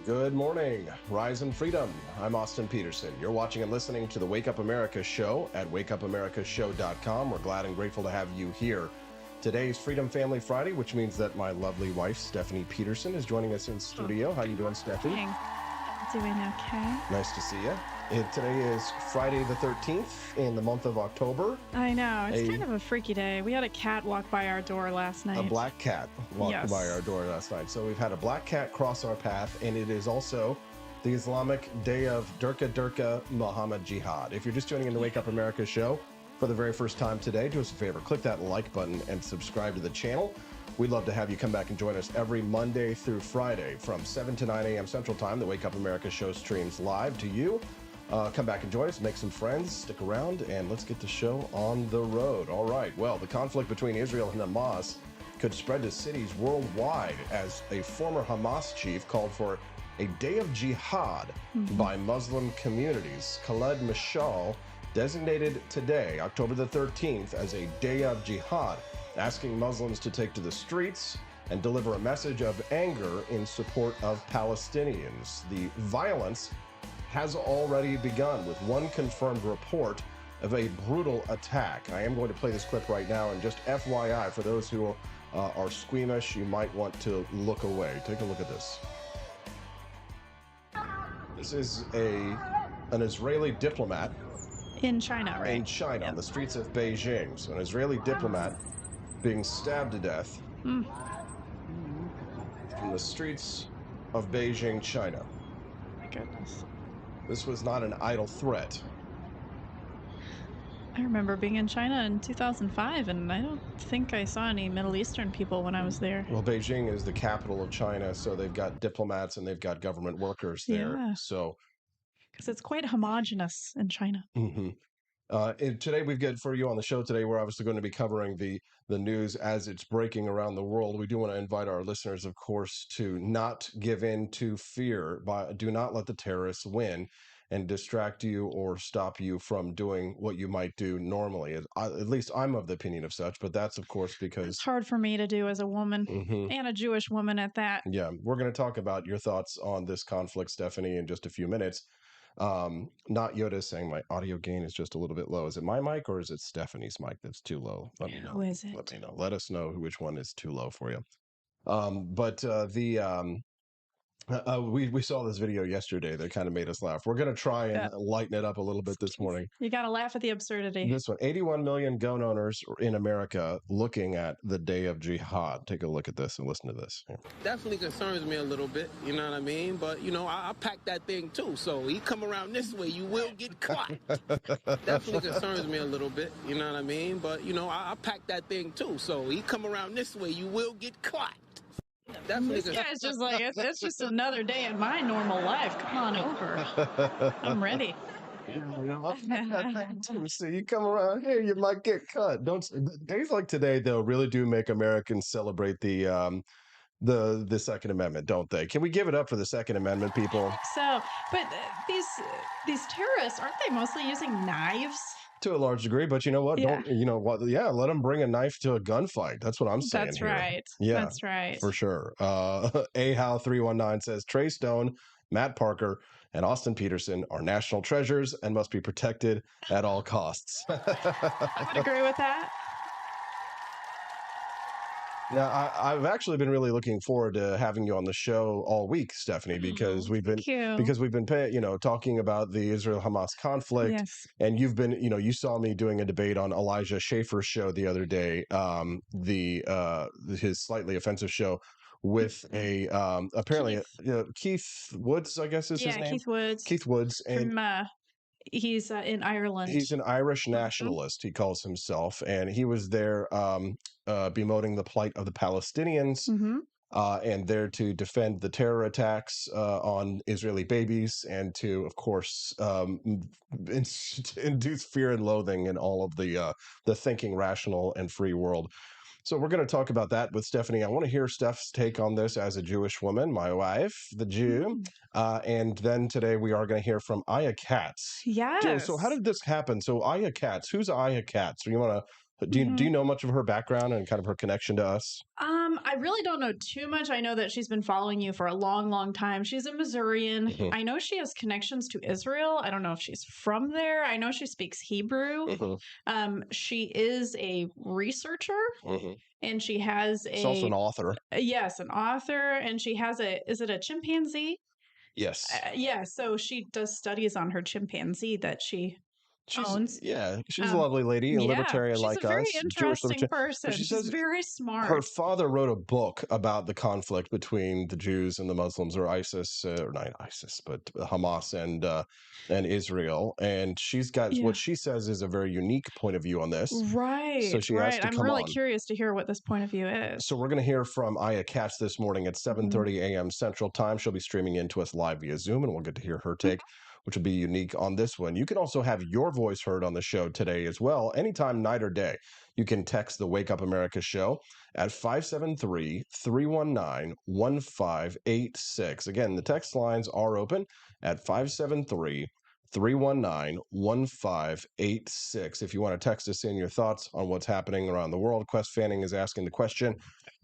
Good morning, Rise and Freedom. I'm Austin Peterson. You're watching and listening to the Wake Up America show at wakeupAmericaShow.com. We're glad and grateful to have you here. Today is Freedom Family Friday, which means that my lovely wife, Stephanie Peterson, is joining us in studio. How you doing, Stephanie? Doing okay. Nice to see you. Today is Friday the 13th in the month of October. I know. It's kind of a freaky day. We had a cat walk by our door last night. A black cat walked by our door last night. So we've had a black cat cross our path, and it is also the Islamic day of Derka Muhammad Jihad. If you're just joining in the Wake Up America show for the very first time today, do us a favor, click that like button and subscribe to the channel. We'd love to have you come back and join us every Monday through Friday from 7 to 9 a.m. Central Time. The Wake Up America show streams live to you. Come back and join us, make some friends, stick around, and let's get the show on the road. All right, well, the conflict between Israel and Hamas could spread to cities worldwide as a former Hamas chief called for a day of jihad by Muslim communities. Khaled Mashal designated today, October the 13th, as a day of jihad, asking Muslims to take to the streets and deliver a message of anger in support of Palestinians. The violence has already begun with one confirmed report of a brutal attack. I am going to play this clip right now, and just FYI, for those who are squeamish, you might want to look away. Take a look at this. This is an Israeli diplomat. In China, right? In China, on the streets of Beijing. So an Israeli diplomat being stabbed to death in the streets of Beijing, China. My goodness. This was not an idle threat. I remember being in China in 2005, and I don't think I saw any Middle Eastern people when I was there. Well, Beijing is the capital of China, so they've got diplomats and they've got government workers there. Yeah. So, because it's quite homogenous in China. And today we've got for you on the show today, we're obviously going to be covering the news as it's breaking around the world. We do want to invite our listeners, of course, to not give in to fear. Do not let the terrorists win and distract you or stop you from doing what you might do normally. At least I'm of the opinion of such, but that's, of course, because it's hard for me to do as a woman and a Jewish woman at that. Yeah, we're going to talk about your thoughts on this conflict, Stephanie, in just a few minutes. Not Yoda saying my audio gain is just a little bit low. Is it my mic or is it Stephanie's mic that's too low? Let me know. Who is it? Let me know. Let us know which one is too low for you. We saw this video yesterday that kind of made us laugh. We're going to try and lighten it up a little bit this morning. You got to laugh at the absurdity. This one, 81 million gun owners in America looking at the day of jihad. Take a look at this and listen to this. Yeah. Definitely concerns me a little bit, you know what I mean? But, you know, I pack that thing too. So you come around this way, you will get caught. Definitely concerns me a little bit, you know what I mean? But, you know, I pack that thing too. So you come around this way, you will get caught. This guy's just like, it's just another day in my normal life. Come on over. I'm ready. So you come around here, you might get cut. Days like today, though, really do make Americans celebrate the Second Amendment, don't they? Can we give it up for the Second Amendment, people? So, but these terrorists, aren't they mostly using knives? To a large degree, but you know what? Yeah. Let them bring a knife to a gunfight. That's what I'm saying. That's here. Right. Yeah, that's right. For sure. Ahow319 says Trey Stone, Matt Parker, and Austin Peterson are national treasures and must be protected at all costs. I would agree with that. Now, I've actually been really looking forward to having you on the show all week, Stephanie, because we've been talking about the Israel-Hamas conflict, and you've been, you saw me doing a debate on Elijah Schaffer's show the other day, his slightly offensive show with apparently Keith Woods, I guess is his name. Keith Woods, and he's in Ireland. He's an Irish nationalist, he calls himself, and he was there bemoaning the plight of the Palestinians and there to defend the terror attacks on Israeli babies and to, of course, induce fear and loathing in all of the thinking, rational, and free world. So we're going to talk about that with Stephanie. I want to hear Steph's take on this as a Jewish woman, my wife, the Jew. And then today we are going to hear from Aya Katz. Yes. So how did this happen? So Aya Katz, who's Aya Katz? You want to Do you know much of her background and kind of her connection to us? I really don't know too much. I know that she's been following you for a long, long time. She's a Missourian. I know she has connections to Israel. I don't know if she's from there. I know she speaks Hebrew. She is a researcher, and she has She's also an author. Yes, an author, and she has is it a chimpanzee? Yes. Yeah, so she does studies on her chimpanzee that she owns. She's a lovely lady, a libertarian like us. She's a very Jewish interesting person. She She's says very smart. her father wrote a book about the conflict between the Jews and the Muslims, or ISIS, or not ISIS, but Hamas and Israel. And she's got what she says is a very unique point of view on this. Right. So she asked to I'm come really on. curious to hear what this point of view is. So we're going to hear from Katz this morning at 7:30 a.m. Central Time. She'll be streaming into us live via Zoom, and we'll get to hear her take, which will be unique on this one. You can also have your voice heard on the show today as well, anytime, night or day. You can text the Wake Up America show at 573-319-1586. Again, the text lines are open at 573-319-1586. If you want to text us in your thoughts on what's happening around the world. Quest Fanning is asking the question,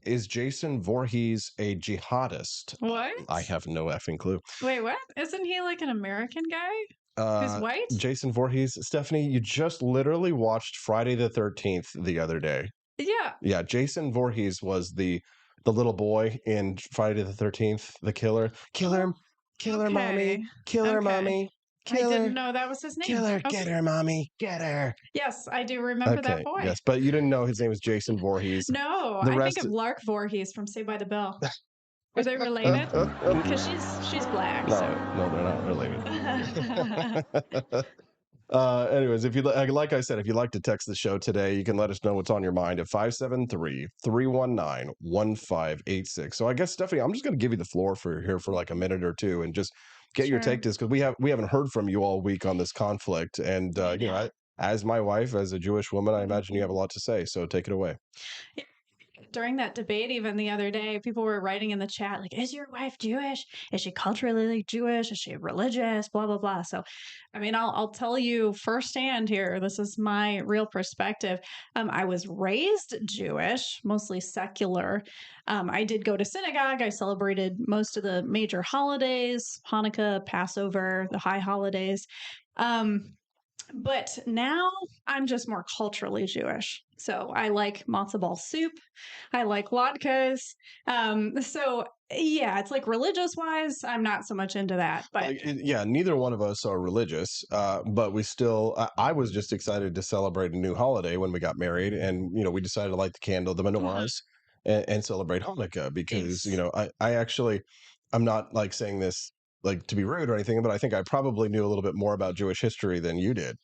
is Jason Voorhees a jihadist? What? I have no effing clue. Wait, what? Isn't he like an American guy? Who's white? Jason Voorhees. Stephanie, you just literally watched Friday the 13th the other day. Yeah. Yeah, Jason Voorhees was the little boy in Friday the 13th, the killer. Kill her, mommy. Kill her, mommy. Kill her. I didn't know that was his name. Kill her. Get her, mommy. Get her. Yes, I do remember that boy. Yes, but you didn't know his name was Jason Voorhees. No, I think of Lark Voorhees from Saved by the Bell. Are they related? Because she's black. No, so. No, they're not related. Anyways, if you like I said, if you'd like to text the show today, you can let us know what's on your mind at 573-319-1586. So I guess, Stephanie, I'm just going to give you the floor for like a minute or two and just get your take to this, because we haven't heard from you all week on this conflict. And you know, as my wife, as a Jewish woman, I imagine you have a lot to say. So take it away. During that debate, even the other day, people were writing in the chat, like, is your wife Jewish? Is she culturally Jewish? Is she religious? Blah, blah, blah. So, I mean, I'll tell you firsthand here, this is my real perspective. I was raised Jewish, mostly secular. I did go to synagogue. I celebrated most of the major holidays, Hanukkah, Passover, the high holidays. But now I'm just more culturally Jewish. So I like matzo ball soup. I like latkes. So yeah, it's like religious wise, I'm not so much into that. But neither one of us are religious. But we still, I was just excited to celebrate a new holiday when we got married, and you know, we decided to light the candle, the menorahs, and celebrate Hanukkah because you know, I actually, I'm not like saying this like to be rude or anything, but I think I probably knew a little bit more about Jewish history than you did.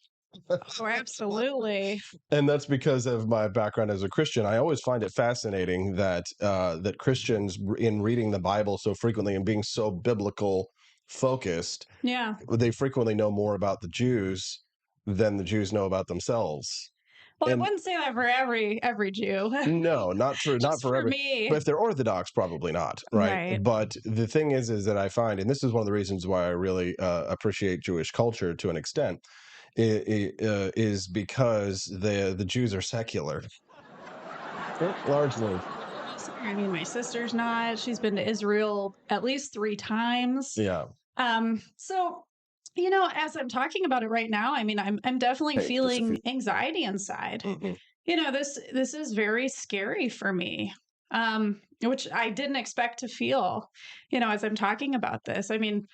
Oh, absolutely. And that's because of my background as a Christian. I always find it fascinating that that Christians, in reading the Bible so frequently and being so biblical focused, they frequently know more about the Jews than the Jews know about themselves. Well, I wouldn't say that for every Jew. No, not for every. Me. But if they're Orthodox, probably not, right? But the thing is that I find, and this is one of the reasons why I really appreciate Jewish culture to an extent, is because the Jews are secular, largely. I mean, my sister's not. She's been to Israel at least 3 times. Yeah. So. You know, as I'm talking about it right now, I mean, I'm definitely feeling anxiety inside. You know, this is very scary for me, which I didn't expect to feel, you know, as I'm talking about this. I mean,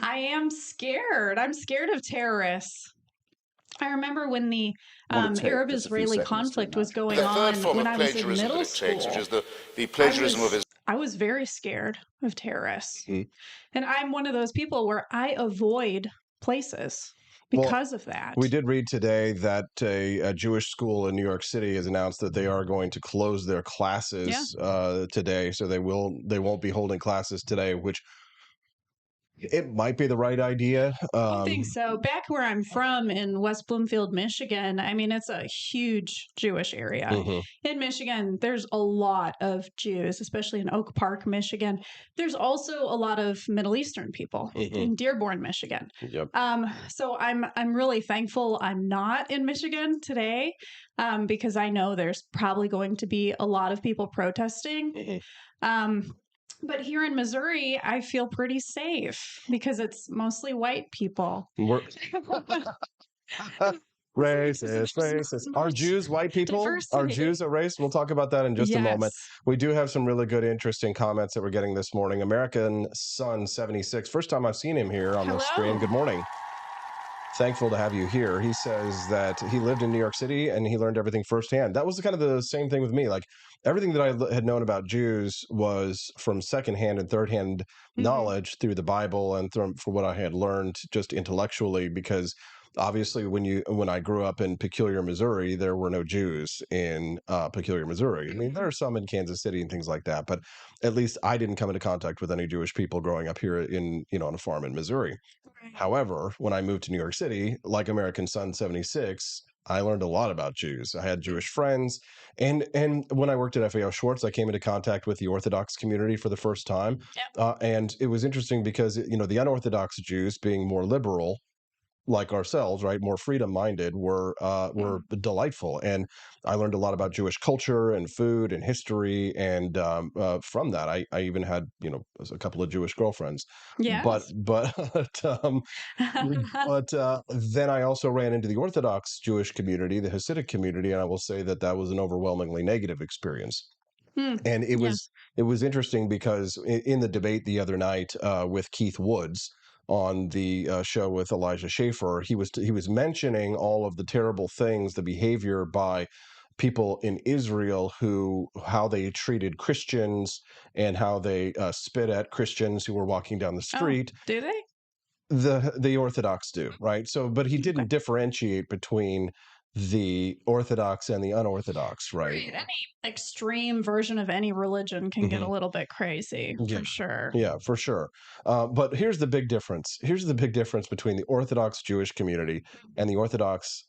I am scared. I'm scared of terrorists. I remember when the Arab-Israeli conflict was going on when I was in middle school. Which is the plagiarism of I was very scared of terrorists. And I'm one of those people where I avoid places because of that. We did read today that a Jewish school in New York City has announced that they are going to close their classes today. So they won't be holding classes today, which It might be the right idea. I think so. Back where I'm from in West Bloomfield, Michigan, I mean, it's a huge Jewish area. In Michigan, there's a lot of Jews, especially in Oak Park, Michigan. There's also a lot of Middle Eastern people in Dearborn, Michigan. Yep. So I'm really thankful I'm not in Michigan today, because I know there's probably going to be a lot of people protesting. But here in Missouri, I feel pretty safe because it's mostly white people. Racist. Are Jews white people? Diversity. Are Jews a race? We'll talk about that in just a moment. We do have some really good, interesting comments that we're getting this morning. American Sun 76. First time I've seen him here on the stream. Good morning. Thankful to have you here. He says that he lived in New York City and he learned everything firsthand. That was kind of the same thing with me. Like everything that I had known about Jews was from secondhand and thirdhand knowledge through the Bible and from what I had learned just intellectually, because obviously when I grew up in Peculiar, Missouri, there were no Jews in Peculiar, Missouri. I mean, there are some in Kansas City and things like that, but at least I didn't come into contact with any Jewish people growing up here on a farm in Missouri. However, when I moved to New York City, like American Sun 76, I learned a lot about Jews. I had Jewish friends. And when I worked at FAO Schwartz, I came into contact with the Orthodox community for the first time. And it was interesting because, the unorthodox Jews, being more liberal, like ourselves, right, more freedom-minded, were delightful, and I learned a lot about Jewish culture and food and history, and from that, I even had a couple of Jewish girlfriends. But then I also ran into the Orthodox Jewish community, the Hasidic community, and I will say that was an overwhelmingly negative experience. And it was interesting because in the debate the other night with Keith Woods on the show with Elijah Schaffer, he was mentioning all of the terrible things, the behavior by people in Israel, how they treated Christians and how they spit at Christians who were walking down the street. Oh, do they? The Orthodox do, right? So, but he didn't differentiate between the Orthodox and the unorthodox, right? Any extreme version of any religion can get a little bit crazy, for sure. Yeah, for sure. But here's the big difference. Here's the big difference between the Orthodox Jewish community and the Orthodox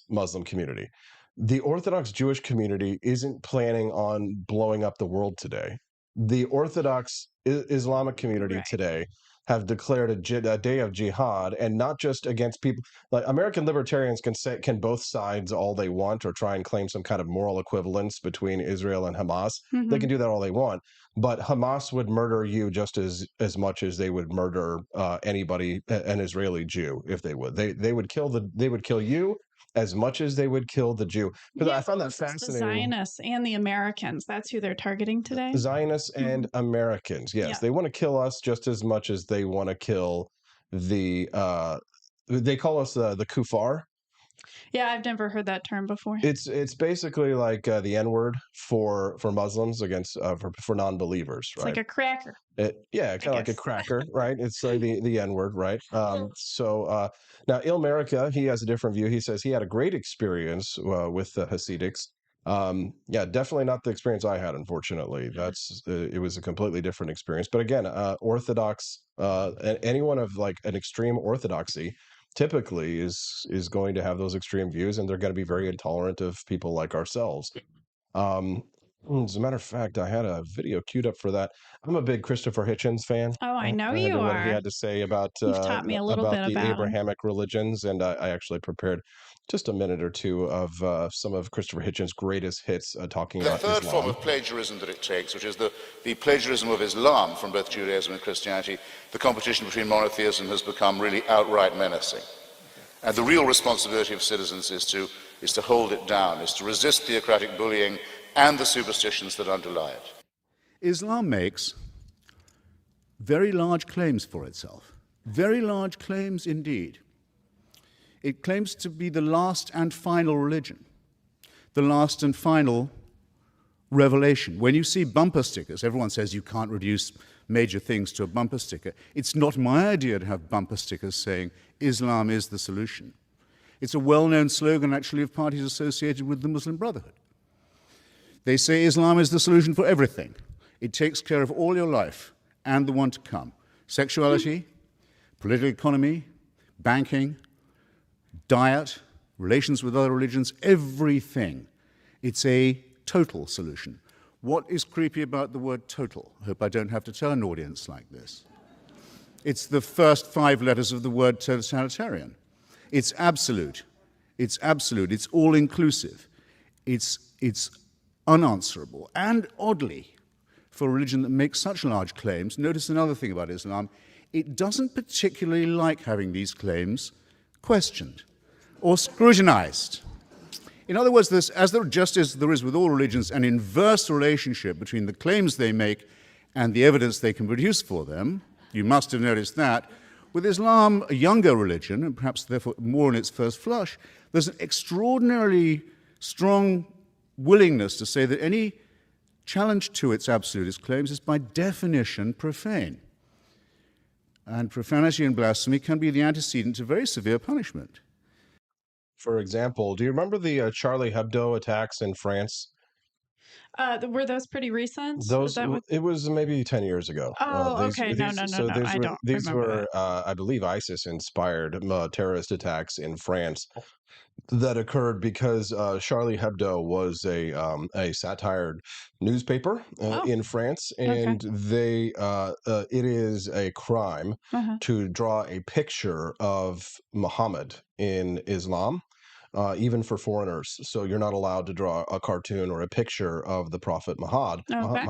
Muslim community. The Orthodox Jewish community isn't planning on blowing up the world today. The Orthodox Islamic community today have declared a day of jihad, and not just against people. Like American libertarians can both sides all they want, or try and claim some kind of moral equivalence between Israel and Hamas. They can do that all they want, but Hamas would murder you just as much as they would murder anybody, an Israeli Jew, if they would. They would kill you as much as they would kill the Jew. Because I found that fascinating. The Zionists and the Americans, that's who they're targeting today? Zionists and Americans, yes. They want to kill us just as much as they want to kill they call us the kuffar. Yeah, I've never heard that term before. It's basically like the N-word for Muslims against for non-believers, right? It's like a cracker. Kind of like a cracker, right? It's like the N-word, right? So now Ilmerica, he has a different view. He says he had a great experience with the Hasidics. Definitely not the experience I had, unfortunately. It was a completely different experience. But again, Orthodox, anyone of like an extreme orthodoxy typically is going to have those extreme views, and they're going to be very intolerant of people like ourselves. As a matter of fact, I had a video queued up for that. I'm a big Christopher Hitchens fan. Oh, I know you are. What he had to say about You've taught me a little bit the about Abrahamic religions, and I actually prepared just a minute or two of some of Christopher Hitchens' greatest hits talking about Islam. The third form of plagiarism that it takes, which is the plagiarism of Islam from both Judaism and Christianity, the competition between monotheism has become really outright menacing. And the real responsibility of citizens is to hold it down, is to resist theocratic bullying and the superstitions that underlie it. Islam makes very large claims for itself, very large claims indeed. It claims to be the last and final religion, the last and final revelation. When you see bumper stickers, everyone says you can't reduce major things to a bumper sticker. It's not my idea to have bumper stickers saying Islam is the solution. It's a well-known slogan, actually, of parties associated with the Muslim Brotherhood. They say Islam is the solution for everything. It takes care of all your life and the one to come. Sexuality, political economy, banking, diet, relations with other religions, everything. It's a total solution. What is creepy about the word total? I hope I don't have to tell an audience like this. It's the first 5 letters of the word totalitarian. It's absolute. It's absolute. It's all-inclusive. It's unanswerable. And oddly, for a religion that makes such large claims, notice another thing about Islam, it doesn't particularly like having these claims questioned or scrutinized. In other words, just as there is with all religions an inverse relationship between the claims they make and the evidence they can produce for them, you must have noticed that, with Islam, a younger religion, and perhaps therefore more in its first flush, there's an extraordinarily strong willingness to say that any challenge to its absolutist claims is by definition profane. And profanity and blasphemy can be the antecedent to very severe punishment. For example, do you remember the Charlie Hebdo attacks in France? Were those pretty recent? It was maybe 10 years ago. Okay. No. I don't These remember were, I believe, ISIS-inspired terrorist attacks in France that occurred because Charlie Hebdo was a satire newspaper in France, and it is a crime to draw a picture of Muhammad in Islam. Even for foreigners. So you're not allowed to draw a cartoon or a picture of the Prophet Muhammad.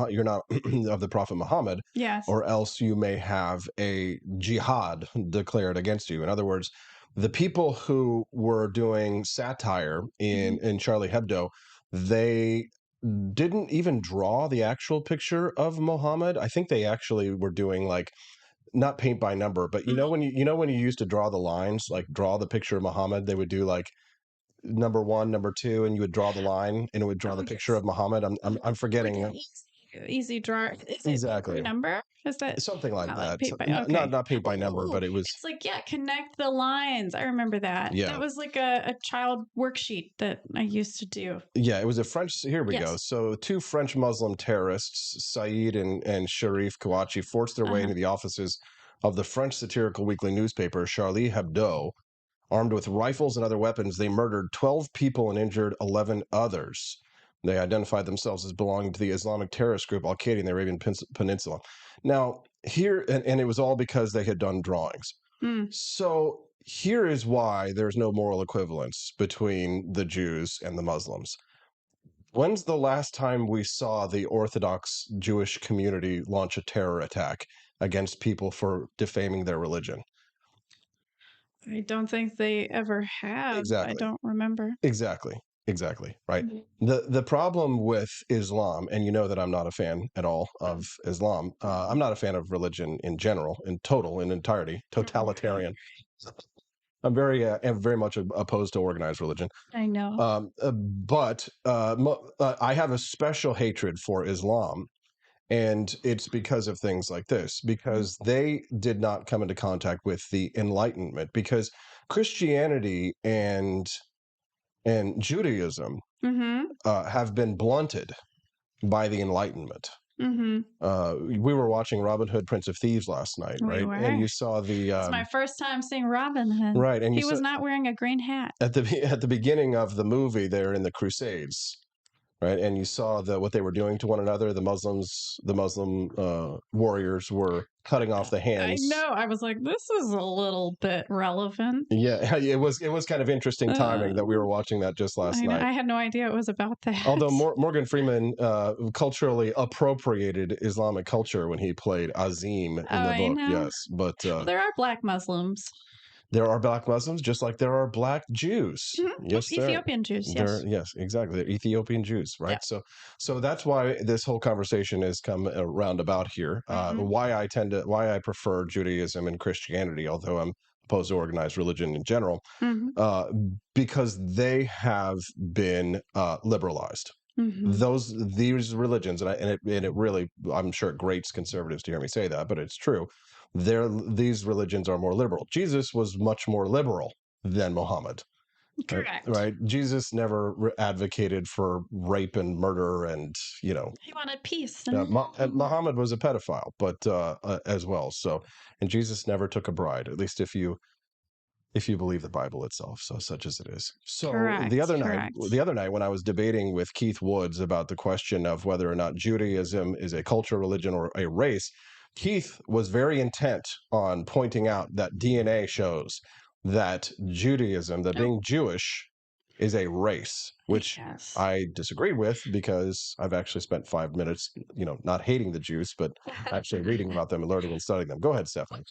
You're not of the Prophet Muhammad. Yes. Or else you may have a jihad declared against you. In other words, the people who were doing satire in Charlie Hebdo, they didn't even draw the actual picture of Muhammad. I think they actually were doing not paint by number, but when you used to draw the lines, like draw the picture of Muhammad, they would do like number 1, number 2, and you would draw the line, and it would draw the picture of Muhammad. I'm forgetting. Like easy draw. Is exactly. It number? Is that something like that? Like not paint by number, but it was. It's like connect the lines. I remember that. Yeah, that was like a child worksheet that I used to do. Yeah, it was a French. Here we go. So 2 French Muslim terrorists, Saeed and Sharif Kouachi, forced their way into the offices of the French satirical weekly newspaper Charlie Hebdo. Armed with rifles and other weapons, they murdered 12 people and injured 11 others. They identified themselves as belonging to the Islamic terrorist group Al-Qaeda in the Arabian Peninsula. Now, here, and it was all because they had done drawings. So here is why there's no moral equivalence between the Jews and the Muslims. When's the last time we saw the Orthodox Jewish community launch a terror attack against people for defaming their religion? I don't think they ever have. Exactly. I don't remember. Exactly. Right. The problem with Islam, and you know that I'm not a fan at all of Islam. I'm not a fan of religion in general, in entirety, totalitarian. I'm very much opposed to organized religion. I know. But I have a special hatred for Islam. And it's because of things like this, because they did not come into contact with the Enlightenment, because Christianity and Judaism have been blunted by the Enlightenment. We were watching Robin Hood, Prince of Thieves last night, right? And you saw the. It's my first time seeing Robin Hood. Right, and he was not wearing a green hat at the beginning of the movie. They're in the Crusades. Right, and you saw what they were doing to one another. The Muslim warriors were cutting off the hands. I know. I was like, this is a little bit relevant. Yeah, it was kind of interesting timing that we were watching that just last night. I had no idea it was about that. Although Morgan Freeman culturally appropriated Islamic culture when he played Azim in the book. Yes, but there are black Muslims. There are black Muslims, just like there are black Jews. Yes, Ethiopian Jews. Yes, yes, exactly. They're Ethiopian Jews, right? Yeah. So that's why this whole conversation has come around about here. Why I prefer Judaism and Christianity, although I'm opposed to organized religion in general, because they have been liberalized. These religions, and it really, I'm sure it grates conservatives to hear me say that, but it's true. These religions are more liberal. Jesus was much more liberal than Muhammad. Correct. Right. Jesus never advocated for rape and murder, and he wanted peace. Muhammad was a pedophile, but as well. So, and Jesus never took a bride, at least if you believe the Bible itself, so such as it is. So Correct, the other night when I was debating with Keith Woods about the question of whether or not Judaism is a culture, religion, or a race, Keith was very intent on pointing out that DNA shows that Judaism, that being Jewish, is a race, which I disagree with, because I've actually spent 5 minutes, not hating the Jews, but actually reading about them and learning and studying them. Go ahead, Stephanie.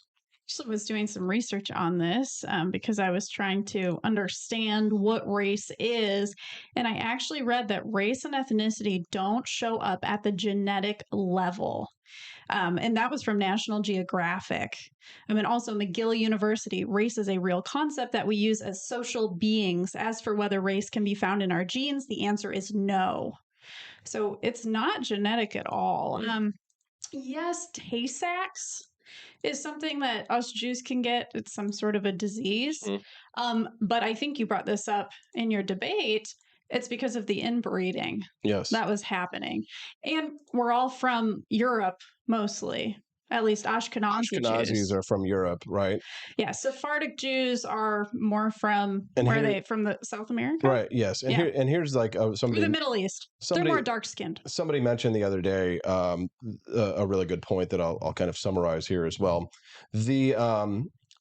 Actually was doing some research on this because I was trying to understand what race is. And I actually read that race and ethnicity don't show up at the genetic level. And that was from National Geographic. I mean, also McGill University, race is a real concept that we use as social beings. As for whether race can be found in our genes, the answer is no. So it's not genetic at all. Yes, Tay-Sachs is something that us Jews can get. It's some sort of a disease. But I think you brought this up in your debate. It's because of the inbreeding that was happening. And we're all from Europe, mostly. At least Ashkenazis Jews are from Europe, right? Yeah, Sephardic Jews are more from are they from the South America? Right. Yes. And here's like somebody the Middle East. They're more dark skinned. Somebody mentioned the other day a really good point that I'll kind of summarize here as well.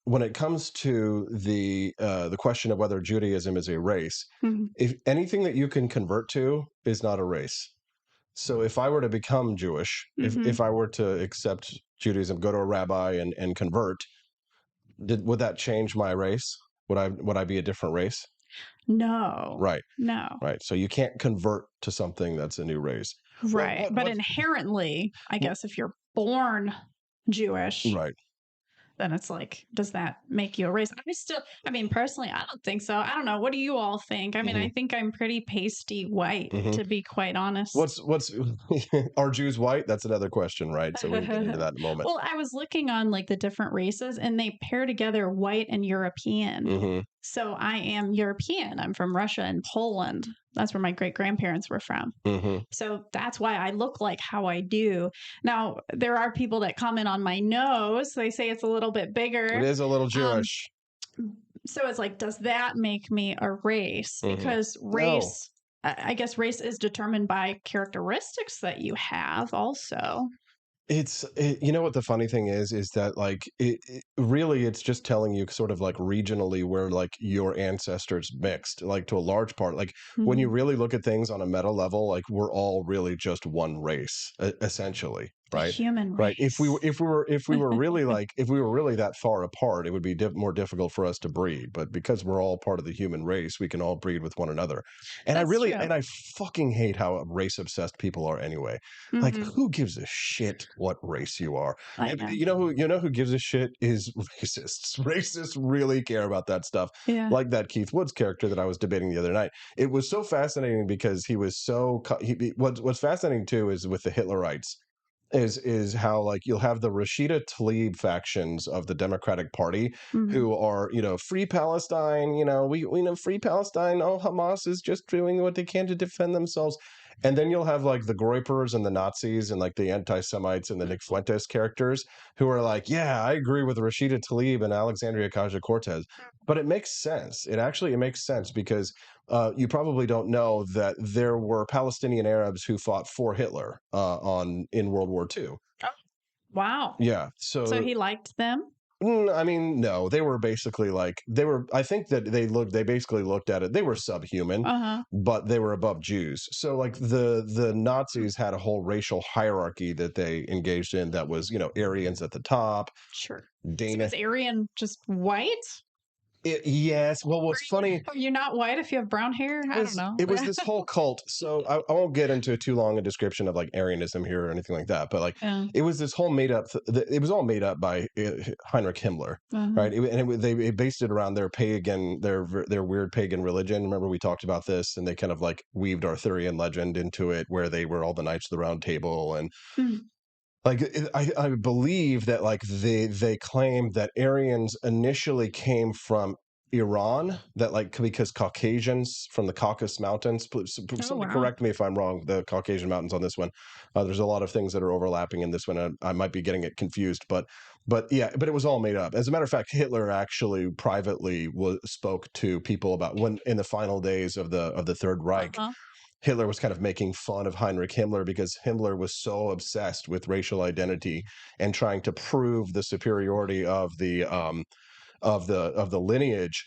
When it comes to the question of whether Judaism is a race, if anything that you can convert to is not a race. So if I were to become Jewish, if I were to accept Judaism, go to a rabbi and convert, would that change my race? Would I be a different race? No. Right. No. Right. So you can't convert to something that's a new race. Right. But inherently, I guess if you're born Jewish, right, then it's like, does that make you a race? Personally, I don't think so. I don't know. What do you all think? I mean, I think I'm pretty pasty white, to be quite honest. Are Jews white? That's another question, right? So we'll get into that in a moment. Well, I was looking on like the different races, and they pair together white and European. So I am European. I'm from Russia and Poland. That's where my great-grandparents were from. So that's why I look like how I do. Now, there are people that comment on my nose. They say it's a little bit bigger. It is a little Jewish. So it's like, does that make me a race? Because race, I guess race is determined by characteristics that you have also. You know what the funny thing is that like really it's just telling you sort of like regionally where like your ancestors mixed, like to a large part. Like when you really look at things on a meta level, like we're all really just one race essentially, right? The human race. Right. If we were really like if we were really that far apart, it would be more difficult for us to breed. But because we're all part of the human race, we can all breed with one another. And I fucking hate how race obsessed people are anyway. Like who gives a shit what race you are? You know who gives a shit is racists. Racists really care about that stuff. Yeah. Like that Keith Woods character that I was debating the other night. It was so fascinating because he was so what's fascinating too is with the Hitlerites is how like you'll have the Rashida Tlaib factions of the Democratic Party who are, free Palestine, we know free Palestine. Oh, Hamas is just doing what they can to defend themselves. And then you'll have like the Groypers and the Nazis and like the anti-Semites and the Nick Fuentes characters who are like, yeah, I agree with Rashida Tlaib and Alexandria Ocasio-Cortez. But it makes sense. It makes sense because you probably don't know that there were Palestinian Arabs who fought for Hitler in World War II. Oh, wow. Yeah. So he liked them? I mean, no, they were basically I think that they basically looked at it. They were subhuman, but they were above Jews. So like the Nazis had a whole racial hierarchy that they engaged in that was, Aryans at the top. Sure. Dana. So is Aryan just white? Yes. Well, what's funny? Are you not white if you have brown hair? I don't know. It was this whole cult. So I won't get into too long a description of like Aryanism here or anything like that. But like it was this whole made up. It was all made up by Heinrich Himmler, right? They based it around their pagan, their weird pagan religion. Remember we talked about this, and they kind of like weaved Arthurian legend into it, where they were all the knights of the Round Table and. Like I believe that like they claim that Aryans initially came from Iran, that like because Caucasians from the Caucasus Mountains, somebody correct me if I'm wrong, the Caucasian Mountains on this one. There's a lot of things that are overlapping in this one. I might be getting it confused, but yeah, but it was all made up. As a matter of fact, Hitler actually privately spoke to people about when in the final days of the Third Reich. Hitler was kind of making fun of Heinrich Himmler because Himmler was so obsessed with racial identity and trying to prove the superiority of the lineage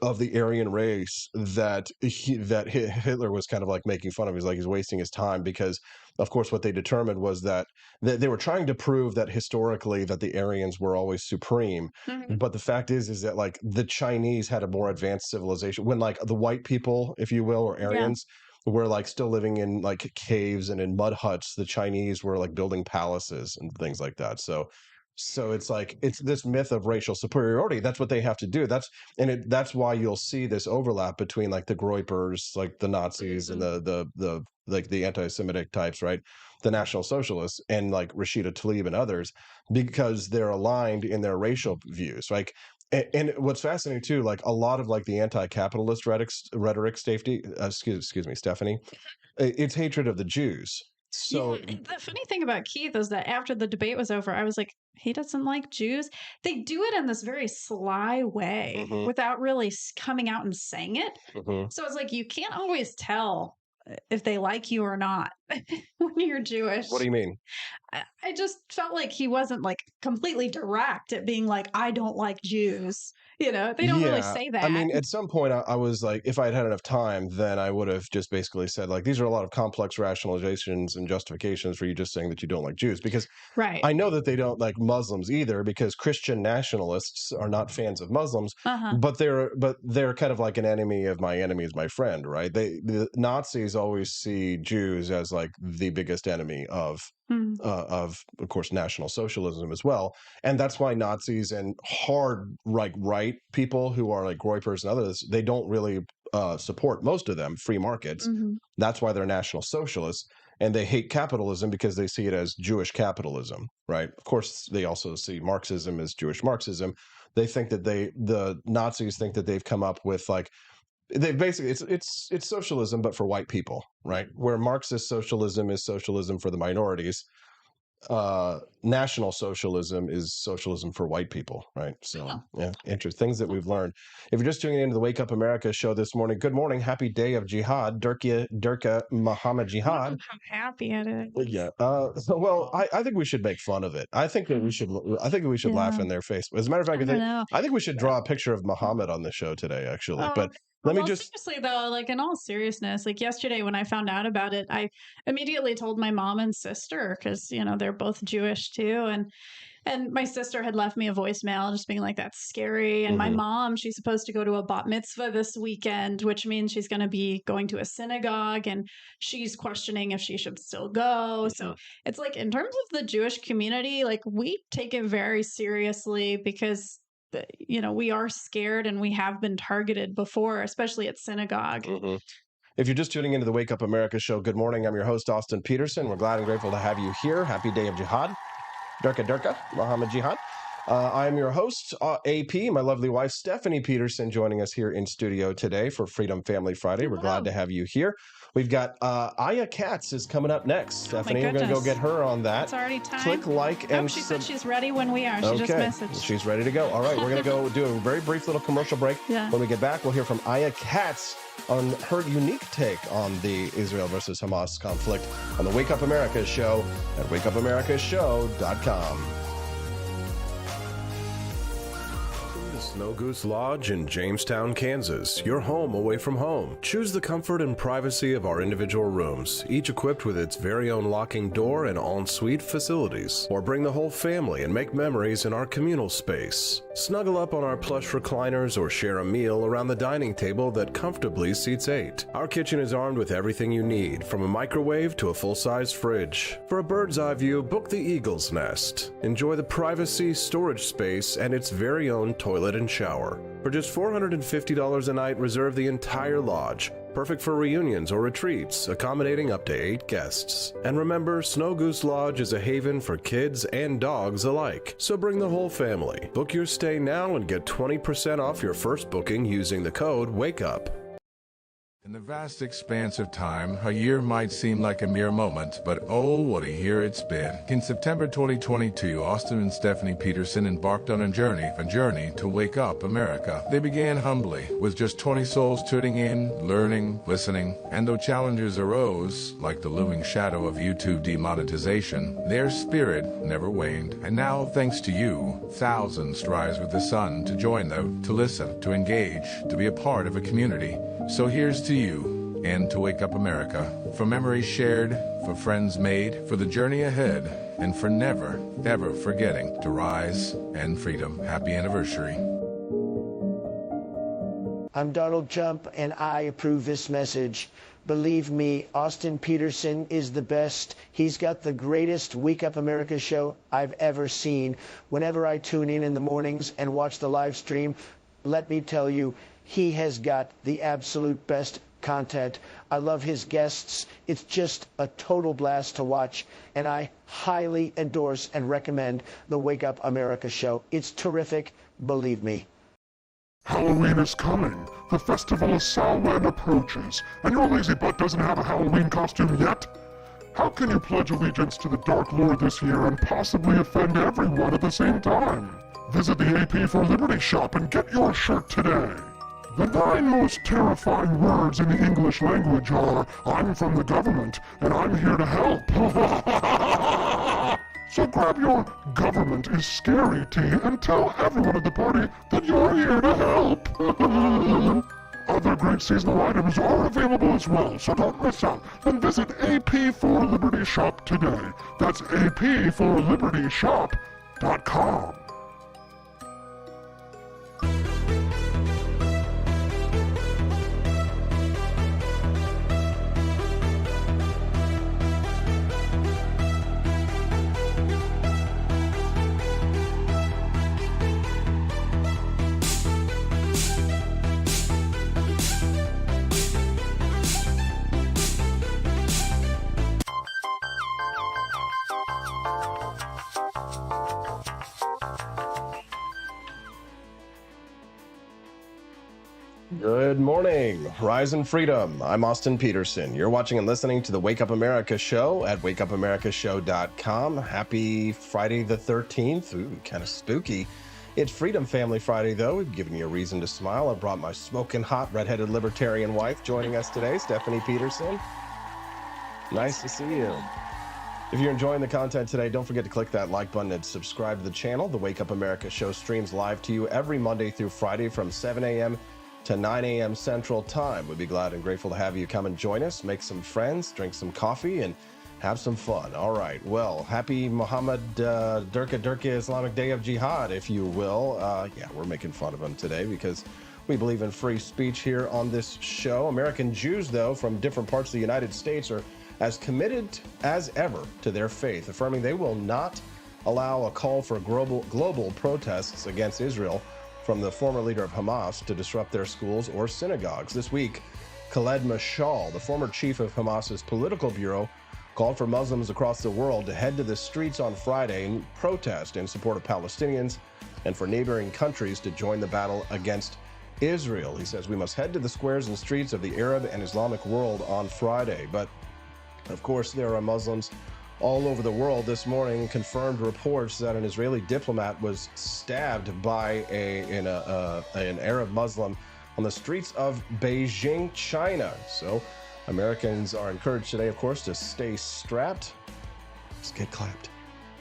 of the Aryan race that Hitler was kind of like making fun of. He's like, he's wasting his time because, of course, what they determined was that they were trying to prove that historically that the Aryans were always supreme. But the fact is that like the Chinese had a more advanced civilization when like the white people, if you will, or Aryans were like still living in like caves and in mud huts. The Chinese were like building palaces and things like that. So it's like it's this myth of racial superiority. That's what they have to do. That's why you'll see this overlap between like the Groypers, like the Nazis, and the like the anti-Semitic types, right? The National Socialists and like Rashida Tlaib and others, because they're aligned in their racial views. Like, and what's fascinating too, like a lot of like the anti-capitalist rhetoric, Stephanie, it's hatred of the Jews. So the funny thing about Keith is that after the debate was over, I was like, he doesn't like Jews. They do it in this very sly way without really coming out and saying it. So it's like, you can't always tell if they like you or not when you're Jewish. What do you mean? I just felt like he wasn't like completely direct at being like, I don't like Jews. You know, they don't really say that. I mean, at some point I was like, if I had enough time, then I would have just basically said like, these are a lot of complex rationalizations and justifications for you just saying that you don't like Jews, because I know that they don't like Muslims either, because Christian nationalists are not fans of Muslims, but they're kind of like an enemy of my enemy is my friend, right? The Nazis always see Jews as like the biggest enemy of course, National Socialism as well. And that's why Nazis and hard right people who are like Groypers and others, they don't really support, most of them, free markets. That's why they're National Socialists. And they hate capitalism because they see it as Jewish capitalism, right? Of course, they also see Marxism as Jewish Marxism. They think that the Nazis think that they've come up with like, they basically it's socialism but for white people, right? Where Marxist socialism is socialism for the minorities, National Socialism is socialism for white people, right? So interesting things that we've learned. If you're just tuning into the Wake Up America show this morning, good morning, happy day of Jihad, Derka Muhammad Jihad. I'm happy at it. I think we should make fun of it. I think that we should laugh in their face. As a matter of fact, I think we should draw a picture of Muhammad on the show today, actually. But seriously though, like in all seriousness, like yesterday when I found out about it, I immediately told my mom and sister, because you know they're both Jewish too, and my sister had left me a voicemail just being like, that's scary. And my mom, she's supposed to go to a bat mitzvah this weekend, which means she's going to be going to a synagogue, and she's questioning if she should still go. So it's like, in terms of the Jewish community, like we take it very seriously because you know, we are scared and we have been targeted before, especially at synagogue. If you're just tuning into the Wake Up America show, good morning. I'm your host, Austin Peterson. We're glad and grateful to have you here. Happy day of Jihad. Derka, Muhammad Jihad. I'm your host, AP, my lovely wife, Stephanie Peterson, joining us here in studio today for Freedom Family Friday. We're glad to have you here. We've got Aya Katz is coming up next. Stephanie, we're going to go get her on that. It's already time. Click like and she said she's ready when we are. She just messaged. She's ready to go. All right, we're going to go do a very brief little commercial break. When we get back, we'll hear from Aya Katz on her unique take on the Israel versus Hamas conflict on the Wake Up America show at wakeupAmericaShow.com. Snow Goose Lodge in Jamestown, Kansas, your home away from home. Choose the comfort and privacy of our individual rooms, each equipped with its very own locking door and en-suite facilities. Or bring the whole family and make memories in our communal space. Snuggle up on our plush recliners or share a meal around the dining table that comfortably seats 8. Our kitchen is armed with everything you need, from a microwave to a full-size fridge. For a bird's eye view, book the Eagle's Nest. Enjoy the privacy, storage space, and its very own toilet toilet and shower. For just $450 a night, reserve the entire lodge. Perfect for reunions or retreats, accommodating up to 8 guests. And remember, Snow Goose Lodge is a haven for kids and dogs alike, so bring the whole family. Book your stay now and get 20% off your first booking using the code WAKEUP. In the vast expanse of time, a year might seem like a mere moment, but oh, what a year it's been. In September 2022, Austin and Stephanie Peterson embarked on a journey to wake up America. They began humbly, with just 20 souls tuning in, learning, listening, and though challenges arose, like the looming shadow of YouTube demonetization, their spirit never waned. And now, thanks to you, thousands rise with the sun to join them, to listen, to engage, to be a part of a community. So here's to you, and to Wake Up America, for memories shared, for friends made, for the journey ahead, and for never, ever forgetting to rise and freedom. Happy anniversary. I'm Donald Trump, and I approve this message. Believe me, Austin Peterson is the best. He's got the greatest Wake Up America show I've ever seen. Whenever I tune in the mornings and watch the live stream, let me tell you, he has got the absolute best content. I love his guests. It's just a total blast to watch, and I highly endorse and recommend the Wake Up America show. It's terrific, believe me. Halloween is coming. The festival of Samhain approaches, and your lazy butt doesn't have a Halloween costume yet? How can you pledge allegiance to the Dark Lord this year and possibly offend everyone at the same time? Visit the AP for Liberty shop and get your shirt today. The 9 most terrifying words in the English language are, I'm from the government, and I'm here to help. So grab your government is scary tea and tell everyone at the party that you're here to help. Other great seasonal items are available as well, so don't miss out. And visit AP for Liberty shop today. That's apforlibertyshop.com. Good morning, Rise and Freedom. I'm Austin Peterson. You're watching and listening to the Wake Up America show at wakeupAmericaShow.com. Happy Friday the 13th. Ooh, kind of spooky. It's Freedom Family Friday, though. We've given you a reason to smile. I brought my smoking hot redheaded libertarian wife joining us today, Stephanie Peterson. Nice to see you. If you're enjoying the content today, don't forget to click that like button and subscribe to the channel. The Wake Up America show streams live to you every Monday through Friday from 7 a.m. to 9 a.m. Central Time. We'd be glad and grateful to have you come and join us, make some friends, drink some coffee, and have some fun. All right. Well, happy Muhammad Derka Islamic Day of Jihad, if you will. Yeah, we're making fun of him today because we believe in free speech here on this show. American Jews, though, from different parts of the United States are as committed as ever to their faith, affirming they will not allow a call for global protests against Israel from the former leader of Hamas to disrupt their schools or synagogues. This week, Khaled Mashal, the former chief of Hamas's political bureau, called for Muslims across the world to head to the streets on Friday and protest in support of Palestinians and for neighboring countries to join the battle against Israel. He says we must head to the squares and streets of the Arab and Islamic world on Friday. But, of course, there are Muslims all over the world. This morning, confirmed reports that an Israeli diplomat was stabbed by an Arab Muslim on the streets of Beijing, China. So Americans are encouraged today, of course, to stay strapped. Just get clapped.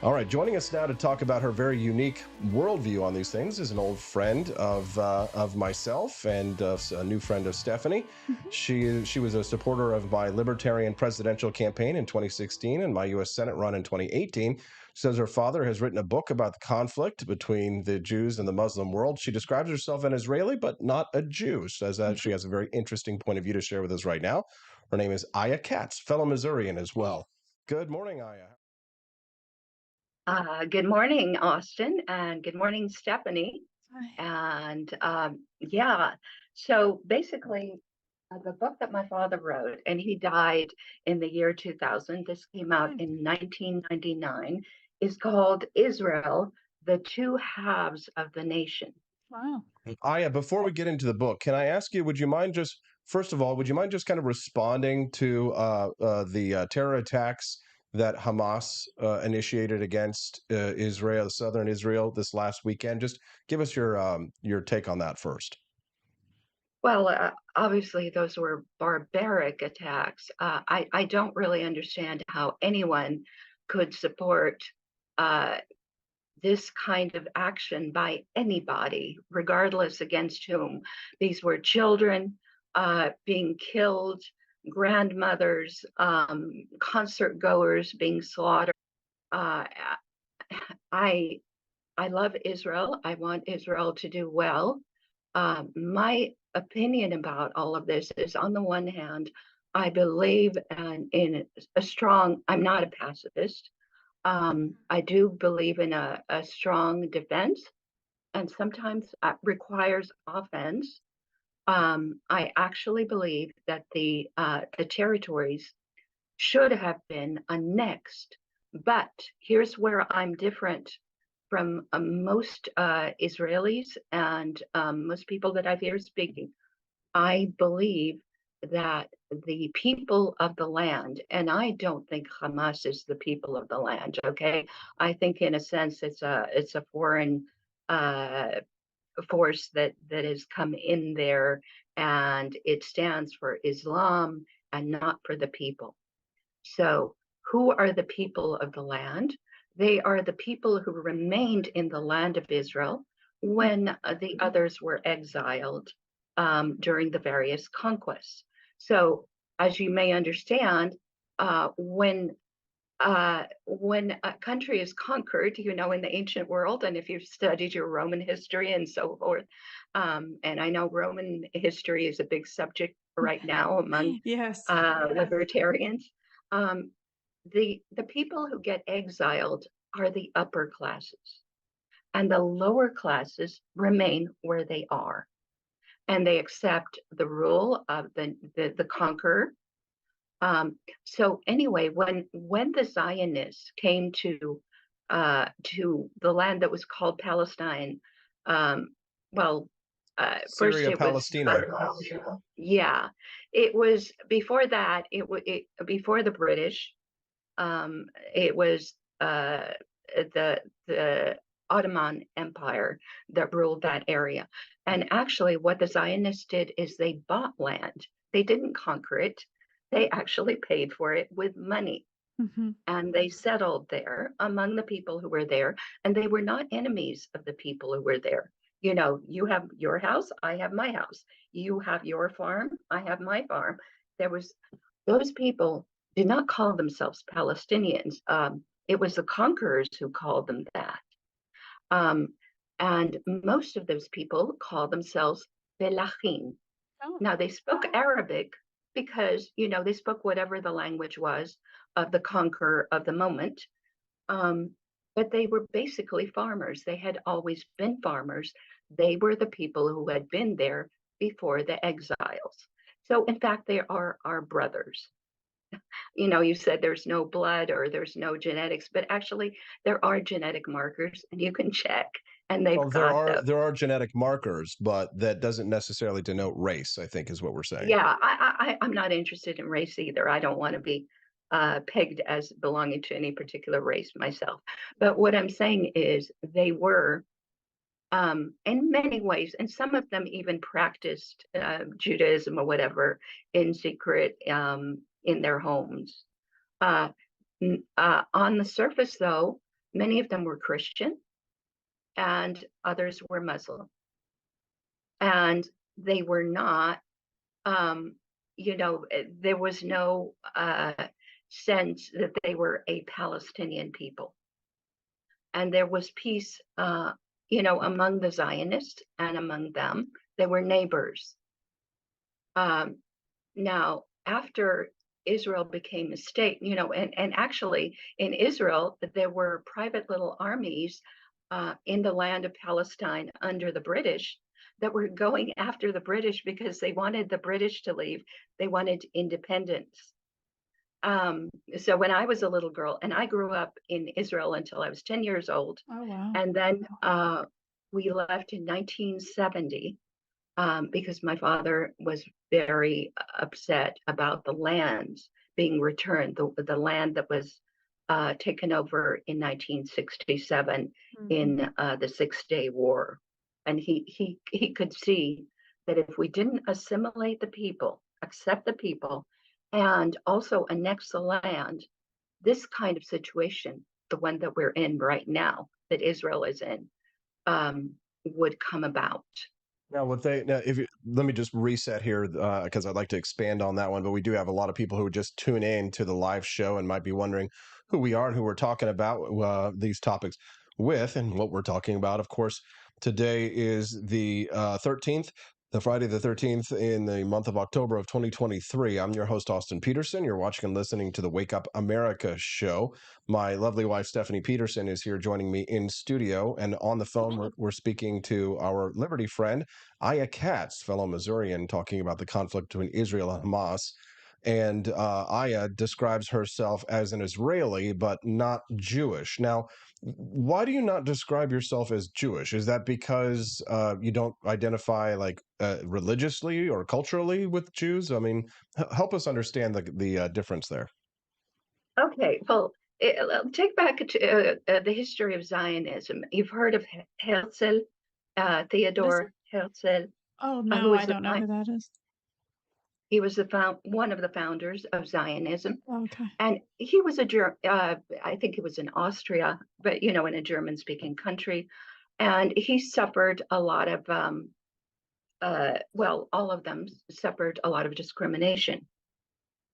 All right, joining us now to talk about her very unique worldview on these things is an old friend of myself and a new friend of Stephanie. She was a supporter of my libertarian presidential campaign in 2016 and my U.S. Senate run in 2018. She says her father has written a book about the conflict between the Jews and the Muslim world. She describes herself an Israeli, but not a Jew. Says that she has a very interesting point of view to share with us right now. Her name is Aya Katz, fellow Missourian as well. Good morning, Aya. Good morning, Austin, and good morning, Stephanie. And yeah, so basically, the book that my father wrote, and he died in the year 2000, this came out in 1999, is called Israel, the Two Halves of the Nation. Wow. Aya, before we get into the book, can I ask you, would you mind just, first of all, would you mind just kind of responding to the terror attacks that Hamas initiated against Israel, southern Israel, this last weekend? Just give us your take on that first. Well, obviously, those were barbaric attacks. I don't really understand how anyone could support this kind of action by anybody, regardless against whom. These were children being killed, grandmothers, concert goers being slaughtered. Uh, I I love Israel. I want Israel to do well. My opinion about all of this is, on the one hand, I believe in a strong, I'm not a pacifist. I do believe in a strong defense, and sometimes requires offense. I actually believe that the territories should have been annexed, but here's where I'm different from most Israelis and most people that I've heard speaking. I believe that the people of the land, and I don't think Hamas is the people of the land. Okay, I think in a sense it's a foreign uh, force that has come in there, and it stands for Islam and not for the people. So, who are the people of the land? They are the people who remained in the land of Israel when the others were exiled during the various conquests. So, as you may understand, when a country is conquered, in the ancient world, and if you've studied your Roman history and so forth, and I know Roman history is a big subject right now among yes. libertarians. The people who get exiled are the upper classes, and the lower classes remain where they are, and they accept the rule of the conqueror. So anyway, when the Zionists came to the land that was called Palestine, well, first Syria, it was Palestina. yeah, it was before that. Before the British. It was the Ottoman Empire that ruled that area. And actually, what the Zionists did is they bought land. They didn't conquer it. They actually paid for it with money. Mm-hmm. And they settled there among the people who were there. And they were not enemies of the people who were there. You have your house, I have my house. You have your farm, I have my farm. Those people did not call themselves Palestinians. It was the conquerors who called them that. And most of those people call themselves Belachim. Oh. Now, they spoke Arabic because, they spoke whatever the language was of the conqueror of the moment. But they were basically farmers. They had always been farmers. They were the people who had been there before the exiles. So, in fact, they are our brothers. You said there's no blood or there's no genetics, but actually there are genetic markers, and you can check, and they've got those. There are genetic markers, but that doesn't necessarily denote race, I think is what we're saying. Yeah, I'm not interested in race either. I don't want to be pegged as belonging to any particular race myself. But what I'm saying is they were, in many ways, and some of them even practiced Judaism or whatever in secret in their homes. On the surface, though, many of them were Christian and others were Muslim. And they were not, there was no sense that they were a Palestinian people. And there was peace, among the Zionists and among them. They were neighbors. Now, after Israel became a state, and actually in Israel, there were private little armies in the land of Palestine under the British that were going after the British because they wanted the British to leave. They wanted independence. So when I was a little girl, and I grew up in Israel until I was 10 years old, Oh, wow. and then we left in 1970 because my father was very upset about the land being returned, the land that was taken over in 1967 in the Six-Day War. And he could see that if we didn't assimilate the people, accept the people, and also annex the land, this kind of situation, the one that we're in right now, that Israel is in, would come about. Now, let me just reset here because I'd like to expand on that one. But we do have a lot of people who would just tune in to the live show and might be wondering who we are and who we're talking about these topics with, and what we're talking about. Of course, today is the 13th. The Friday the 13th in the month of October of 2023. I'm your host, Austin Peterson. You're watching and listening to the Wake Up America show. My lovely wife, Stephanie Peterson, is here joining me in studio. And on the phone, we're speaking to our Liberty friend, Katz, fellow Missourian, talking about the conflict between Israel and Hamas. And Aya describes herself as an Israeli, but not Jewish. Now, why do you not describe yourself as Jewish? Is that because you don't identify religiously or culturally with Jews? I mean, help us understand the difference there. Okay, well, take back to the history of Zionism. You've heard of Herzl, Theodor Herzl. Oh, no, I don't know who that is. He was one of the founders of Zionism. Okay. And he was I think it was in Austria, but, in a German-speaking country. And he suffered a lot of, all of them suffered a lot of discrimination.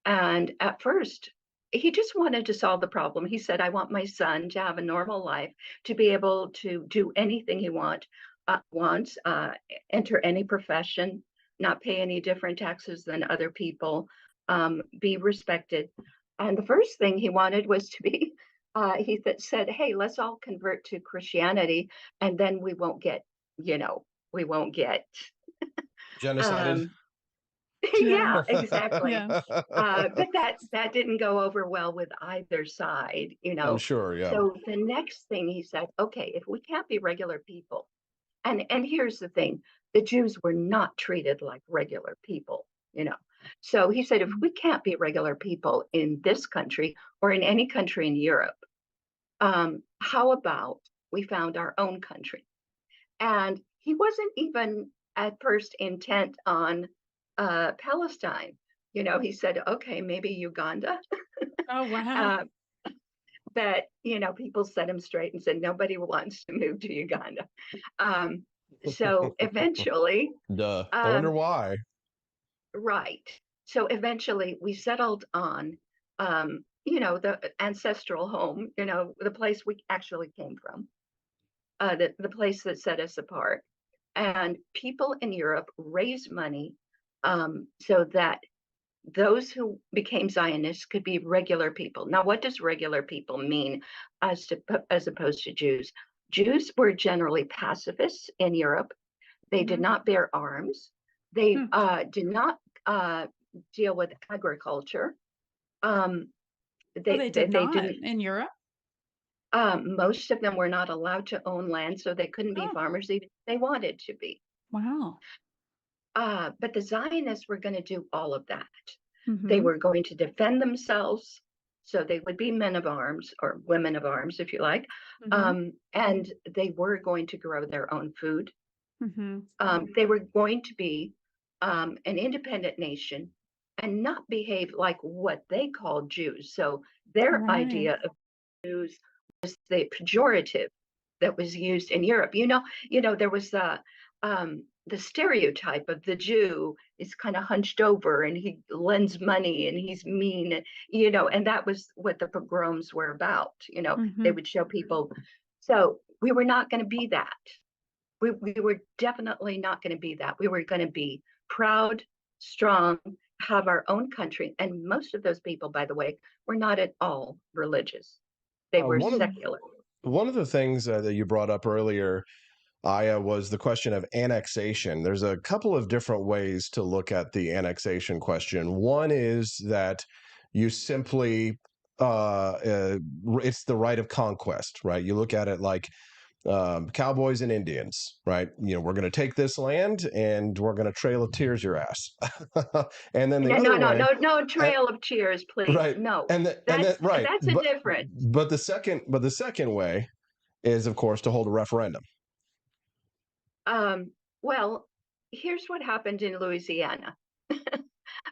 And at first, he just wanted to solve the problem. He said, I want my son to have a normal life, to be able to do anything he wants, enter any profession, not pay any different taxes than other people, be respected. And the first thing he wanted was to be, he said, hey, let's all convert to Christianity, and then we won't get genocided. Yeah, exactly. Yeah. But that didn't go over well with either side, I'm sure, yeah. So the next thing he said, okay, if we can't be regular people, and here's the thing, the Jews were not treated like regular people, So he said, if we can't be regular people in this country or in any country in Europe, how about we found our own country? And he wasn't even at first intent on Palestine. He said, okay, maybe Uganda. Oh, wow. But, people set him straight and said, nobody wants to move to Uganda. So eventually. Duh. I wonder why. Right. So eventually we settled on, the ancestral home, the place we actually came from, the place that set us apart. And people in Europe raised money so that those who became Zionists could be regular people. Now, what does regular people mean as opposed to Jews? Jews were generally pacifists in Europe. They did not bear arms. They did not deal with agriculture. They didn't in Europe? Most of them were not allowed to own land, so they couldn't be farmers even if they wanted to be. Wow. But the Zionists were going to do all of that. They were going to defend themselves, so they would be men of arms or women of arms, if you like, and they were going to grow their own food. They were going to be an independent nation and not behave like what they called Jews. So their idea of Jews was the pejorative that was used in Europe. There was the stereotype of the Jew is kind of hunched over and he lends money and he's mean, and that was what the pogroms were about. They would show people. So we were not going to be that. We were definitely not going to be that. We were going to be proud, strong, have our own country. And most of those people, by the way, were not at all religious. They were secular. One of the things that you brought up earlier, Aya, was the question of annexation. There's a couple of different ways to look at the annexation question. One is that you simply, it's the right of conquest, right? You look at it like cowboys and Indians, right? We're going to take this land and we're going to Trail of Tears your ass. And then the other way, no Trail of Tears, please. right? No, Right. That's a difference. But the second way is, of course, to hold a referendum. Well, here's what happened in Louisiana,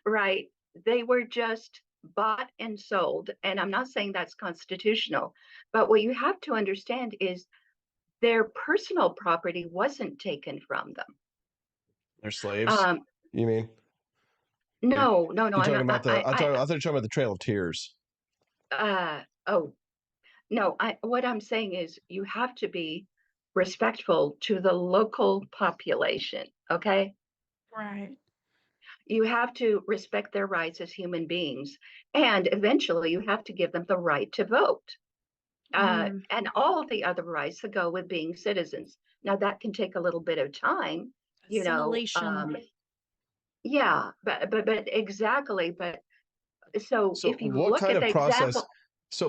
right? They were just bought and sold. And I'm not saying that's constitutional, but what you have to understand is their personal property wasn't taken from them. They're slaves, you mean? No. You're talking about I thought you were talking about the Trail of Tears. Oh, no, what I'm saying is you have to be respectful to the local population, okay? Right. You have to respect their rights as human beings, and eventually you have to give them the right to vote, and all the other rights that go with being citizens. Now that can take a little bit of time, yeah, but exactly. But so if you what look kind at of the process? example,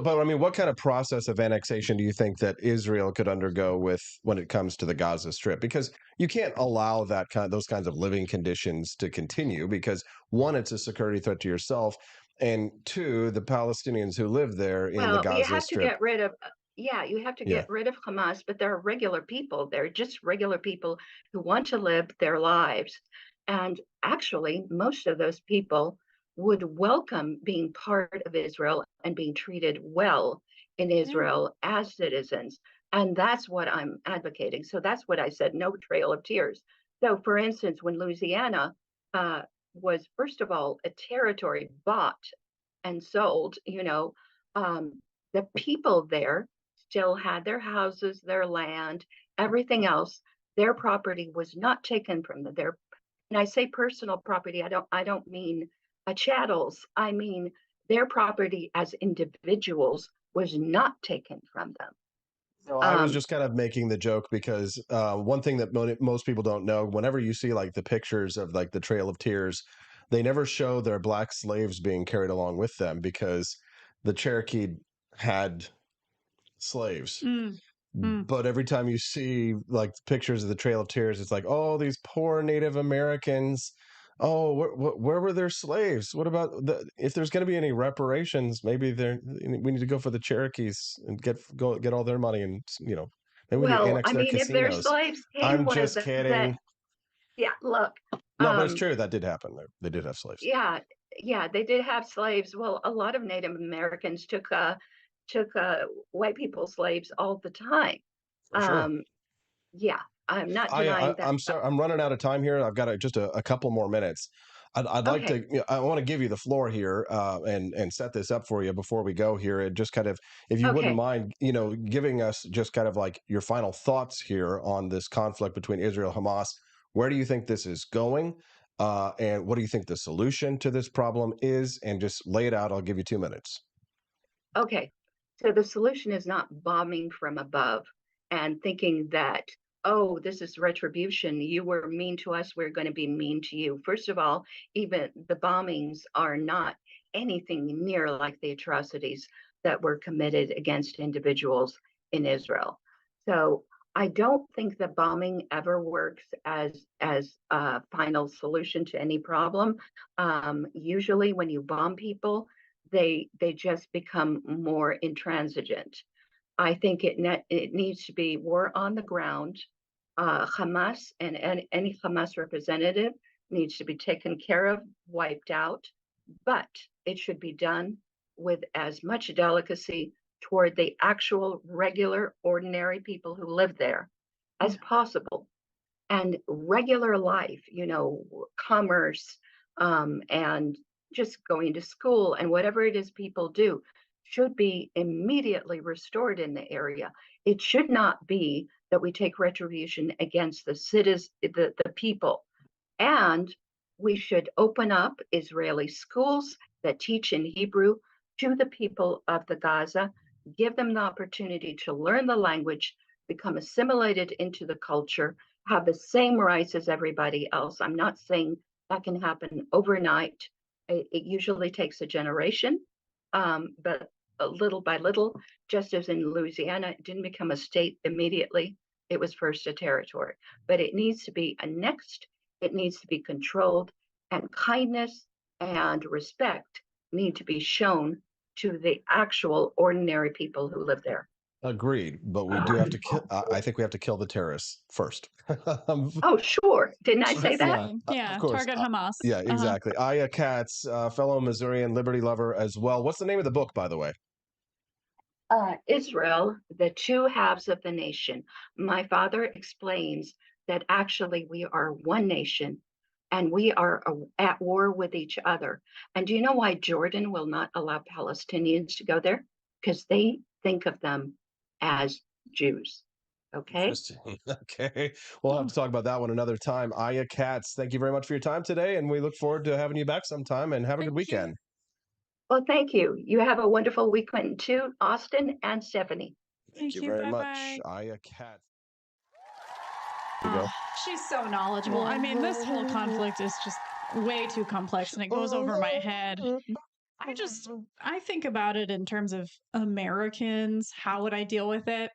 But I mean, what kind of process of annexation do you think that Israel could undergo when it comes to the Gaza Strip? Because you can't allow those kinds of living conditions to continue. Because one, it's a security threat to yourself, and two, the Palestinians who live there in the well, you Gaza have to Strip. get rid of, you have to Yeah, get rid of Hamas, but there are regular people. They're just regular people who want to live their lives. And actually, most of those people would welcome being part of Israel and being treated well in Israel as citizens. And that's what I'm advocating. So that's what I said, no Trail of Tears. So, for instance, when Louisiana was, first of all, a territory bought and sold, the people there still had their houses, their land, everything else. Their property was not taken from them. And I say personal property, I don't mean chattels. I mean their property as individuals was not taken from them. So I was just kind of making the joke because one thing that most people don't know, whenever you see like the pictures of like the Trail of Tears, they never show their black slaves being carried along with them because the Cherokee had slaves. But every time you see like pictures of the Trail of Tears, it's like, oh, these poor Native Americans. Oh, where were their slaves? What about if there's going to be any reparations? Maybe we need to go for the Cherokees and get all their money, and maybe we need to Well, annex I their mean, if their casinos. slaves came I'm with just kidding. yeah, look. No, but it's true that did happen. They did have slaves. Yeah, they did have slaves. Well, a lot of Native Americans took white people's slaves all the time. For sure. Yeah, I'm not denying that. I'm sorry, I'm running out of time here. I've got just a couple more minutes. I'd like to. I want to give you the floor here and set this up for you before we go here. And just kind of, if you wouldn't mind, giving us just kind of like your final thoughts here on this conflict between Israel and Hamas. Where do you think this is going? And what do you think the solution to this problem is? And just lay it out. I'll give you 2 minutes. Okay, so the solution is not bombing from above and thinking that, oh, this is retribution. You were mean to us, we're going to be mean to you. First of all, even the bombings are not anything near like the atrocities that were committed against individuals in Israel. So I don't think that bombing ever works as a final solution to any problem. Usually when you bomb people, they just become more intransigent. I think it needs to be war on the ground. Hamas and any Hamas representative needs to be taken care of, wiped out, but it should be done with as much delicacy toward the actual regular, ordinary people who live there as possible. And regular life, commerce, and just going to school and whatever it is people do should be immediately restored in the area. It should not be that we take retribution against the citizens, the people. And we should open up Israeli schools that teach in Hebrew to the people of the Gaza, give them the opportunity to learn the language, become assimilated into the culture, have the same rights as everybody else. I'm not saying that can happen overnight. It usually takes a generation, but little by little, just as in Louisiana, it didn't become a state immediately. It was first a territory, but it needs to be annexed. It needs to be controlled, and kindness and respect need to be shown to the actual ordinary people who live there. Agreed, but we do have to kill. I think we have to kill the terrorists first. Oh, sure. Didn't I say that? Yeah, of course. target Hamas. Yeah, exactly. Aya Katz, fellow Missourian liberty lover as well. What's the name of the book, by the way? Israel, the two halves of the nation. My father explains that actually we are one nation and we are at war with each other. And do you know why Jordan will not allow Palestinians to go there? Because they think of them as Jews. Okay. Interesting. Okay. We'll have to talk about that one another time. Aya Katz, thank you very much for your time today. And we look forward to having you back sometime, and have a good weekend. Well, thank you. You have a wonderful weekend too, Austin and Stephanie. Thank you very much. Aya Katz. She's so knowledgeable. I mean, this whole conflict is just way too complex and it goes over my head. I think about it in terms of Americans. How would I deal with it?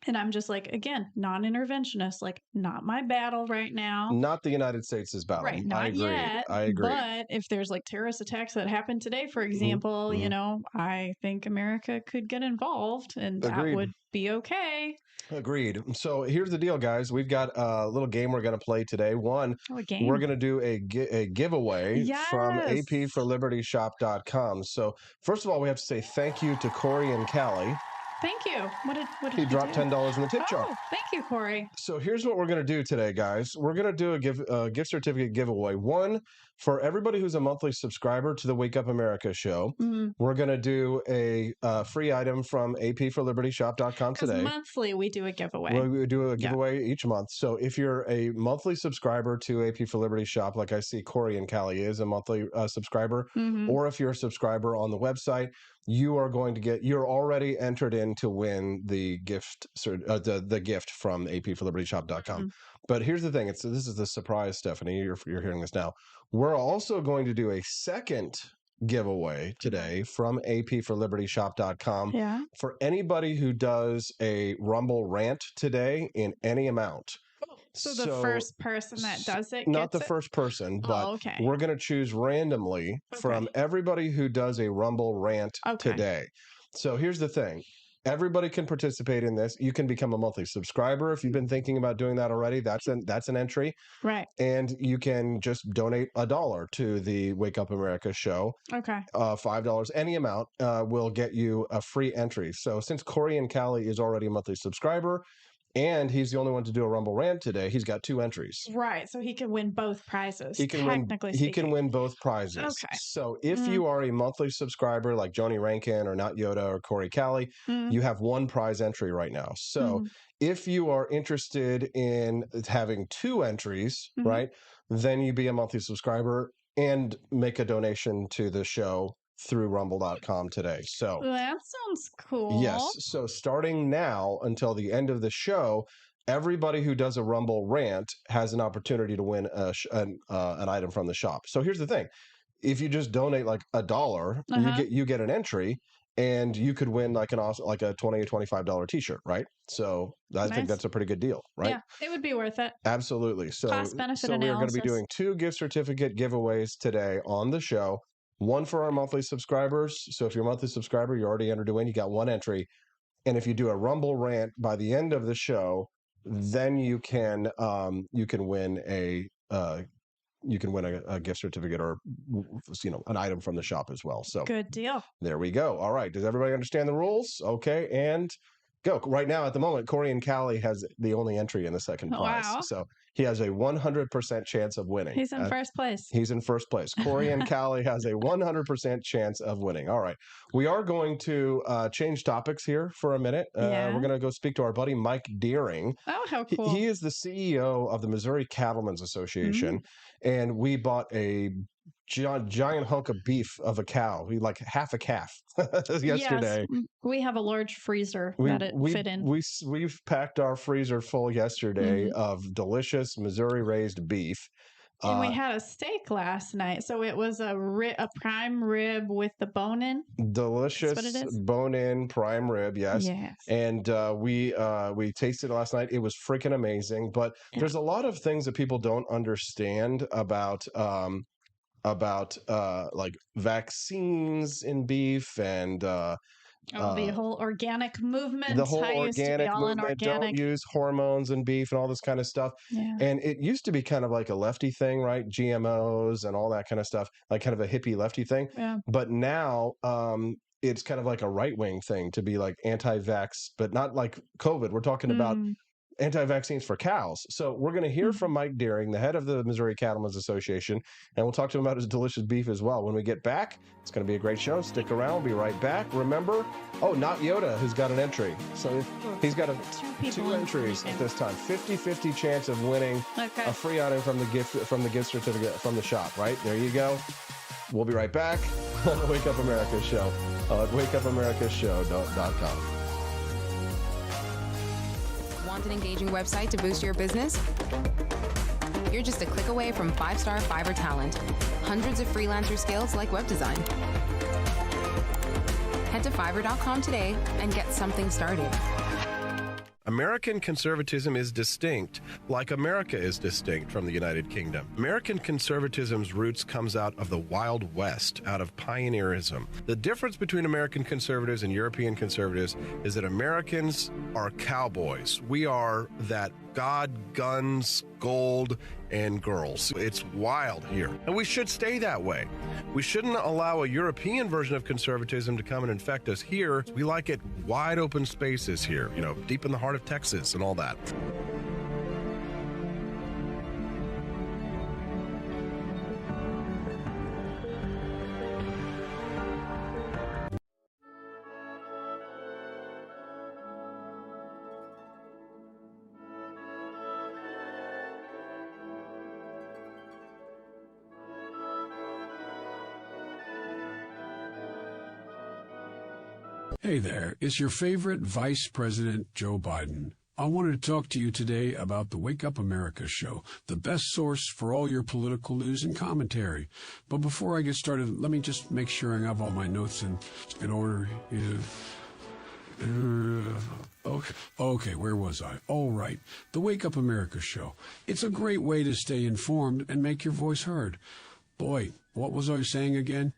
And I'm just like, again, non-interventionist, like not my battle right now. Not the United States' battle. Right, not I agree. yet. I agree. But if there's like terrorist attacks that happened today, for example, you know, I think America could get involved and that would be okay. Agreed. So here's the deal, guys. We've got a little game we're going to play today. One, we're going to do a giveaway from apforlibertyshop.com. So first of all, we have to say thank you to Corey and Callie. Thank you. What did he dropped $10 in the tip jar? Thank you, Corey. So here's what we're going to do today, guys. We're going to do a gift certificate giveaway. One, for everybody who's a monthly subscriber to the Wake Up America show. We're going to do a free item from apforlibertyshop.com today. Monthly, we do a giveaway. We do a giveaway each month. So if you're a monthly subscriber to AP for Liberty Shop, like I see Corey and Callie is a monthly subscriber, or if you're a subscriber on the website, you're already entered in to win the gift, the gift from apforlibertyshop.com. But here's the thing. This is the surprise, Stephanie. You're hearing this now. We're also going to do a second giveaway today from apforlibertyshop.com for anybody who does a Rumble rant today in any amount. So the first person that does it not the gets first person, but we're going to choose randomly from everybody who does a Rumble rant today. So here's the thing. Everybody can participate in this. You can become a monthly subscriber if you've been thinking about doing that already. That's an entry. Right. And you can just donate $1 to the Wake Up America show. Okay. $5, any amount will get you a free entry. So since Corey and Callie is already a monthly subscriber, and he's the only one to do a Rumble rant today, he's got 2 entries. Right, so he can win both prizes. He can win both prizes. Okay. So if you are a monthly subscriber like Joni Rankin or Not Yoda or Corey Callie, you have 1 prize entry right now. So if you are interested in having 2 entries, right, then you be a monthly subscriber and make a donation to the show through rumble.com today. So that sounds cool. Yes. So starting now until the end of the show, everybody who does a Rumble rant has an opportunity to win an item from the shop. So here's the thing. If you just donate like $1, you get an entry, and you could win like a $20 or $25 t-shirt, right? So I think that's a pretty good deal, right? Yeah, it would be worth it. Absolutely. So cost-benefit we are going to be doing 2 gift certificate giveaways today on the show. 1 for our monthly subscribers. So if you're a monthly subscriber, you're already entered to win. You got 1 entry. And if you do a Rumble rant by the end of the show, then you can win a gift certificate or an item from the shop as well. So good deal. There we go. All right. Does everybody understand the rules? Okay, and go. Right now, at the moment, Corey and Callie has the only entry in the second prize. Wow. So he has a 100% chance of winning. He's in first place. He's in first place. Corey and Callie has a 100% chance of winning. All right. We are going to change topics here for a minute. We're going to go speak to our buddy Mike Deering. Oh, how cool. He is the CEO of the Missouri Cattlemen's Association. And we bought a giant hunk of beef of a cow. We like half a calf yesterday. Yes, we have a large freezer that it fit in. We've packed our freezer full yesterday of delicious Missouri raised beef. And we had a steak last night, so it was a prime rib with the bone in. Delicious bone in prime rib, yes. And we tasted it last night. It was freaking amazing. But there's a lot of things that people don't understand about like vaccines in beef and the whole organic movement. The whole organic movement. Don't use hormones in beef and all this kind of stuff. Yeah. And it used to be kind of like a lefty thing, right? GMOs and all that kind of stuff, like kind of a hippie lefty thing. Yeah. But now it's kind of like a right-wing thing to be like anti-vax, but not like COVID. We're talking about anti-vaccines for cows. So we're going to hear from Mike Deering, the head of the Missouri Cattlemen's Association, and we'll talk to him about his delicious beef as well. When we get back, it's going to be a great show. Stick around. We'll be right back. Remember, not Yoda, who's got an entry. So he's got two entries at this time. 50-50 chance of winning a free item from the gift certificate from the shop, right? There you go. We'll be right back on the Wake Up America show at wakeupAmericaShow.com. Want an engaging website to boost your business? You're just a click away from 5-star Fiverr talent. Hundreds of freelancer skills like web design. Head to Fiverr.com today and get something started. American conservatism is distinct, like America is distinct from the United Kingdom. American conservatism's roots comes out of the Wild West, out of pioneerism. The difference between American conservatives and European conservatives is that Americans are cowboys. We are that God, guns, gold, and girls. It's wild here, and we should stay that way. We shouldn't allow a European version of conservatism to come and infect us here. We like it wide open spaces here, deep in the heart of Texas and all that. Hey there, it's your favorite Vice President Joe Biden. I wanted to talk to you today about the Wake Up America show, the best source for all your political news and commentary. But before I get started, let me just make sure I have all my notes in order. Okay, where was I? All right, the Wake Up America show. It's a great way to stay informed and make your voice heard. Boy, what was I saying again?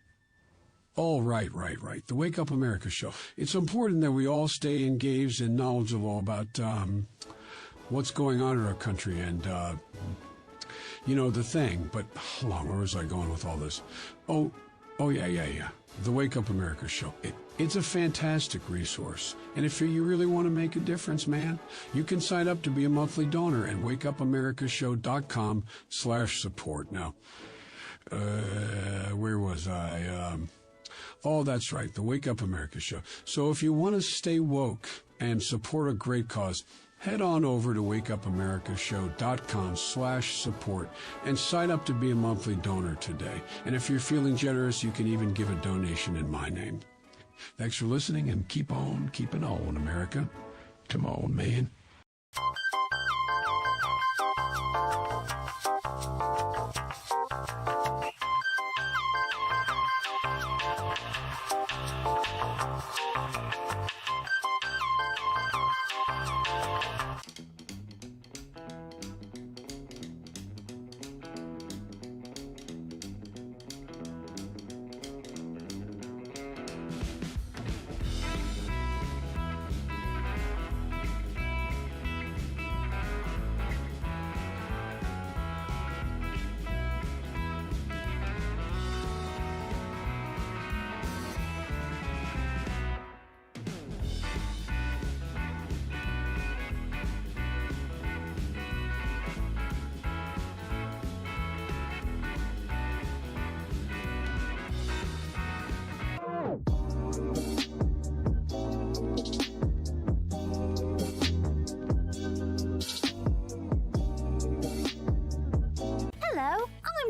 Oh, right. The Wake Up America show. It's important that we all stay engaged and knowledgeable about what's going on in our country and, the thing. But hold on, where was I going with all this? Oh, yeah. The Wake Up America show. It's a fantastic resource. And if you really want to make a difference, man, you can sign up to be a monthly donor at wakeupAmericaShow.com/support. Now, where was I? Oh, that's right, the Wake Up America show. So if you want to stay woke and support a great cause, head on over to wakeupAmericaShow.com/support and sign up to be a monthly donor today. And if you're feeling generous, you can even give a donation in my name. Thanks for listening, and keep on keeping on, America. Come on, man.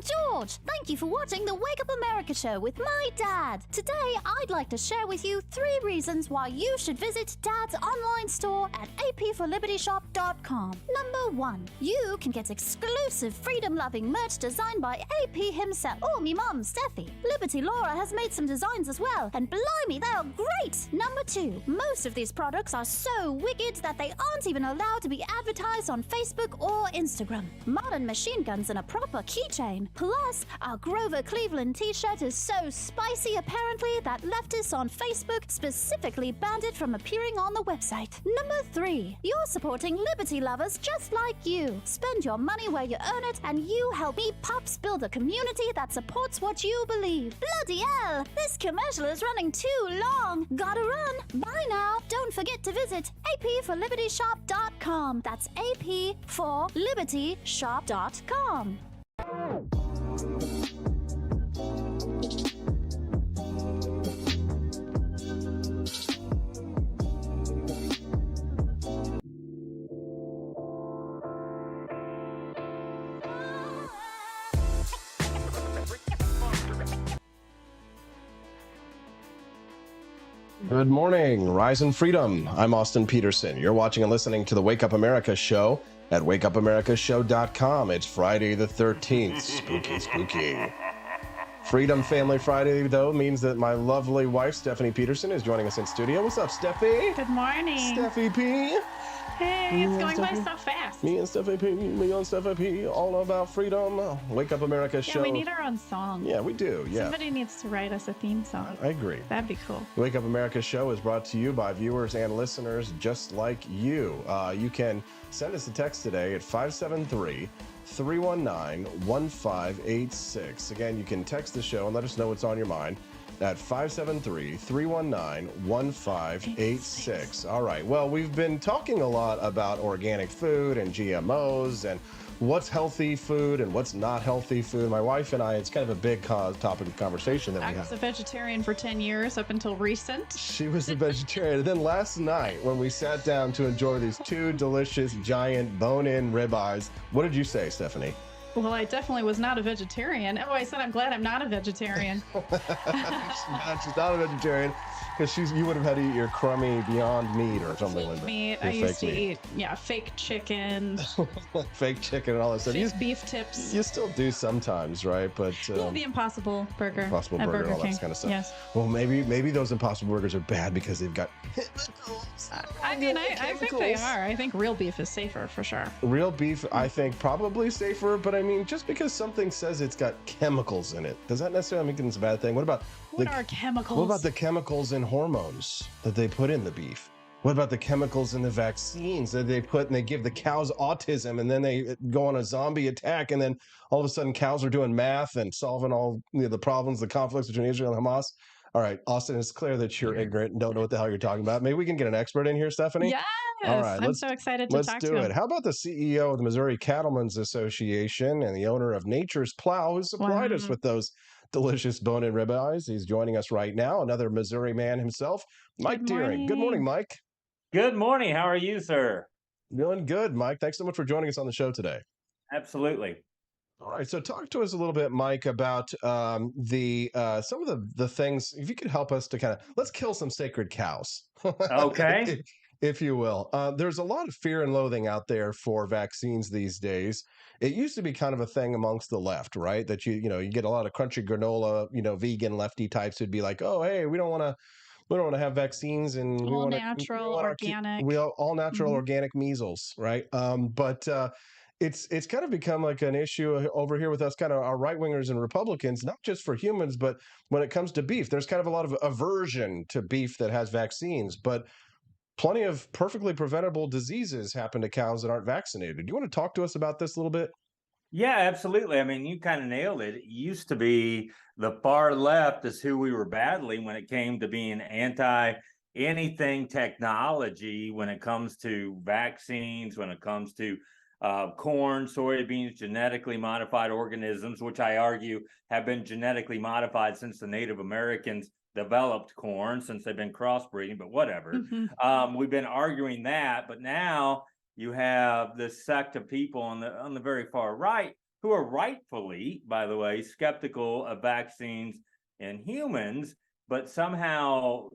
George, thank Thank you for watching the Wake Up America show with my dad. Today, I'd like to share with you 3 reasons why you should visit Dad's online store at apforlibertyshop.com. Number 1, you can get exclusive freedom-loving merch designed by AP himself or me mum, Steffi. Liberty Laura has made some designs as well, and blimey, they are great. Number 2, most of these products are so wicked that they aren't even allowed to be advertised on Facebook or Instagram. Modern machine guns and a proper keychain. Plus, our Grover Cleveland t-shirt is so spicy apparently that leftists on Facebook specifically banned it from appearing on the website. Number 3, you're supporting liberty lovers just like you. Spend your money where you earn it, and you help me Pops build a community that supports what you believe. Bloody hell, this commercial is running too long. Gotta run. Bye now. Don't forget to visit apforlibertyshop.com. That's apforlibertyshop.com. Good morning, Rise and Freedom. I'm Austin Peterson. You're watching and listening to the Wake Up America show at wakeupAmericaShow.com. It's Friday the 13th. Spooky, spooky. Freedom Family Friday, though, means that my lovely wife, Stephanie Peterson, is joining us in studio. What's up, Steffi? Good morning. Steffi P. Hey, it's going by so fast. Me and Steffi P. Me and Steffi P. All about freedom. Wake Up America show. Yeah, we need our own song. Yeah, we do. Yeah. Somebody needs to write us a theme song. I agree. That'd be cool. The Wake Up America show is brought to you by viewers and listeners just like you. You can send us a text today at 573-319-1586. Again, you can text the show and let us know what's on your mind at 573-319-1586. All right. Well, we've been talking a lot about organic food and GMOs and what's healthy food and what's not healthy food. My wife and I, it's kind of a big topic of conversation that we have. I was a vegetarian for 10 years up until recent. She was a vegetarian. And then last night when we sat down to enjoy these 2 delicious giant bone-in ribeyes, what did you say, Stephanie? Well, I definitely was not a vegetarian. Oh, I said I'm glad I'm not a vegetarian. She's not a vegetarian because you would have had to eat your crummy Beyond Meat or something like that. Meat. I used to eat, fake chicken. Fake chicken and all that stuff. Beef tips. You still do sometimes, right? But the Impossible Burger. Impossible Burger, all that kind of stuff. Yes. Well, maybe those Impossible Burgers are bad because they've got chemicals. I think they are. I think real beef is safer for sure. Real beef, I think, probably safer, but I mean, just because something says it's got chemicals in it, does that necessarily mean it's a bad thing? What about are chemicals? What about the chemicals and hormones that they put in the beef? What about the chemicals in the vaccines that they put and they give the cows autism and then they go on a zombie attack and then all of a sudden cows are doing math and solving all the problems, the conflicts between Israel and Hamas? All right, Austin, it's clear that you're ignorant and don't know what the hell you're talking about. Maybe we can get an expert in here, Stephanie? Yes. All right, I'm so excited to talk to him. Let's do it. How about the CEO of the Missouri Cattlemen's Association and the owner of Nature's Plow who supplied us with those delicious bone-in ribeyes? He's joining us right now, another Missouri man himself, Mike Deering. Good morning, Mike. Good morning. How are you, sir? Doing good, Mike. Thanks so much for joining us on the show today. Absolutely. All right, so talk to us a little bit, Mike, about some of the things. If you could help us to let's kill some sacred cows. Okay. if you will. There's a lot of fear and loathing out there for vaccines these days. It used to be kind of a thing amongst the left, right? That you get a lot of crunchy granola, vegan lefty types who'd be like, oh, hey, we don't want to have vaccines and all natural, organic. All natural, organic measles, right? It's kind of become like an issue over here with us, kind of our right-wingers and Republicans, not just for humans, but when it comes to beef. There's kind of a lot of aversion to beef that has vaccines, but plenty of perfectly preventable diseases happen to cows that aren't vaccinated. Do you want to talk to us about this a little bit? Yeah, absolutely. I mean, you kind of nailed it. It used to be the far left is who we were battling when it came to being anti anything technology, when it comes to vaccines, when it comes to corn, soybeans, genetically modified organisms, which I argue have been genetically modified since the Native Americans developed corn, since they've been crossbreeding, but whatever. We've been arguing that, but now you have this sect of people on the very far right who are rightfully, by the way, skeptical of vaccines in humans, but somehow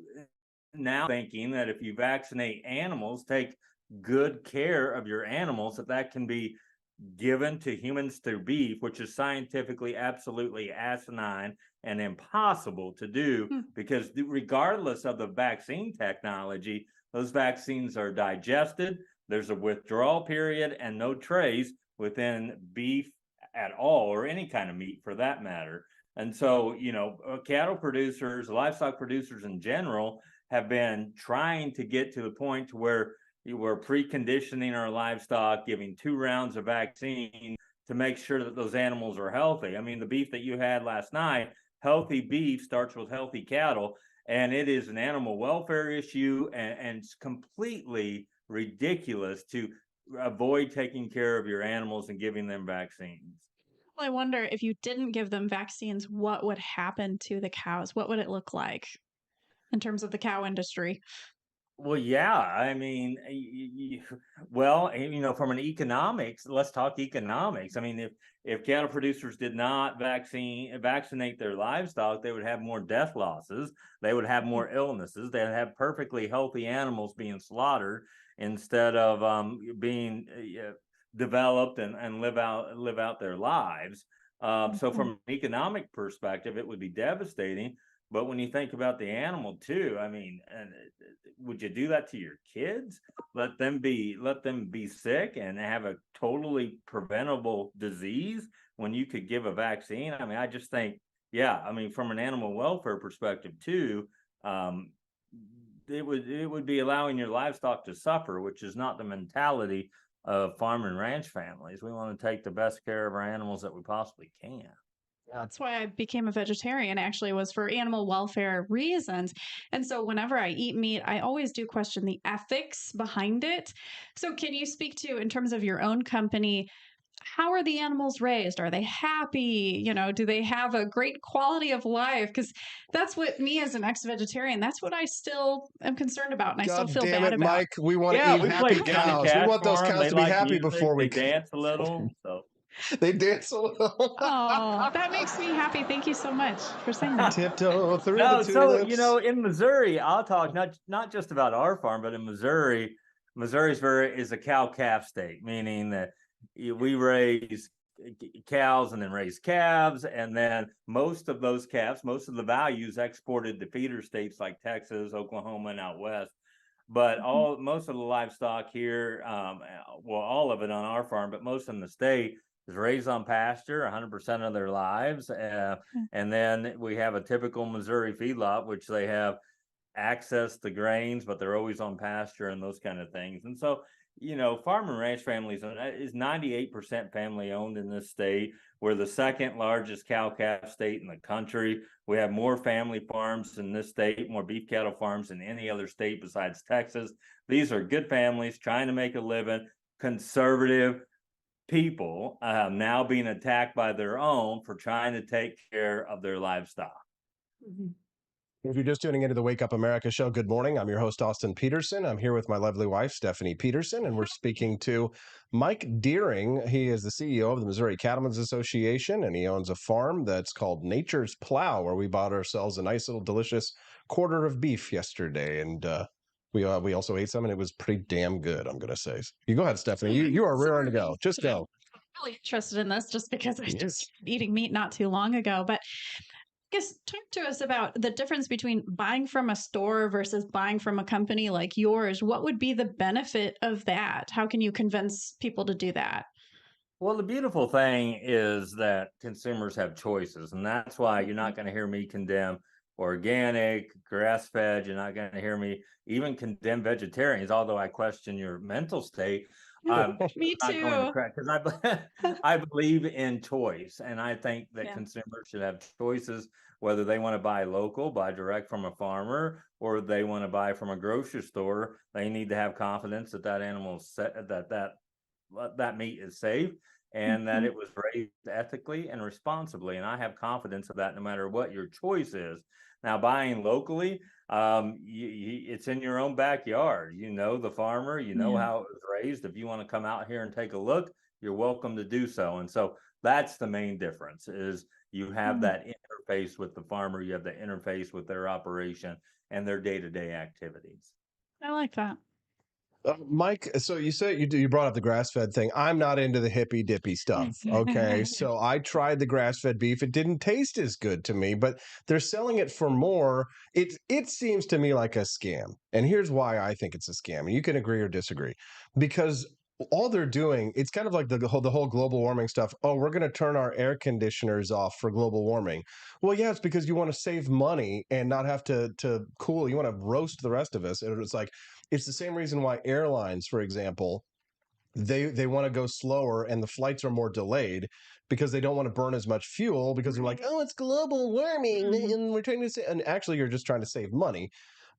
now thinking that if you vaccinate animals, take good care of your animals, that can be given to humans through beef, which is scientifically absolutely asinine and impossible to do, because regardless of the vaccine technology, those vaccines are digested. There's a withdrawal period and no trace within beef at all, or any kind of meat for that matter. And so, cattle producers, livestock producers in general, have been trying to get to the point to where we're preconditioning our livestock, giving 2 rounds of vaccine to make sure that those animals are healthy. I mean, the beef that you had last night, healthy beef starts with healthy cattle, and it is an animal welfare issue, and it's completely ridiculous to avoid taking care of your animals and giving them vaccines. Well, I wonder if you didn't give them vaccines, what would happen to the cows? What would it look like in terms of the cow industry? Well, yeah, I mean, well, from an economics, let's talk economics. I mean, if cattle producers did not vaccinate their livestock, they would have more death losses. They would have more illnesses. They'd have perfectly healthy animals being slaughtered instead of being developed and live out their lives. So from an economic perspective, it would be devastating. But when you think about the animal too, I mean, would you do that to your kids? Let them be sick and have a totally preventable disease when you could give a vaccine? I mean, I just think, yeah, I mean, from an animal welfare perspective too, it would be allowing your livestock to suffer, which is not the mentality of farm and ranch families. We want to take the best care of our animals that we possibly can. That's why I became a vegetarian, actually, was for animal welfare reasons. And so whenever I eat meat, I always do question the ethics behind it. So can you speak to, in terms of your own company, how are the animals raised? Are they happy? Do they have a great quality of life? Because that's what me as an ex-vegetarian, that's what I still am concerned about. And I still feel bad about. Mike, we want to eat happy cows. We want those cows to be happy before we dance a little. So. They dance a little. Oh, that makes me happy. Thank you so much for saying that. Tiptoe through the tulips. So, in Missouri, I'll talk not just about our farm, but in Missouri, is a cow-calf state, meaning that we raise cows and then raise calves, and then most of those calves, most of the values exported to feeder states like Texas, Oklahoma, and out west. But most of the livestock here, all of it on our farm, but most in the state, is raised on pasture 100% of their lives. And then we have a typical Missouri feedlot, which they have access to grains, but they're always on pasture and those kind of things. And so, farm and ranch families is 98% family owned in this state. We're the second largest cow-calf state in the country. We have more family farms in this state, more beef cattle farms than any other state besides Texas. These are good families trying to make a living, conservative people now being attacked by their own for trying to take care of their livestock. If you're just tuning into the Wake Up America show, good morning. I'm your host, Austin Peterson. I'm here with my lovely wife, Stephanie Peterson, and we're speaking to Mike Deering. He is the CEO of the Missouri Cattlemen's Association, and he owns a farm that's called Nature's Plow, where we bought ourselves a nice little delicious quarter of beef yesterday. And we also ate some, and it was pretty damn good, I'm going to say. You go ahead, Stephanie. You are raring to go. Just go. I'm really interested in this just because I just eating meat not too long ago. But I guess talk to us about the difference between buying from a store versus buying from a company like yours. What would be the benefit of that? How can you convince people to do that? Well, the beautiful thing is that consumers have choices, and that's why you're not going to hear me condemn organic, grass-fed. You're not going to hear me even condemn vegetarians, although I question your mental state. Me too. Because I believe in choice, and I think that consumers should have choices, whether they want to buy local, buy direct from a farmer, or they want to buy from a grocery store. They need to have confidence that that animal that meat is safe and that it was raised ethically and responsibly. And I have confidence of that no matter what your choice is. Now, buying locally, it's in your own backyard. You know the farmer, you know how it was raised. If you want to come out here and take a look, you're welcome to do so. And so that's the main difference, is you have that interface with the farmer, you have the interface with their operation and their day-to-day activities. I like that. Mike, so you said you brought up the grass-fed thing. I'm not into the hippy dippy stuff. Okay, so I tried the grass-fed beef. It didn't taste as good to me, but they're selling it for more. It seems to me like a scam, and here's why I think it's a scam. And you can agree or disagree, because all they're doing, it's kind of like the whole global warming stuff. Oh, we're going to turn our air conditioners off for global warming. Well, yeah, it's because you want to save money and not have to cool. You want to roast the rest of us. And it's like, it's the same reason why airlines, for example, they want to go slower and the flights are more delayed, because they don't want to burn as much fuel, because they're like, oh, it's global warming and we're trying to say, and actually you're just trying to save money.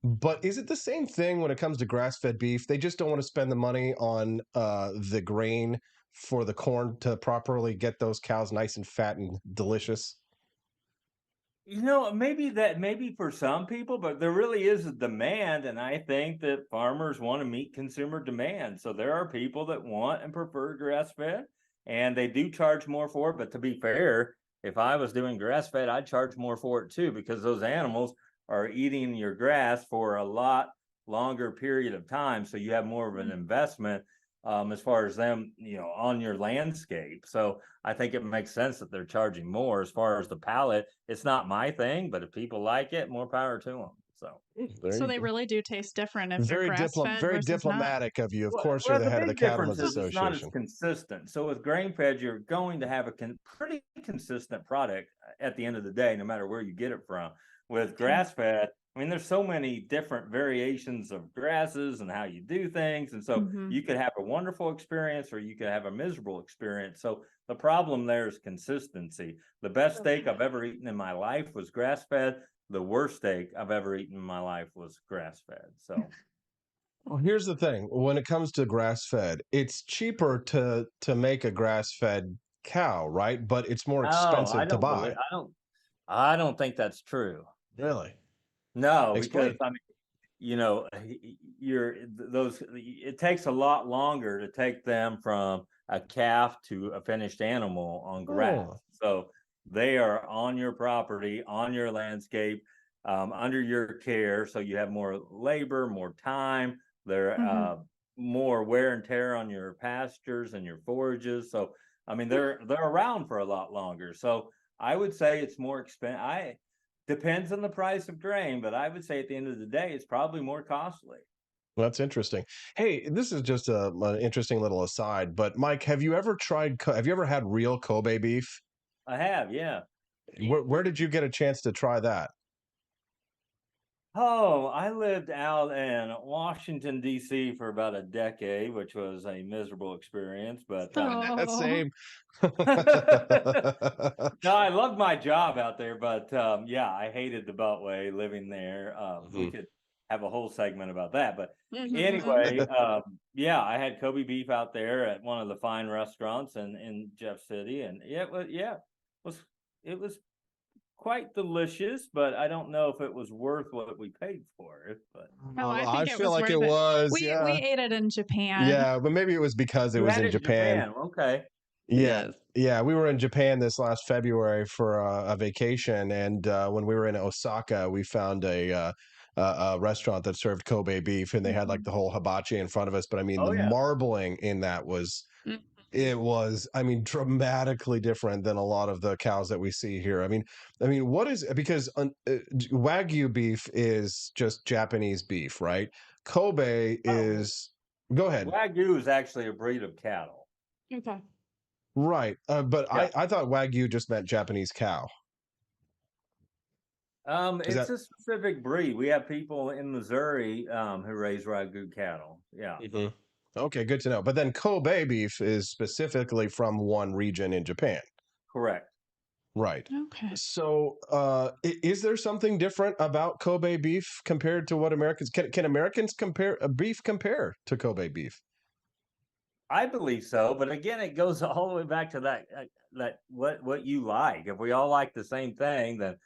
But is it the same thing when it comes to grass-fed beef? They just don't want to spend the money on the grain for the corn to properly get those cows nice and fat and delicious. You know, maybe for some people, but there really is a demand, and I think that farmers want to meet consumer demand. So there are people that want and prefer grass-fed, and they do charge more for it. But to be fair, if I was doing grass-fed, I'd charge more for it too, because those animals are eating your grass for a lot longer period of time. So you have more of an investment as far as them, on your landscape. So I think it makes sense that they're charging more. As far as the palate, it's not my thing, but if people like it, more power to them. So they really do taste different if very they're grass-fed very versus diplomatic of you. Of course, well, you're the head of the big difference Cattlemen's is it's not as Association. consistent. So with grain-fed, you're going to have a pretty consistent product at the end of the day, no matter where you get it from. With grass-fed, I mean, there's so many different variations of grasses and how you do things. And so you could have a wonderful experience or you could have a miserable experience. So the problem there is consistency. The best steak I've ever eaten in my life was grass-fed. The worst steak I've ever eaten in my life was grass-fed. So well, here's the thing. When it comes to grass-fed, it's cheaper to make a grass-fed cow, right? But it's more expensive to buy. I don't think that's true. Really? No, Explain. because I mean, it takes a lot longer to take them from a calf to a finished animal on grass. So they are on your property, on your landscape, under your care. So you have more labor, more time. They're more wear and tear on your pastures and your forages. So I mean, they're around for a lot longer. So I would say it's more expensive. Depends on the price of grain, but I would say at the end of the day, it's probably more costly. Well, that's interesting. Hey, this is just an interesting little aside, but Mike, have you ever had real Kobe beef? I have, yeah. Where did you get a chance to try that? Oh, I lived out in Washington, D.C. for about a decade, which was a miserable experience, but same. No, I loved my job out there, but yeah, I hated the Beltway living there. We could have a whole segment about that, but anyway, yeah, I had Kobe beef out there at one of the fine restaurants in Jeff City, and it was quite delicious, but I don't know if it was worth what we paid for it. But I feel like it was. We ate it in Japan. Yeah, but maybe it was because it was in Japan. Okay. Yeah, yeah, we were in Japan this last February for a vacation, and when we were in Osaka, we found a restaurant that served Kobe beef, and they had like the whole hibachi in front of us. But I mean, the marbling in that was. It was, I mean, dramatically different than a lot of the cows that we see here. I mean, what is, because Wagyu beef is just Japanese beef, right? Kobe is, go ahead. Wagyu is actually a breed of cattle. Okay. Right. But I thought Wagyu just meant Japanese cow. It's a specific breed. We have people in Missouri who raise Wagyu cattle. Yeah. Okay, good to know. But then Kobe beef is specifically from one region in Japan. Correct. Right. Okay. So is there something different about Kobe beef compared to what Americans can Americans compare to Kobe beef? I believe so, but again, it goes all the way back to that what you like. If we all like the same thing, then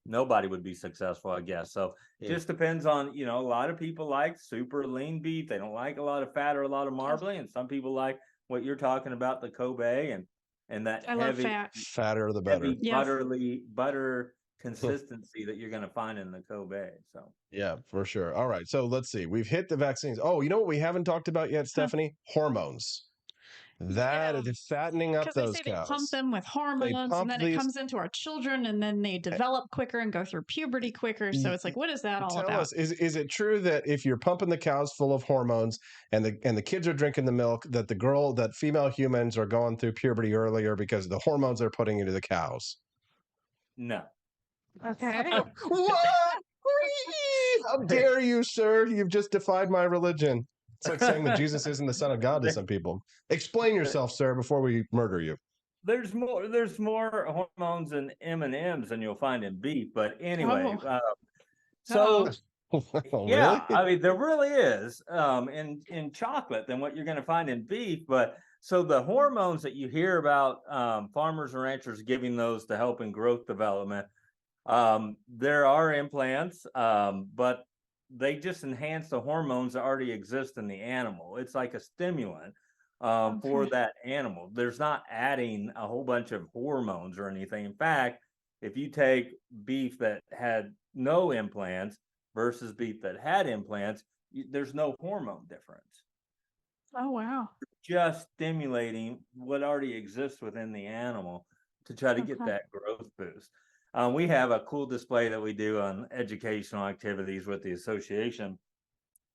nobody would be successful, I guess. So it just depends on, a lot of people like super lean beef. They don't like a lot of fat or a lot of marbling. And some people like what you're talking about, the Kobe and that heavy, fatter the better, butter consistency that you're going to find in the Kobe. So yeah, for sure. All right. So let's see. We've hit the vaccines. Oh, you know what we haven't talked about yet, Stephanie? Hormones. That is fattening up those they say cows. they pump them with hormones, and then it comes into our children, and then they develop quicker and go through puberty quicker. So it's like, what is that all Tell about? us, is it true that if you're pumping the cows full of hormones and the kids are drinking the milk, that female humans are going through puberty earlier because of the hormones they're putting into the cows? No. Okay. What? How dare you, sir? You've just defied my religion. It's like saying that Jesus isn't the son of God to some people. Explain yourself, sir, before we murder you. There's more hormones in M&Ms than you'll find in beef. But anyway, so yeah, I mean, there really is in chocolate than what you're going to find in beef. But so the hormones that you hear about, farmers and ranchers giving those to help in growth development, there are implants, but they just enhance the hormones that already exist in the animal. It's like a stimulant for that animal. There's not adding a whole bunch of hormones or anything. In fact, if you take beef that had no implants versus beef that had implants, there's no hormone difference. Oh, wow. Just stimulating what already exists within the animal to try to get that growth boost. We have a cool display that we do on educational activities with the association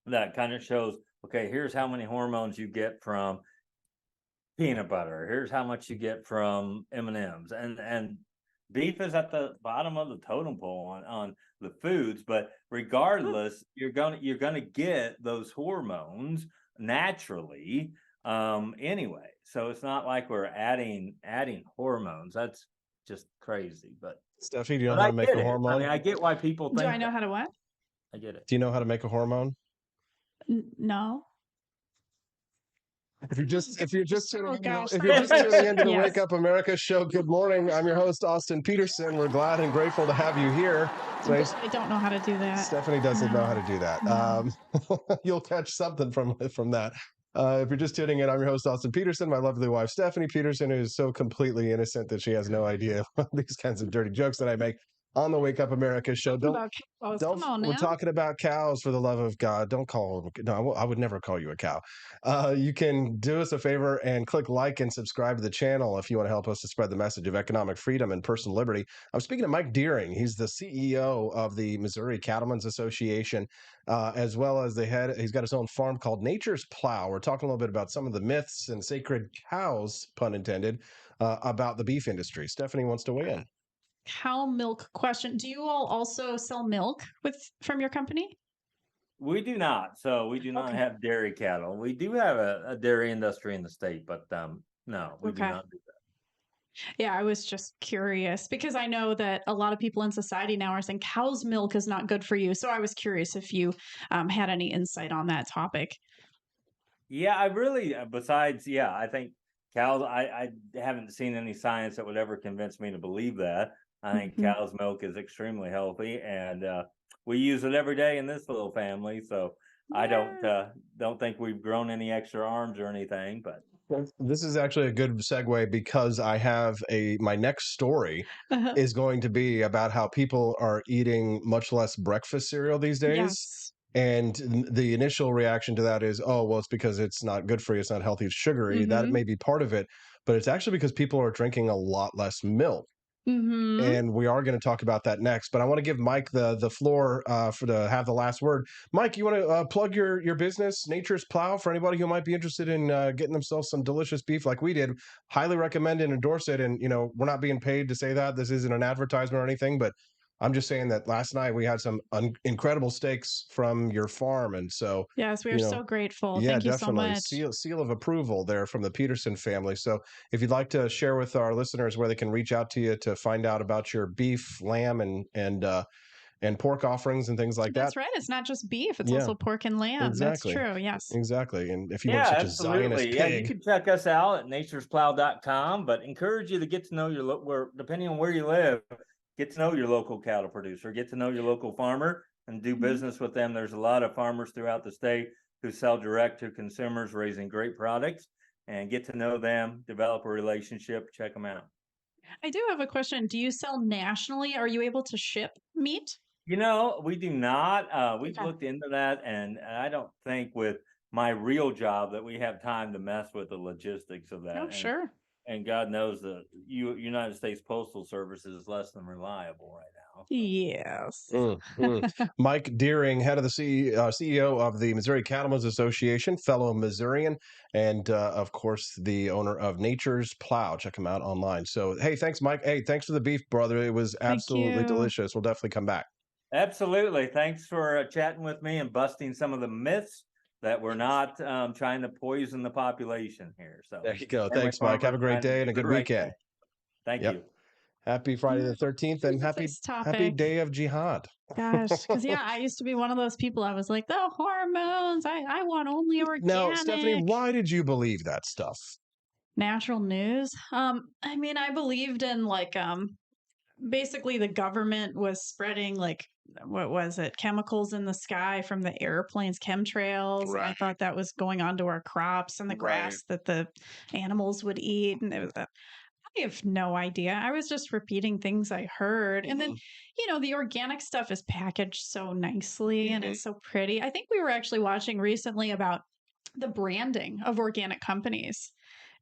that kind of shows, okay, here's how many hormones you get from peanut butter. Here's how much you get from M&Ms. And beef is at the bottom of the totem pole on the foods, but regardless, you're gonna get those hormones naturally anyway. So it's not like we're adding hormones. That's just crazy. But Stephanie, do you know how to make a hormone? I mean, I get why people think. Do I know how to what? I get it. Do you know how to make a hormone? No. If you're just tuning into the Wake Up America show, good morning. I'm your host, Austin Peterson. We're glad and grateful to have you here. I don't know how to do that. Stephanie doesn't know how to do that. No. You'll catch something from that. If you're just tuning in, I'm your host, Austin Peterson. My lovely wife, Stephanie Peterson, is so completely innocent that she has no idea these kinds of dirty jokes that I make on the Wake Up America show. We're talking about cows, for the love of God. Don't call them. No, I would never call you a cow. You can do us a favor and click like and subscribe to the channel if you want to help us to spread the message of economic freedom and personal liberty. I'm speaking to Mike Deering. He's the CEO of the Missouri Cattlemen's Association, as well as he's got his own farm called Nature's Plow. We're talking a little bit about some of the myths and sacred cows, pun intended, about the beef industry. Stephanie wants to weigh in. Cow milk question. Do you all also sell milk from your company? We do not. So we do not have dairy cattle. We do have a dairy industry in the state, but no, we do not do that. Yeah, I was just curious because I know that a lot of people in society now are saying cow's milk is not good for you. So I was curious if you had any insight on that topic. Yeah, I really, I think cows, I haven't seen any science that would ever convince me to believe that. I think cow's milk is extremely healthy, and we use it every day in this little family. So I don't think we've grown any extra arms or anything. But this is actually a good segue because I have my next story is going to be about how people are eating much less breakfast cereal these days. Yes. And the initial reaction to that is, oh, well, it's because it's not good for you. It's not healthy. It's sugary. That may be part of it. But it's actually because people are drinking a lot less milk. And we are going to talk about that next. But I want to give Mike the floor to have the last word. Mike, you want to plug your business, Nature's Plow, for anybody who might be interested in getting themselves some delicious beef like we did. Highly recommend and endorse it. And, we're not being paid to say that. This isn't an advertisement or anything, but I'm just saying that last night we had some incredible steaks from your farm. And so, yes, we are so grateful. Yeah, Thank you definitely. so much. Seal of approval there from the Peterson family. So if you'd like to share with our listeners where they can reach out to you to find out about your beef, lamb, and pork offerings and things like that. That's right. It's not just beef. It's also pork and lamb. Exactly. That's true. Yes. Exactly. And if you want such a Zionist pig. You can check us out at naturesplow.com, but encourage you to get to know depending on where you live, get to know your local cattle producer, get to know your local farmer, and do business with them. There's a lot of farmers throughout the state who sell direct to consumers, raising great products, and get to know them, develop a relationship, check them out. I do have a question. Do you sell nationally? Are you able to ship meat? You know, we do not. We've looked into that, and I don't think with my real job that we have time to mess with the logistics of that. Oh, sure. And God knows the United States Postal Service is less than reliable right now. Yes. Mike Deering, head of the CEO of the Missouri Cattlemen's Association, fellow Missourian, and of course the owner of Nature's Plow. Check him out online. So, hey, thanks, Mike. Hey, thanks for the beef, brother. It was absolutely delicious. We'll definitely come back. Absolutely. Thanks for chatting with me and busting some of the myths that we're not trying to poison the population here. So there you go. Thanks, Mike. Have a great day and a good weekend. Thank you. Happy Friday the 13th and happy day of Jihad. Gosh, because I used to be one of those people. I was like, the hormones. I want only organic. Now, Stephanie, why did you believe that stuff? Natural news. I mean, I believed in basically the government was spreading what was it, chemicals in the sky from the airplanes, chemtrails. Right. I thought that was going onto our crops and the grass that the animals would eat. And it was I have no idea. I was just repeating things I heard. And then, the organic stuff is packaged so nicely and it's so pretty. I think we were actually watching recently about the branding of organic companies.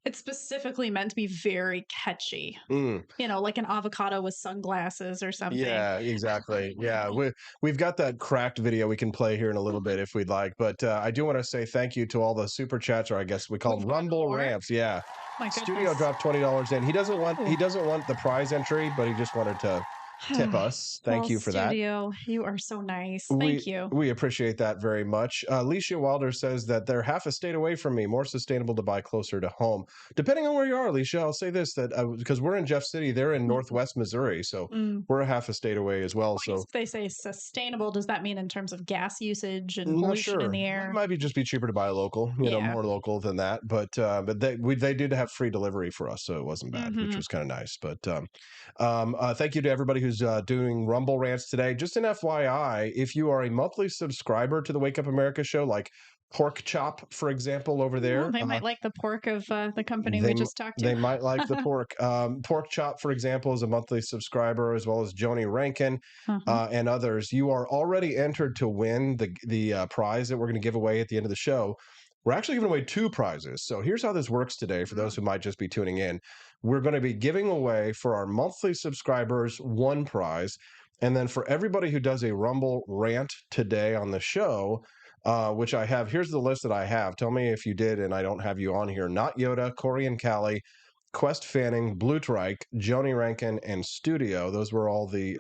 It's specifically meant to be very catchy, like an avocado with sunglasses or something. Yeah, exactly. Yeah, we've got that cracked video we can play here in a little bit if we'd like. But I do want to say thank you to all the super chats, or I guess we call them Rumble Ramps. Yeah, Studio dropped $20 in. He doesn't want the prize entry, but he just wanted to tip us. Thank you for Studio, you are so nice. Thank you. We appreciate that very much. Alicia Wilder says that they're half a state away from me, more sustainable to buy closer to home. Depending on where you are, Alicia, I'll say this, that because we're in Jeff City, they're in Northwest Missouri, so we're a half a state away as well. So if they say sustainable, does that mean in terms of gas usage and pollution in the air? It might just be cheaper to buy local, more local than that. But they did have free delivery for us, so it wasn't bad, which was kind of nice. But thank you to everybody who's doing Rumble Rants today. Just an FYI, if you are a monthly subscriber to the Wake Up America show, like Pork Chop, for example, over there. They might like the pork of the company we just talked to. They might like the pork. Pork Chop, for example, is a monthly subscriber, as well as Joni Rankin and others. You are already entered to win the prize that we're going to give away at the end of the show. We're actually giving away 2 prizes. So here's how this works today for those who might just be tuning in. We're going to be giving away for our monthly subscribers 1 prize. And then for everybody who does a Rumble rant today on the show, which I have, here's the list that I have. Tell me if you did and I don't have you on here. Not Yoda, Corey and Callie, Quest Fanning, Blue Trike, Joni Rankin, and Studio. Those were all the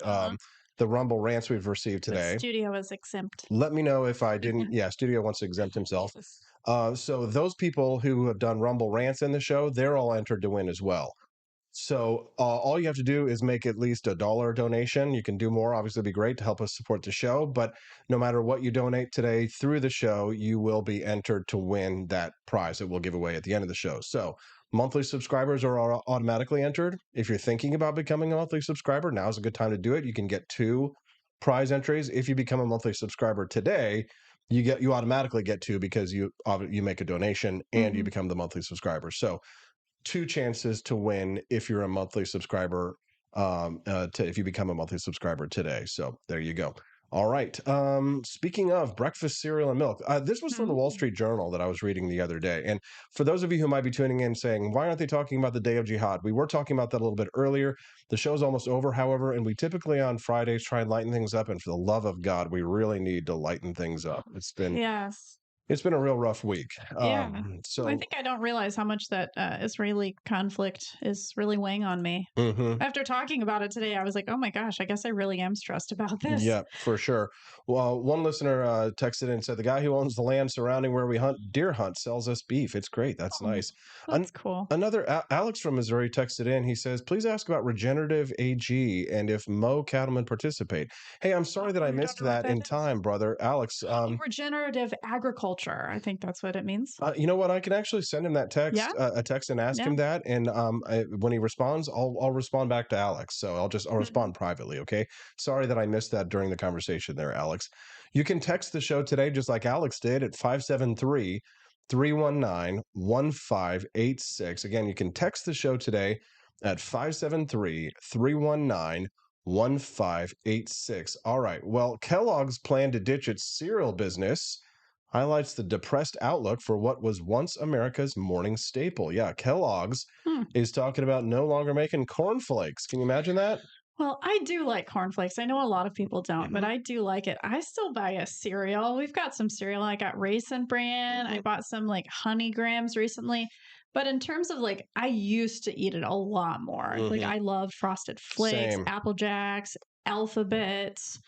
Rumble rants we've received today. The Studio is exempt. Let me know if I didn't. Yeah, Studio wants to exempt himself. So those people who have done Rumble rants in the show, they're all entered to win as well. So all you have to do is make at least $1 donation. You can do more. Obviously, it'd be great to help us support the show. But no matter what you donate today through the show, you will be entered to win that prize that we'll give away at the end of the show. So monthly subscribers are automatically entered. If you're thinking about becoming a monthly subscriber, now's a good time to do it. You can get 2 prize entries. If you become a monthly subscriber today, you automatically get 2 because you make a donation and you become the monthly subscriber. So 2 chances to win if you're a monthly subscriber, if you become a monthly subscriber today. So there you go. All right. Speaking of breakfast cereal and milk, this was from the Wall Street Journal that I was reading the other day. And for those of you who might be tuning in saying, why aren't they talking about the Day of Jihad? We were talking about that a little bit earlier. The show's almost over, however, and we typically on Fridays try and lighten things up. And for the love of God, we really need to lighten things up. It's been a real rough week. So I think I don't realize how much that Israeli conflict is really weighing on me. After talking about it today, I was like, oh my gosh, I guess I really am stressed about this. Yeah, for sure. Well, one listener texted in and said, the guy who owns the land surrounding where we deer hunt sells us beef. It's great. That's nice. That's cool. Another Alex from Missouri texted in. He says, please ask about regenerative AG and if Mo cattlemen participate. Hey, I'm sorry that I missed that in time, brother. Alex. Regenerative agriculture. culture. I think that's what it means. You know what? I can actually send him that text, Yeah. a text, and ask him that. And when he responds, I'll respond back to Alex. So I'll respond privately. Okay. Sorry that I missed that during the conversation there, Alex. You can text the show today, just like Alex did, at 573-319-1586. Again, you can text the show today at 573-319-1586. All right. Well, Kellogg's plan to ditch its cereal business highlights the depressed outlook for what was once America's morning staple. Yeah, Kellogg's is talking about no longer making cornflakes. Can you imagine that? Well, I do like cornflakes. I know a lot of people don't, but I do like it. I still buy a cereal. We've got some cereal. I got Raisin Bran. I bought some like Honey Grams recently. But in terms of like, I used to eat it a lot more. Like, I loved Frosted Flakes, Same. Apple Jacks, Alphabets.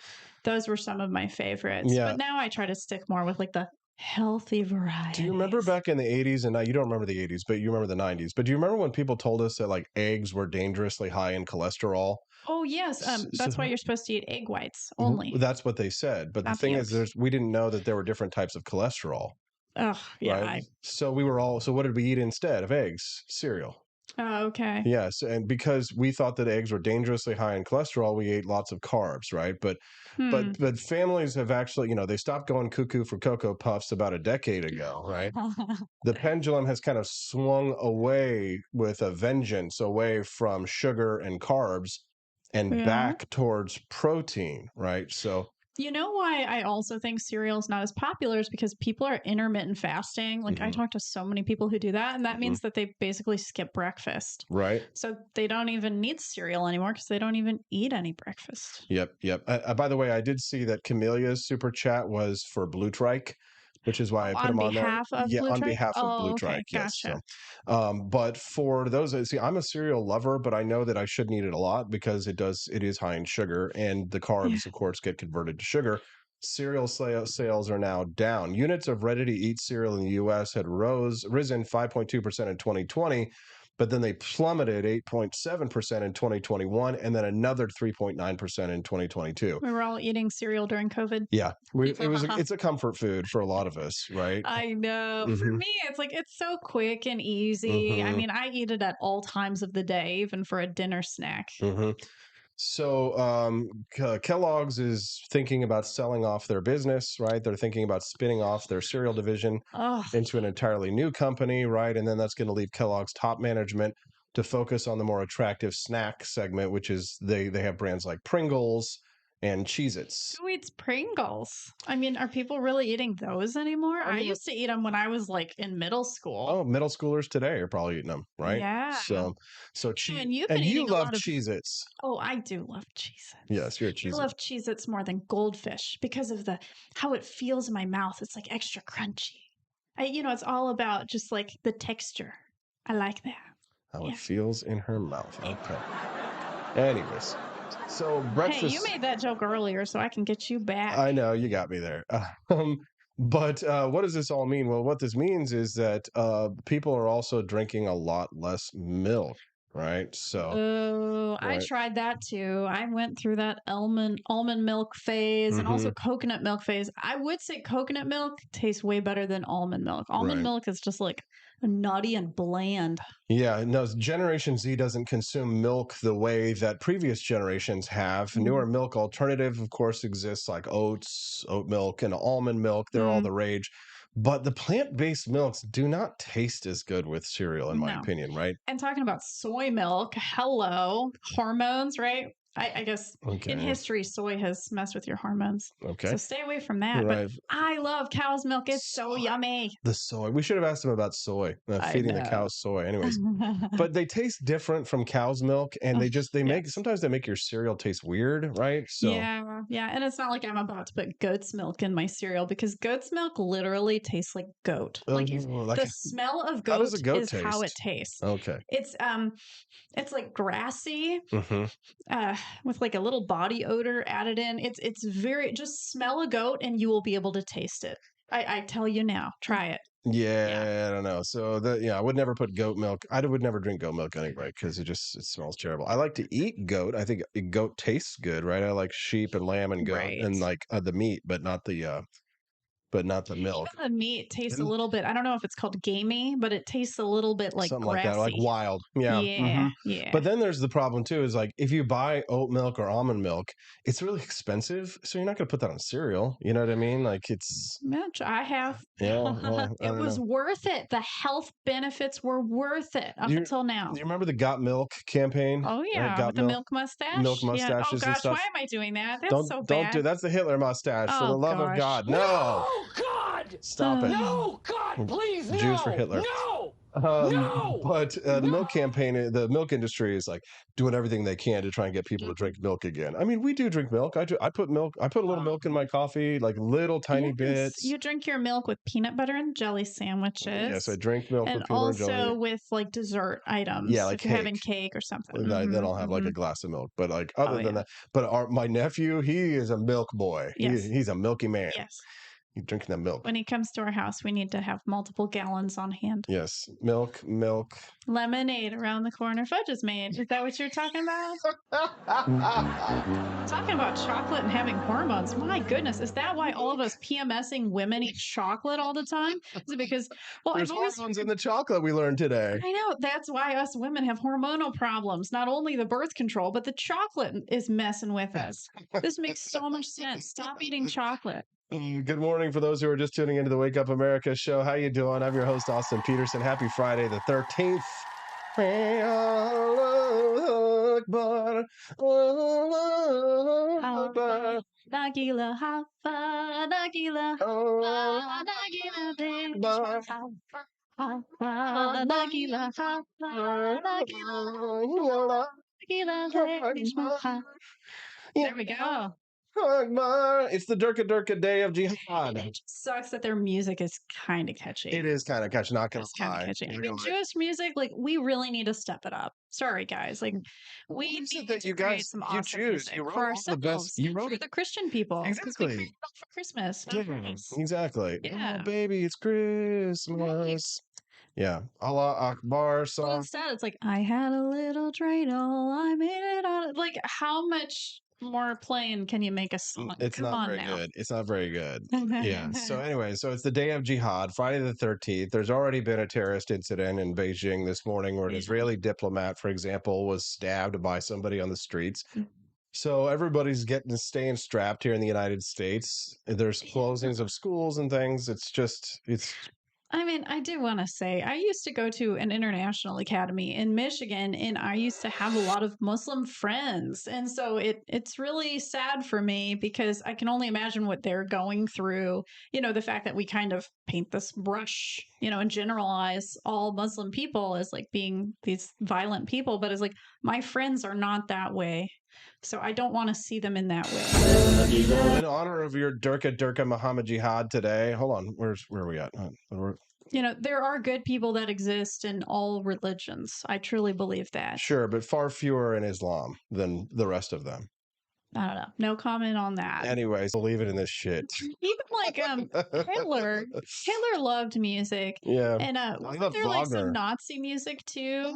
Those were some of my favorites. Yeah. But now I try to stick more with like the healthy variety. Do you remember back in the 80s, and you don't remember the 80s, but you remember the 90s, but do you remember when people told us that like eggs were dangerously high in cholesterol? Oh, yes. That's why you're supposed to eat egg whites only. That's what they said. But the thing is, we didn't know that there were different types of cholesterol. Oh, yeah. Right? So what did we eat instead of eggs? Cereal. Oh, okay. Yes, and because we thought that eggs were dangerously high in cholesterol, we ate lots of carbs, right? But families have actually, they stopped going cuckoo for Cocoa Puffs about a decade ago, right? The pendulum has kind of swung away with a vengeance, away from sugar and carbs and back towards protein, right? So you know why I also think cereal is not as popular is because people are intermittent fasting. Like I talk to so many people who do that, and that means that they basically skip breakfast. Right. So they don't even need cereal anymore because they don't even eat any breakfast. Yep. By the way, I did see that Camelia's super chat was for Blue Trike, which is why I put them on there. On behalf of Blue Trike. Yes. Gotcha. So, but for those, I'm a cereal lover, but I know that I shouldn't eat it a lot because it is high in sugar, and the carbs, of course, get converted to sugar. Cereal sales are now down. Units of ready-to-eat cereal in the U.S. had risen 5.2% in 2020. But then they plummeted 8.7% in 2021, and then another 3.9% in 2022. We were all eating cereal during COVID. Yeah, it's a comfort food for a lot of us, right? I know. For me, it's like it's so quick and easy. I mean, I eat it at all times of the day, even for a dinner snack. So Kellogg's is thinking about selling off their business, right? They're thinking about spinning off their cereal division into an entirely new company, right? And then that's going to leave Kellogg's top management to focus on the more attractive snack segment, which is they have brands like Pringles and Cheez-Its. Who eats Pringles? I mean, are people really eating those anymore? I used to eat them when I was like in middle school. Oh, middle schoolers today are probably eating them, right? Yeah. So and you love Cheez-Its. Oh, I do love Cheez-Its. Yes, you're a Cheez-It. I love Cheez-Its more than Goldfish because of how it feels in my mouth. It's like extra crunchy. It's all about just like the texture. I like that. How it feels in her mouth. Okay. Anyways. So breakfast. Hey, you made that joke earlier, so I can get you back. I know, you got me there. But what does this all mean? Well, what this means is that people are also drinking a lot less milk, right? So, I tried that too. I went through that almond milk phase and also coconut milk phase. I would say coconut milk tastes way better than almond milk. Almond milk is just like nutty and bland. Yeah, no, Generation Z doesn't consume milk the way that previous generations have. Newer milk alternative, of course, exists like oats, oat milk, and almond milk. They're all the rage. But the plant-based milks do not taste as good with cereal, in my opinion, right? And talking about soy milk, hormones, right? I guess in history, soy has messed with your hormones. Okay. So stay away from that. Right. But I love cow's milk. It's so yummy. The soy. We should have asked them about soy, feeding the cows soy. Anyways, but they taste different from cow's milk, and sometimes they make your cereal taste weird, right? So yeah. And it's not like I'm about to put goat's milk in my cereal because goat's milk literally tases like goat. The smell of goat is taste? How it tastes. Okay. It's like grassy. With like a little body odor added in. It's very, just smell a goat and you will be able to taste it. I tell you now, try it. Yeah, I don't know. So I would never put goat milk. I would never drink goat milk anyway because it smells terrible. I like to eat goat. I think goat tastes good, right? I like sheep and lamb and goat and like the meat, but not the but not the milk. The meat tastes a little bit, I don't know if it's called gamey, but it tastes a little bit like something grassy. like that, like wild. Yeah. Yeah. But then there's the problem too, is like if you buy oat milk or almond milk, it's really expensive. So you're not going to put that on cereal. You know what I mean? Like it's. Mitch, I have. Yeah. Well, it was worth it. The health benefits were worth it until now. Do you remember the Got Milk campaign? Oh, yeah. With the milk mustache? Milk mustaches Oh, and gosh. stuff. Why am I doing that? That's so bad. Don't do that's the Hitler mustache. For the love of God. No. Oh, God. Stop it. No, God, please, no. Jews for Hitler. No. But the milk campaign, the milk industry is like doing everything they can to try and get people to drink milk again. I mean, we do drink milk. I put a little milk in my coffee, like little tiny bits. You drink your milk with peanut butter and jelly sandwiches. Yes, I drink milk with peanut butter and jelly. And also with like dessert items. Yeah, like if you're having cake or something. Then I'll have like a glass of milk. But like other than that, but my nephew, he is a milk boy. Yes. He's a milky man. Yes. He's drinking that milk. When he comes to our house, we need to have multiple gallons on hand. Yes, milk. Lemonade around the corner. Fudge is made. Is that what you're talking about? Talking about chocolate and having hormones. My goodness, is that why all of us PMSing women eat chocolate all the time? Is it because there's hormones in the chocolate we learned today? I know. That's why us women have hormonal problems. Not only the birth control, but the chocolate is messing with us. This makes so much sense. Stop eating chocolate. Good morning for those who are just tuning into the Wake Up America show. How you doing? I'm your host, Austin Peterson. Happy Friday the 13th. There we go. It's the Derka Day of Jihad. It just sucks that their music is kind of catchy. It is kind of catchy, not gonna lie. lie. Catchy. I mean, Jewish music, like we really need to step it up. Sorry, guys. Like we need to create some awesome music for ourselves. You wrote for the Christian people. Exactly. We created it for Christmas. Exactly. Yeah. Oh, baby, it's Christmas. Yeah. Allah Akbar song. Well, instead, it's like I had a little dreidel. I made it on. Like how much more plain can you make a song? It's not very good. It's not very good. Yeah. So anyway, so it's the day of Jihad, Friday the 13th. There's already been a terrorist incident in Beijing this morning where an Israeli diplomat, for example, was stabbed by somebody on the streets. So everybody's staying strapped here in the United States. There's closings of schools and things. It's I mean, I do want to say, I used to go to an international academy in Michigan, and I used to have a lot of Muslim friends. And so it's really sad for me because I can only imagine what they're going through. You know, the fact that we kind of paint this brush, you know, and generalize all Muslim people as like being these violent people. But it's like, my friends are not that way. So I don't want to see them in that way. In honor of your Derka Muhammad Jihad today, hold on, where are we at? You know, there are good people that exist in all religions. I truly believe that. Sure, but far fewer in Islam than the rest of them. I don't know. No comment on that. Anyways, believe it in this shit. Even like Hitler loved music. Yeah. And there like some Nazi music too.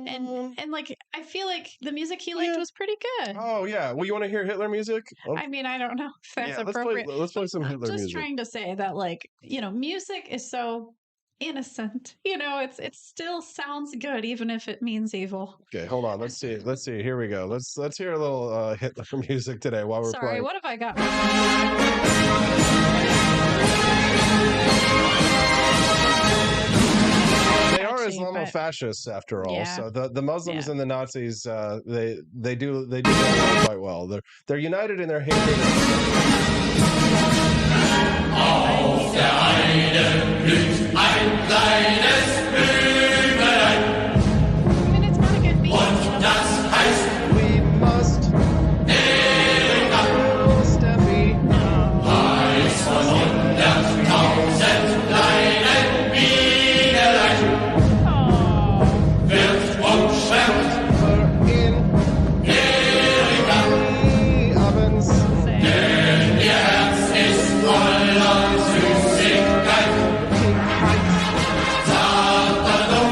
And like I feel like the music he liked was pretty good. Oh yeah. Well, you want to hear Hitler music? I mean, I don't know if that's appropriate. Let's play some Hitler music. Just trying to say that like, you know, music is so innocent. You know, it still sounds good even if it means evil. Okay, hold on. Let's see. Here we go. Let's hear a little Hitler music today while we're playing. Sorry, what have I got? They are Islamofascists after all. Yeah. So the Muslims and the Nazis they do quite well. They're united in their hatred. Auf der Heide blüht ein kleines Blümelein. Und das heißt, we must Derka. Heiß von 100.000 kleinen Bienelein. Wird umschwärmt in Derka. Denn ihr Herz ist voller Süßigkeit. Satan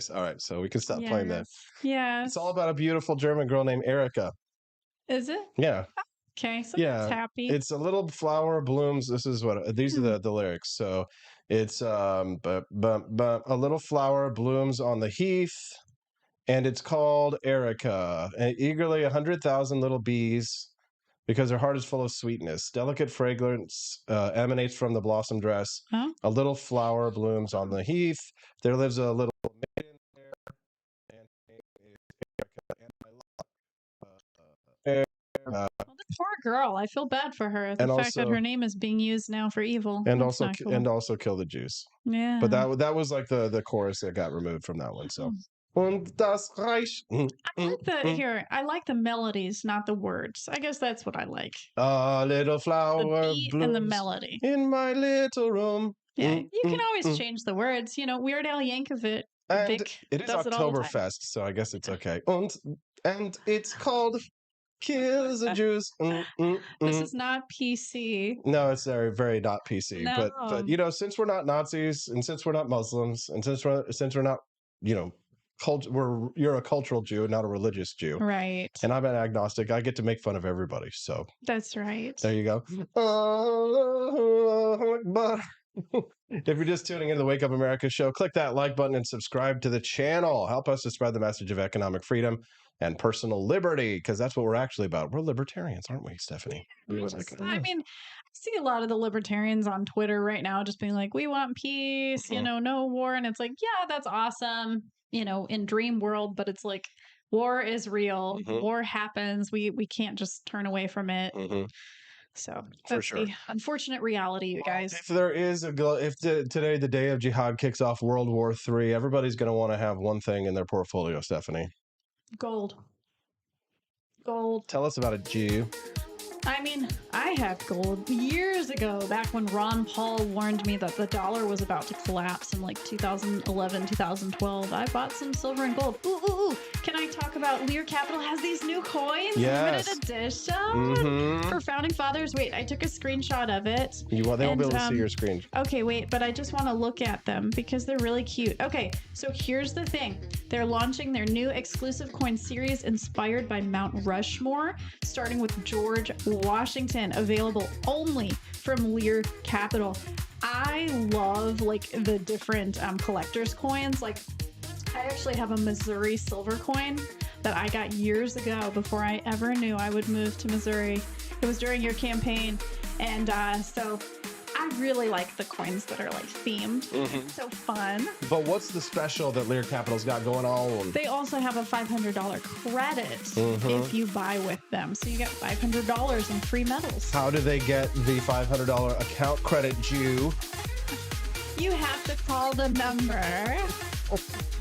Nice. All right. So we can stop playing that. Yes. It's all about a beautiful German girl named Erika. Is it? Yeah. Okay. So Yeah. that's happy. It's a little flower blooms. This is what these are the lyrics. So it's a little flower blooms on the heath, and it's called Erika. And eagerly 100,000 little bees, because her heart is full of sweetness. Delicate fragrance emanates from the blossom dress. Huh? A little flower blooms on the heath. There lives a little maiden there, and Well, the poor girl. I feel bad for her. The and fact that also- her name is being used now for evil. and That's also not cool. and also kill the Jews. Yeah. But that was like the chorus that got removed from that one. So und das Reich. I like the melodies, not the words. I guess that's what I like. A little flower The beat and the blooms melody. in my little room. Yeah, you can always change the words. You know, Weird Al Yankovic. And Vic it is does it all the time. Oktoberfest, so I guess it's okay. And it's called Kill the Jews. This is not PC. No, it's very, very not PC. No. But you know, since we're not Nazis, and since we're not Muslims, and since we're not, you know, you're a cultural Jew, not a religious Jew, Right. and I'm an agnostic. I get to make fun of everybody. So That's right. there you go. If you're just tuning into the Wake Up America show, click that like button and subscribe to the channel. Help us to spread the message of economic freedom and personal liberty, because that's what we're actually about. We're libertarians, aren't we, Stephanie? I mean, I see a lot of the libertarians on Twitter right now just being like, we want peace, you know, no war. And it's like, yeah, that's awesome, you know, in dream world, but it's like war is real. War happens. We can't just turn away from it. So that's the unfortunate reality, you guys. If there is today the day of jihad kicks off World War III, everybody's going to want to have one thing in their portfolio, Stephanie. Gold. Gold. Tell us about it, Jew. I mean, I had gold years ago, back when Ron Paul warned me that the dollar was about to collapse in like 2011, 2012. I bought some silver and gold. Ooh. Can I talk about Lear Capital has these new coins? Yes. Limited edition for Founding Fathers. Wait, I took a screenshot of it. They won't be able to see your screen. Okay, wait, but I just want to look at them because they're really cute. Okay, so here's the thing. They're launching their new exclusive coin series inspired by Mount Rushmore, starting with George Washington, available only from Lear Capital. I love like the different collector's coins. Like I actually have a Missouri silver coin that I got years ago before I ever knew I would move to Missouri. It was during your campaign. And so I really like the coins that are like themed. So fun. But what's the special that Lear Capital's got going on? They also have a $500 credit if you buy with them. So you get $500 in free metals. How do they get the $500 account credit, Jew? You have to call the number.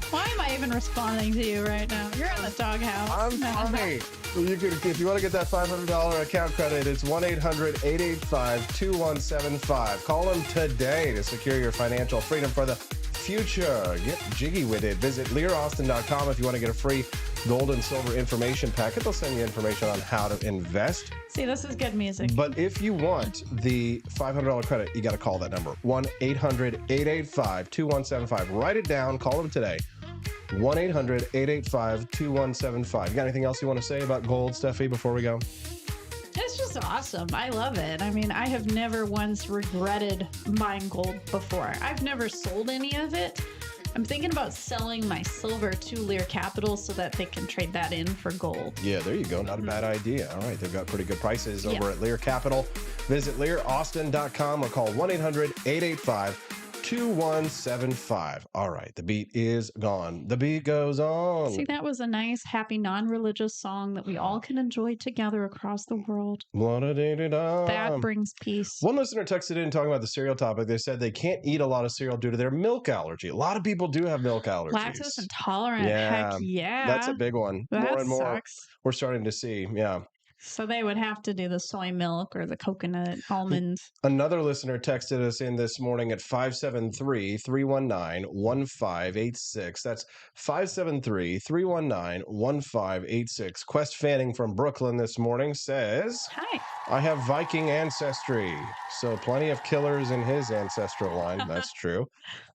Why am I even responding to you right now? You're in the doghouse. I'm funny. If you want to get that $500 account credit, it's 1-800-885-2175. Call them today to secure your financial freedom for the future. Get jiggy with it. Visit learaustin.com if you want to get a free gold and silver information packet. They'll send you information on how to invest. See, this is good music. But if you want the $500 credit, you got to call that number. 1-800-885-2175. Write it down. Call them today. 1-800-885-2175. You got anything else you want to say about gold, Steffi, before we go? It's just awesome. I love it. I mean, I have never once regretted buying gold before. I've never sold any of it. I'm thinking about selling my silver to Lear Capital so that they can trade that in for gold. Yeah, there you go. Not a bad idea. All right, they've got pretty good prices over at Lear Capital. Visit learaustin.com or call 1-800-885-2175. All right, the beat is gone. The beat goes on. See, that was a nice, happy, non-religious song that we all can enjoy together across the world. That brings peace. One listener texted in talking about the cereal topic. They said they can't eat a lot of cereal due to their milk allergy. A lot of people do have milk allergies. Lactose intolerant. Heck yeah. That's a big one. That more and more sucks. we're starting to see. Yeah. So they would have to do the soy milk or the coconut almond. Another listener texted us in this morning at 573-319-1586. That's 573-319-1586. Quest Fanning from Brooklyn this morning says, Hi. I have Viking ancestry, so plenty of killers in his ancestral line. That's true.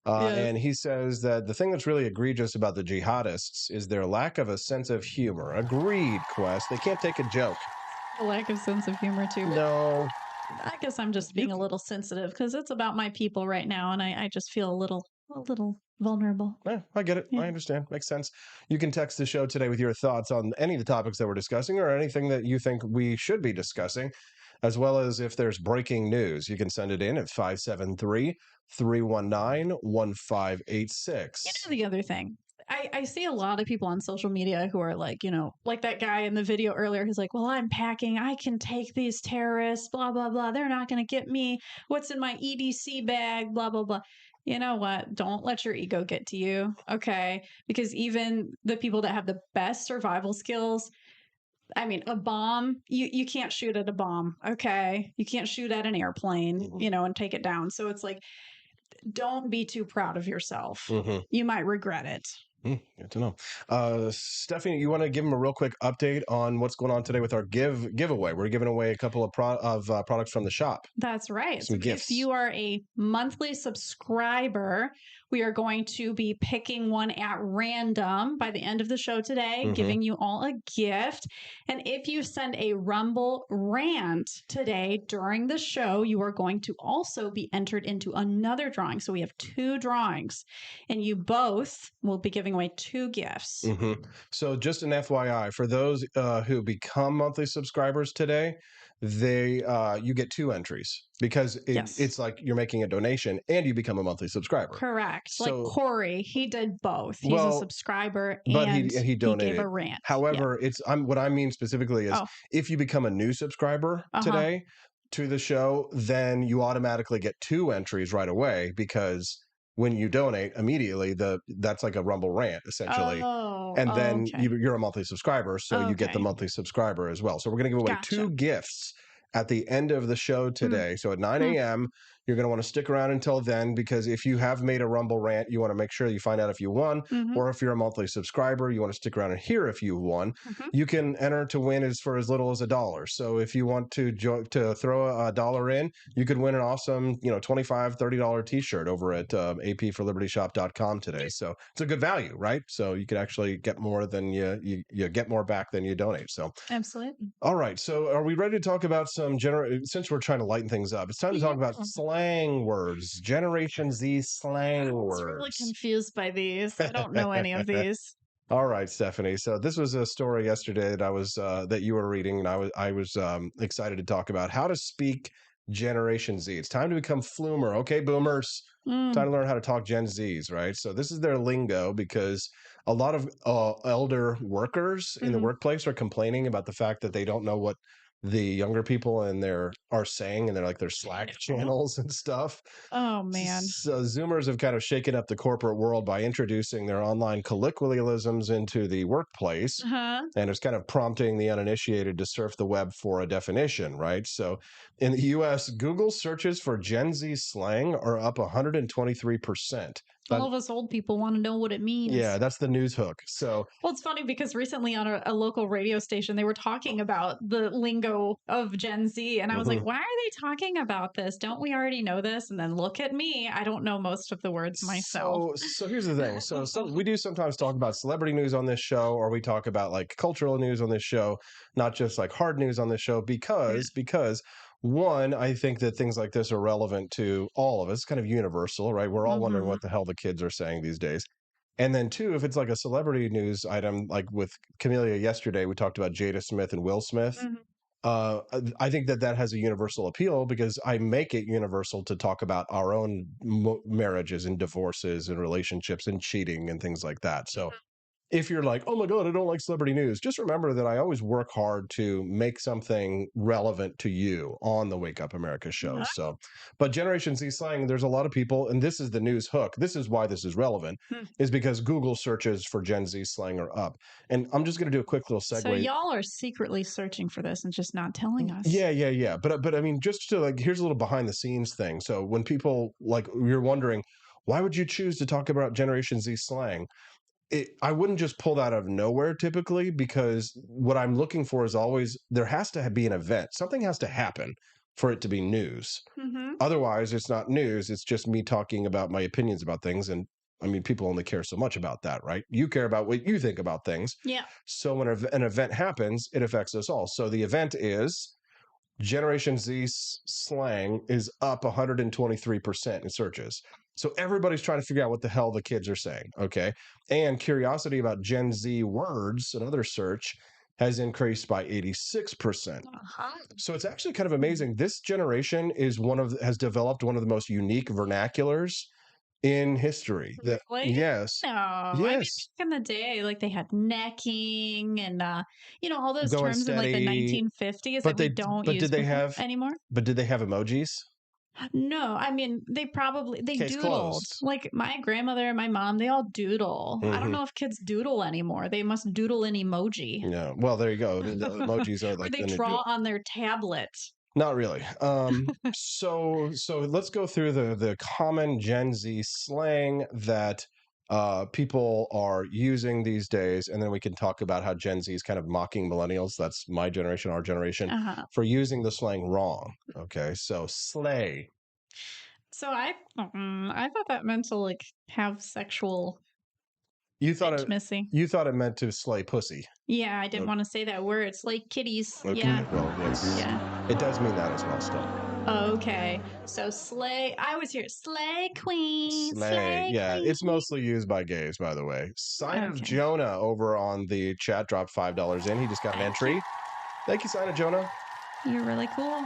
And he says that the thing that's really egregious about the jihadists is their lack of a sense of humor. Agreed, Quest. They can't take a joke. A lack of sense of humor, too. No. I guess I'm just being a little sensitive because it's about my people right now, and I just feel a little vulnerable. Yeah, I get it. I understand. Makes sense. You can text the show today with your thoughts on any of the topics that we're discussing or anything that you think we should be discussing, as well as if there's breaking news. You can send it in at 573-319-1586. The other thing, I see a lot of people on social media who are like, like that guy in the video earlier who's like, well, I'm packing. I can take these terrorists, blah, blah, blah. They're not going to get me. What's in my EDC bag, blah, blah, blah. You know what? Don't let your ego get to you, okay? Because even the people that have the best survival skills, I mean, a bomb, you can't shoot at a bomb, okay? You can't shoot at an airplane, and take it down. So it's like, don't be too proud of yourself. You might regret it. Good to know. Stephanie, you want to give them a real quick update on what's going on today with our giveaway? We're giving away a couple of products from the shop. That's right. Some gifts. If you are a monthly subscriber, we are going to be picking one at random by the end of the show today, giving you all a gift. And if you send a Rumble rant today during the show, you are going to also be entered into another drawing. So we have 2 drawings, and you both will be giving away 2 gifts. So just an FYI, for those who become monthly subscribers today, you get 2 entries because it's like you're making a donation and you become a monthly subscriber. Correct. So, like Corey, he did both. He's a subscriber but and he donated. He gave a rant. However, what I mean specifically is if you become a new subscriber today to the show, then you automatically get 2 entries right away because when you donate immediately, that's like a Rumble rant essentially. And then you're a monthly subscriber, so you get the monthly subscriber as well. So we're going to give away 2 gifts at the end of the show today. So at 9 a.m., you're going to want to stick around until then, because if you have made a Rumble rant, you want to make sure you find out if you won, or if you're a monthly subscriber, you want to stick around and hear if you won. You can enter to win for as little as $1. So if you want to throw $1 in, you could win an awesome, $25, $30 t-shirt over at apforlibertyshop.com today. So it's a good value, right? So you could actually get more than you get more back than you donate. So absolutely. All right. So are we ready to talk about since we're trying to lighten things up, it's time to talk about slang words, Generation Z slang words. I'm really confused by these. I don't know any of these. All right, Stephanie. So this was a story yesterday that you were reading, and I was excited to talk about how to speak Generation Z. It's time to become flumer. Okay, boomers. Time to learn how to talk Gen Zs, right? So this is their lingo because a lot of elder workers in the workplace are complaining about the fact that they don't know what the younger people are saying, and they're like their Slack channels and stuff. Oh man. So Zoomers have kind of shaken up the corporate world by introducing their online colloquialisms into the workplace, and it's kind of prompting the uninitiated to surf the web for a definition, right? So in the US, Google searches for Gen Z slang are up 123%. All of us old people want to know what it means. Yeah, that's the news hook. So, well, it's funny because recently on a local radio station, they were talking about the lingo of Gen Z. And I was like, why are they talking about this? Don't we already know this? And then look at me. I don't know most of the words myself. So here's the thing. So we do sometimes talk about celebrity news on this show, or we talk about like cultural news on this show, not just like hard news on this show, because one, I think that things like this are relevant to all of us, kind of universal, right? We're all wondering what the hell the kids are saying these days. And then 2, if it's like a celebrity news item, like with Camellia yesterday, we talked about Jada Smith and Will Smith. I think that has a universal appeal because I make it universal to talk about our own marriages and divorces and relationships and cheating and things like that. So if you're like, oh my God, I don't like celebrity news, just remember that I always work hard to make something relevant to you on the Wake Up America show. So, but Generation Z slang, there's a lot of people, and this is the news hook. This is why this is relevant, is because Google searches for Gen Z slang are up. And I'm just going to do a quick little segue. So y'all are secretly searching for this and just not telling us. Yeah. But I mean, just to here's a little behind the scenes thing. So when people you're wondering, why would you choose to talk about Generation Z slang? I wouldn't just pull that out of nowhere typically, because what I'm looking for is always there has to be an event. Something has to happen for it to be news. Mm-hmm. Otherwise, it's not news. It's just me talking about my opinions about things. And I mean, people only care so much about that, right? You care about what you think about things. Yeah. So when an event happens, it affects us all. So the event is Generation Z slang is up 123% in searches. So everybody's trying to figure out what the hell the kids are saying, okay? And curiosity about Gen Z words, another search, has increased by 86%. So it's actually kind of amazing. This generation has developed one of the most unique vernaculars in history. Really? Yes. No. I mean, back in the day, like they had necking and all those Going terms in like the steady. 1950s that we don't use anymore. But did they have emojis? No, I mean they Case doodled. closed. Like my grandmother and my mom, they all doodle. I don't Mhm. know if kids doodle anymore. They must doodle an emoji. Yeah. Well, there you go. The emojis are Or like they the new draw deal. on their tablet. Not really. So let's go through the common Gen Z slang that people are using these days, and then we can talk about how Gen Z is kind of mocking millennials. That's my generation, our generation, for using the slang wrong. Okay, so slay. So I thought that meant to like have sexual You thought intimacy. You thought it meant to slay pussy. Yeah, I didn't want to say that word. It's like kitties. Okay. Yeah. Well, it does mean that as well still. Okay. So slay. I was here. Slay queen. Slay. Yeah, queen. it's mostly used by gays, by the way. Sign of Jonah over on the chat dropped $5 in. He just got an entry. Thank you, Sign of Jonah. You're really cool.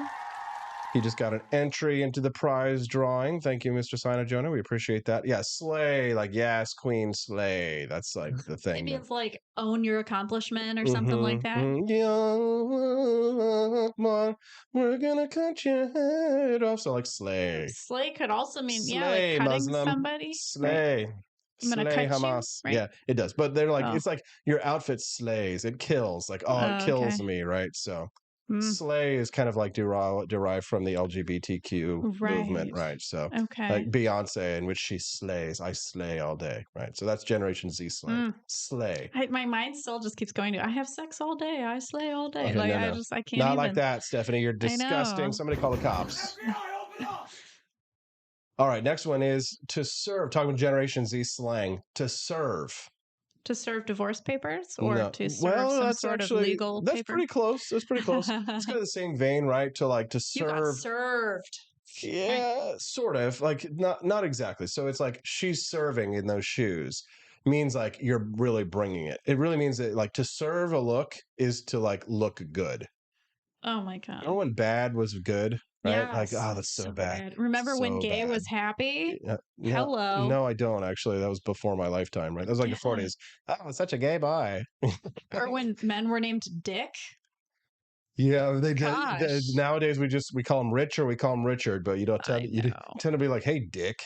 He just got an entry into the prize drawing. Thank you, Mr. Sign of Jonah. We appreciate that. Yeah, slay. Like, yes, queen, slay. That's like the thing. Maybe it's like own your accomplishment or something like that. Yeah, we're gonna cut your head off. So like slay. Slay could also mean Slay, like cutting Muslim. somebody. Slay. Right? I'm gonna Slay cut Hamas. you, right? Yeah, it does. But they're like, Oh. it's like your outfit slays. It kills. Like, it kills me, right? So slay is kind of like derived from the LGBTQ movement, right? So like Beyonce, in which she slays. I slay all day, right? So that's Generation Z slang. Slay. My mind still just keeps going to I have sex all day. I slay all day. Okay, like no. I can't Not even. like that, Stephanie. You're disgusting. know. Somebody call the cops. All right, next one is to serve. Talking about Generation Z slang, to serve. To serve divorce papers or No. to serve some sort of legal That's paper? pretty close. That's pretty close. It's kind of the same vein, right? To like to You got serve. served. Yeah, sort of. Like not exactly. So it's like she's serving in those shoes means like you're really bringing it. It really means that like to serve a look is to like look good. Oh my god. Remember when bad was good? Right? Yes, like, that's so bad. Remember when So gay bad. was happy? No, Hello. No, I don't actually. That was before my lifetime, right? That was like the 40s. Oh, such a gay boy. Or when men were named Dick? Yeah, Gosh. nowadays we call him Rich or we call him Richard, but you tend to be like, hey, Dick.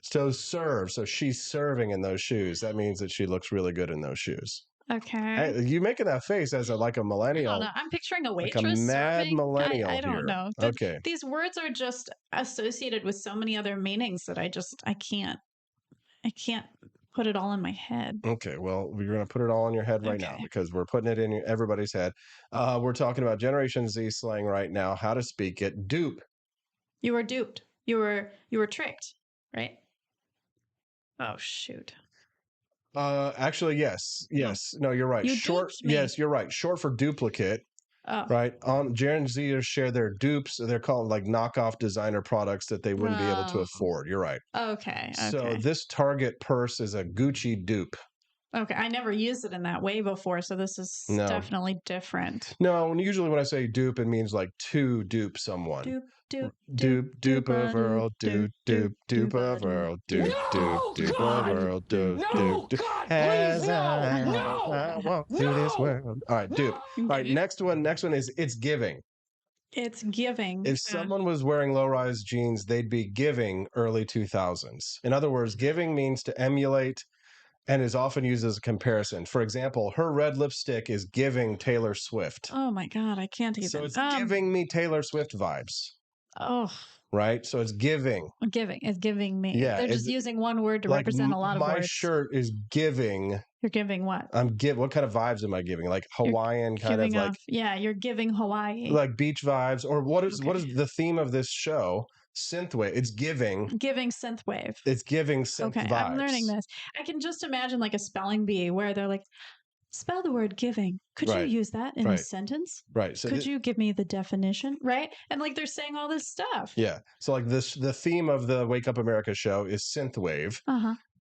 So serve. So she's serving in those shoes. That means that she looks really good in those shoes. Okay. Hey, you making that face as like a millennial? I don't know. I'm picturing a Like waitress. a mad serving. millennial I don't here. know. Okay. These words are just associated with so many other meanings that I can't put it all in my head. Okay, well, we're going to put it all in your head right now because we're putting it in everybody's head. We're talking about Generation Z slang right now, how to speak it. Dupe. You were duped. You were tricked, right? Oh shoot. Actually, yes. No, you're right. You Short. duped me. Yes, you're right. Short for duplicate. Oh. Right. Gen Zers share their dupes. They're called like knockoff designer products that they wouldn't be able to afford. You're right. Okay. So this Target purse is a Gucci dupe. Okay. I never used it in that way before, so this is definitely different. No, usually when I say dupe, it means like to dupe someone. Dupe of Earl, dupe of Earl, dupe of Earl, dupe. As I walk through this world. All right, dupe. All right, next one is it's giving. It's giving. If someone was wearing low-rise jeans, they'd be giving early 2000s. In other words, giving means to emulate and is often used as a comparison. For example, her red lipstick is giving Taylor Swift. Oh my God, I can't even. So it's giving me Taylor Swift vibes. Oh, right? So it's giving. Giving. It's giving me. Yeah, They're just using one word to like represent a lot of my words. shirt is giving. You're giving what? What kind of vibes am I giving? Like Hawaiian kind of like. Yeah, you're giving Hawaii. Like beach vibes, or what is the theme of this show? Synthwave. It's giving synthwave. It's giving synth vibes. I'm learning this. I can just imagine like a spelling bee where they're like, spell the word giving. Could you use that in a sentence? Right. So could you give me the definition? Right. And like they're saying all this stuff. Yeah. So like the theme of the Wake Up America show is synthwave.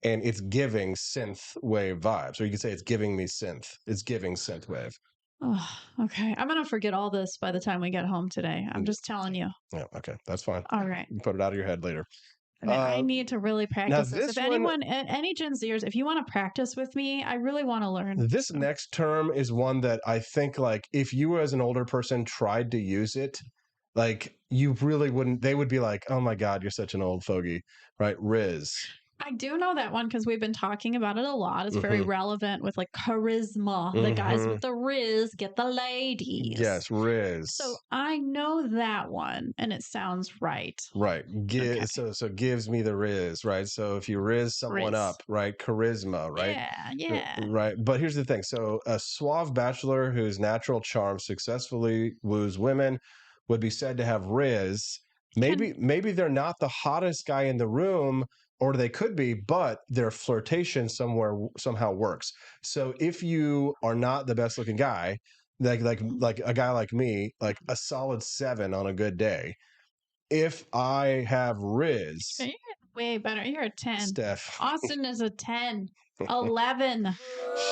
And it's giving synth wave vibes. Or you could say it's giving me synth. It's giving synth wave. Oh, okay. I'm going to forget all this by the time we get home today. I'm just telling you. Yeah. Okay. That's fine. All right. You can put it out of your head later. I need to really practice this. If anyone, any Gen Zers, if you want to practice with me, I really want to learn. This next term is one that I think, like, if you as an older person tried to use it, like, you really wouldn't, they would be like, oh my God, you're such an old fogey, right? Riz. I do know that one because we've been talking about it a lot. It's very relevant with like charisma. The guys with the riz get the ladies. Yes, riz. So I know that one, and it sounds right. Right. So gives me the riz, right? So if you riz someone up, right? Charisma, right? Yeah. Right. But here's the thing. So a suave bachelor whose natural charm successfully woos women would be said to have riz. Maybe they're not the hottest guy in the room, or they could be, but their flirtation somehow works. So if you are not the best looking guy, like a guy like me, like a solid 7 on a good day. If I have riz, you're way better. You're a 10. Steph. Austin is a 10. 11.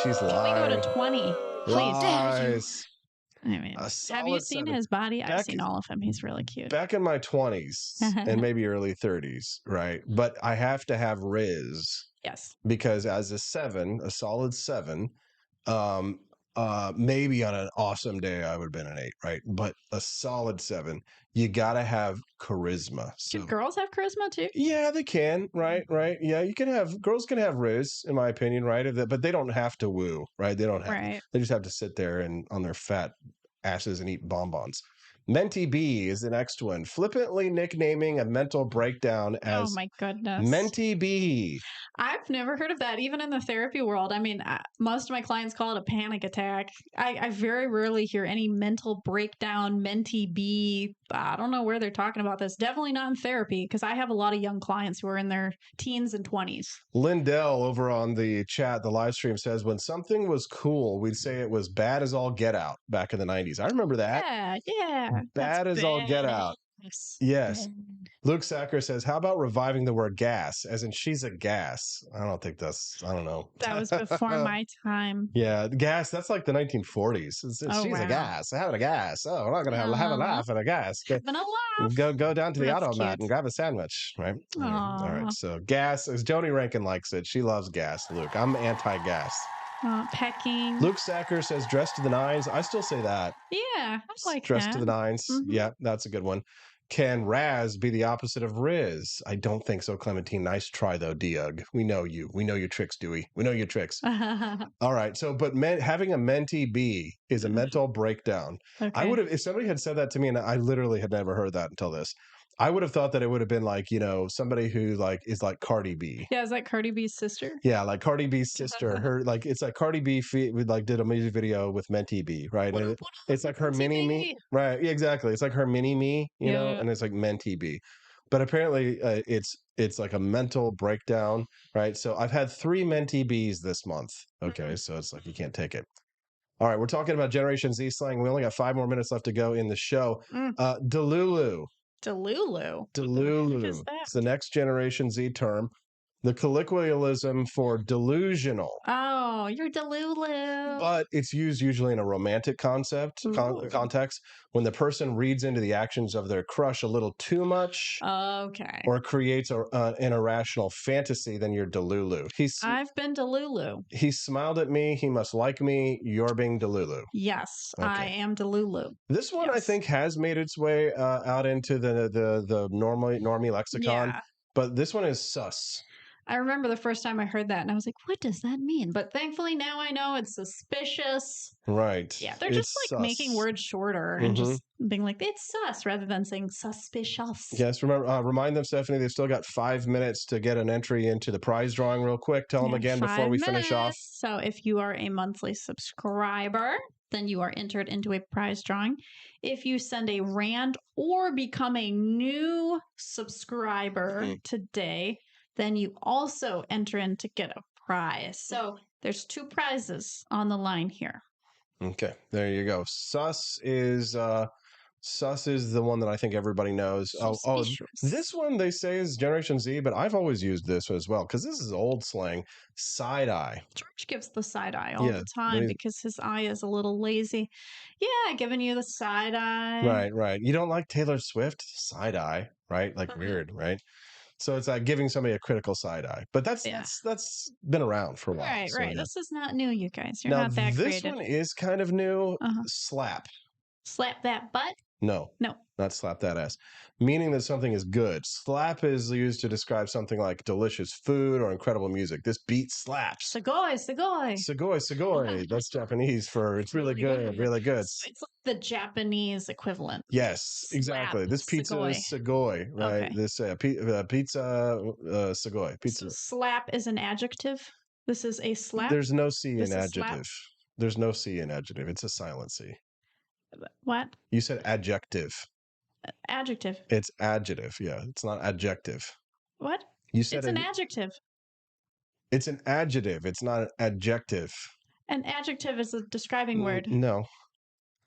She's lying. Can we go to 20? Please. Lies. I mean, have you seen his body? I've seen all of him. He's really cute. Back in my 20s and maybe early 30s, right? But I have to have riz. Yes. Because as a 7, a solid 7, maybe on an awesome day I would have been an 8, right? But a solid 7, you gotta have charisma. So, can girls have charisma too? Yeah, they can. Right. Yeah, girls can have riz, in my opinion, right? But they don't have to woo, right? They don't have. They just have to sit there and on their fat asses and eat bonbons. Menti B is the next one. Flippantly nicknaming a mental breakdown as oh my goodness, Menti B. I've never heard of that, even in the therapy world. I mean, most of my clients call it a panic attack. I very rarely hear any mental breakdown, Menti B. I don't know where they're talking about this. Definitely not in therapy, because I have a lot of young clients who are in their teens and 20s. Lindell over on the chat, the live stream, says, when something was cool, we'd say it was bad as all get out back in the 90s. I remember that. Yeah. Bad as all get out. Yes. Luke Sacker says, how about reviving the word gas, as in she's a gas? I don't know. That was before my time. Yeah, gas, that's like the 1940s. She's a gas. Having a gas. Oh, we're not going to have a laugh at a gas. Go down to the automat and grab a sandwich, right? All right, so gas, as Joni Rankin likes it, she loves gas, Luke. I'm anti-gas. Pecking. Luke Sacker says, dress to the nines. I still say that. Yeah, I like dress that. to the nines. Yeah, that's a good one. Can Raz be the opposite of Riz? I don't think so, Clementine. Nice try, though, Diug. We know you. We know your tricks, Dewey. We know your tricks. All right. So, but having a Menti B is a mental breakdown. Okay. I would have, if somebody had said that to me, and I literally had never heard that until this, I would have thought that it would have been like, somebody who like is like Cardi B. Yeah, is that Cardi B's sister? Yeah, like Cardi B's sister. Her it's like Cardi B did a music video with Menti B, right? And it's like her mini me, right? Yeah, exactly. It's like her mini me, you know, and it's like Menti B. But apparently, it's like a mental breakdown, right? So I've had 3 Menti Bs this month. Okay, so it's like you can't take it. All right, we're talking about Generation Z slang. We only got 5 more minutes left to go in the show. Delulu. Delulu. It's the next Generation Z term. The colloquialism for delusional. Oh, you're Delulu. But it's used usually in a romantic context when the person reads into the actions of their crush a little too much. Okay. Or creates an irrational fantasy, then you're Delulu. I've been Delulu. He smiled at me. He must like me. You're being Delulu. Yes, okay. I am Delulu. This one, I think, has made its way out into the normie lexicon. Yeah. But this one is sus. I remember the first time I heard that and I was like, what does that mean? But thankfully now I know it's suspicious. Right. Yeah, they're just like making words shorter and just being like, it's sus rather than saying suspicious. Yes, remember, remind them, Stephanie, they've still got 5 minutes to get an entry into the prize drawing real quick. Tell them again before we finish off. So if you are a monthly subscriber, then you are entered into a prize drawing. If you send a rand or become a new subscriber today, then you also enter in to get a prize. So there's 2 prizes on the line here. Okay, there you go. Sus is the one that I think everybody knows. Oh, this one they say is Generation Z, but I've always used this as well because this is old slang. Side eye. George gives the side eye all the time because his eye is a little lazy. Yeah, giving you the side eye. Right. You don't like Taylor Swift? Side eye, right? Like weird, right? So it's like giving somebody a critical side eye, but that's been around for a while. Right. So, yeah. This is not new, you guys. You're now, not that this creative. one is kind of new. Slap. Slap that butt? No, not slap that ass. Meaning that something is good. Slap is used to describe something like delicious food or incredible music. This beat slaps. Sugoi. That's Japanese for it's really good, really good. It's like the Japanese equivalent. Yes, exactly. This pizza is sugoi, right? Okay. This pizza sugoi. Pizza. So slap is an adjective. This is a slap. There's no C in adjective. There's no C in adjective. It's a silent C. What? You said adjective. Adjective. It's adjective. Yeah, it's not adjective. What? You said it's an adjective. It's an adjective. It's not an adjective. An adjective is a describing word. No.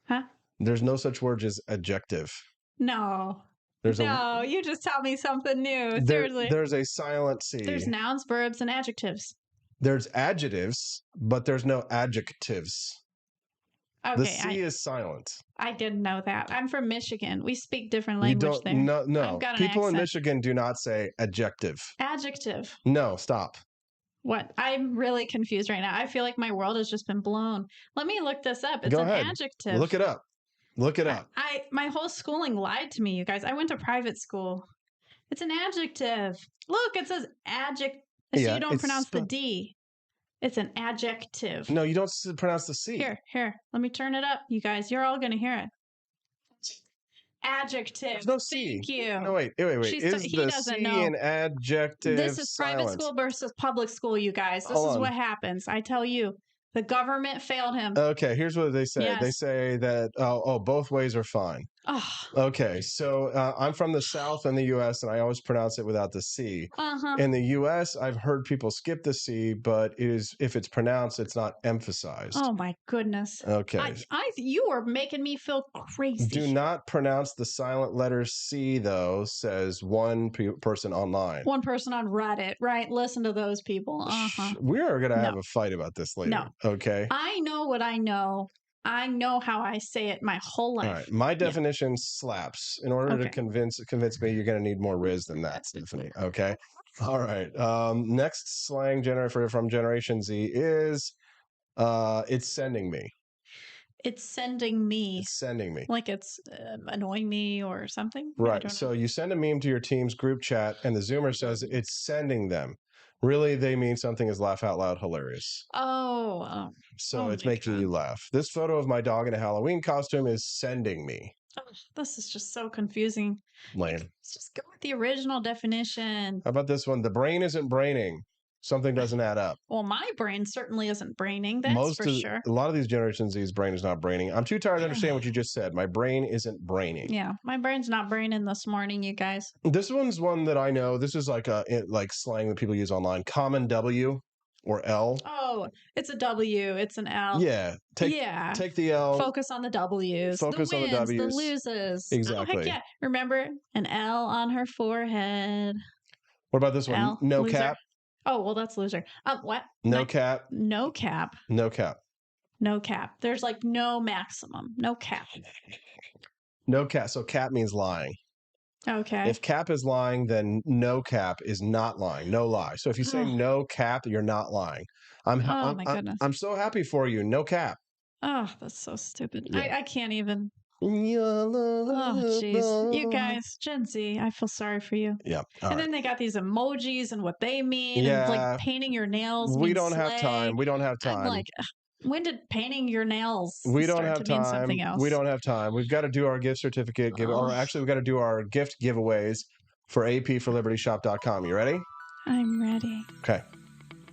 Huh? There's no such word as adjective. No. You just tell me something new. Seriously. There's a silent C. There's nouns, verbs, and adjectives. There's adjectives, but there's no adjectives. Okay, the C is silent. I didn't know that. I'm from Michigan. We speak different language there. No. People in Michigan do not say adjective. Adjective. No, stop. What? I'm really confused right now. I feel like my world has just been blown. Let me look this up. It's an adjective. Look it up. My whole schooling lied to me, you guys. I went to private school. It's an adjective. Look, it says adjective. So you don't pronounce the D. It's an adjective. No, you don't pronounce the C. Here. Let me turn it up, you guys. You're all going to hear it. Adjective. There's no C. Thank you. No, wait. Is the C an adjective? This is private school versus public school, you guys. This is what happens. I tell you. The government failed him. Okay, here's what they say. Yes. They say that, both ways are fine. Oh. Okay, so I'm from the South in the U.S., and I always pronounce it without the C. In the U.S., I've heard people skip the C, but if it's pronounced, it's not emphasized. Oh, my goodness. Okay. You are making me feel crazy. Do not pronounce the silent letter C, though, says one person online. One person on Reddit, right? Listen to those people. We are going to have a fight about this later. No. Okay. I know what I know. I know how I say it my whole life. All right. My definition slaps. In order to convince me, you're going to need more Riz than that, Stephanie. Okay. All right. Next slang from Generation Z is it's sending me. It's sending me. It's sending me. Like it's annoying me or something? Right. So you send a meme to your team's group chat and the Zoomer says it's sending them. Really, they mean something is laugh out loud hilarious. Oh. So it's making you laugh. This photo of my dog in a Halloween costume is sending me. Oh, this is just so confusing. Lame. Let's just go with the original definition. How about this one? The brain isn't braining. Something doesn't add up. Well, my brain certainly isn't braining. That's for sure. A lot of these Generation Z's brain is not braining. I'm too tired to understand what you just said. My brain isn't braining. Yeah, my brain's not braining this morning, you guys. This one's one that I know. This is like slang that people use online. Common W or L. Oh, it's a W. It's an L. Yeah. Take the L. Focus on the W's. Focus the wins, on the W's. The loses. Exactly. Oh, heck yeah. Remember an L on her forehead. What about this one? No loser. cap. Oh, well, that's loser. What? No cap. No cap. No cap. No cap. There's like no maximum. No cap. No cap. So cap means lying. Okay. If cap is lying, then no cap is not lying. No lie. So if you say no cap, you're not lying. My goodness. I'm so happy for you. No cap. Oh, that's so stupid. Yeah. I can't even. Oh, jeez. You guys, Gen Z, I feel sorry for you. Yeah. And then they got these emojis and what they mean, Yeah. and like painting your nails. We means don't have slay. time. We don't have I'm time. like, ugh, when did painting your nails We don't start have to mean time. something else? We don't have time. We've got to do our gift certificate give, or actually, we've got to do our gift giveaways for apforlibertyshop.com. You ready? I'm ready. Okay.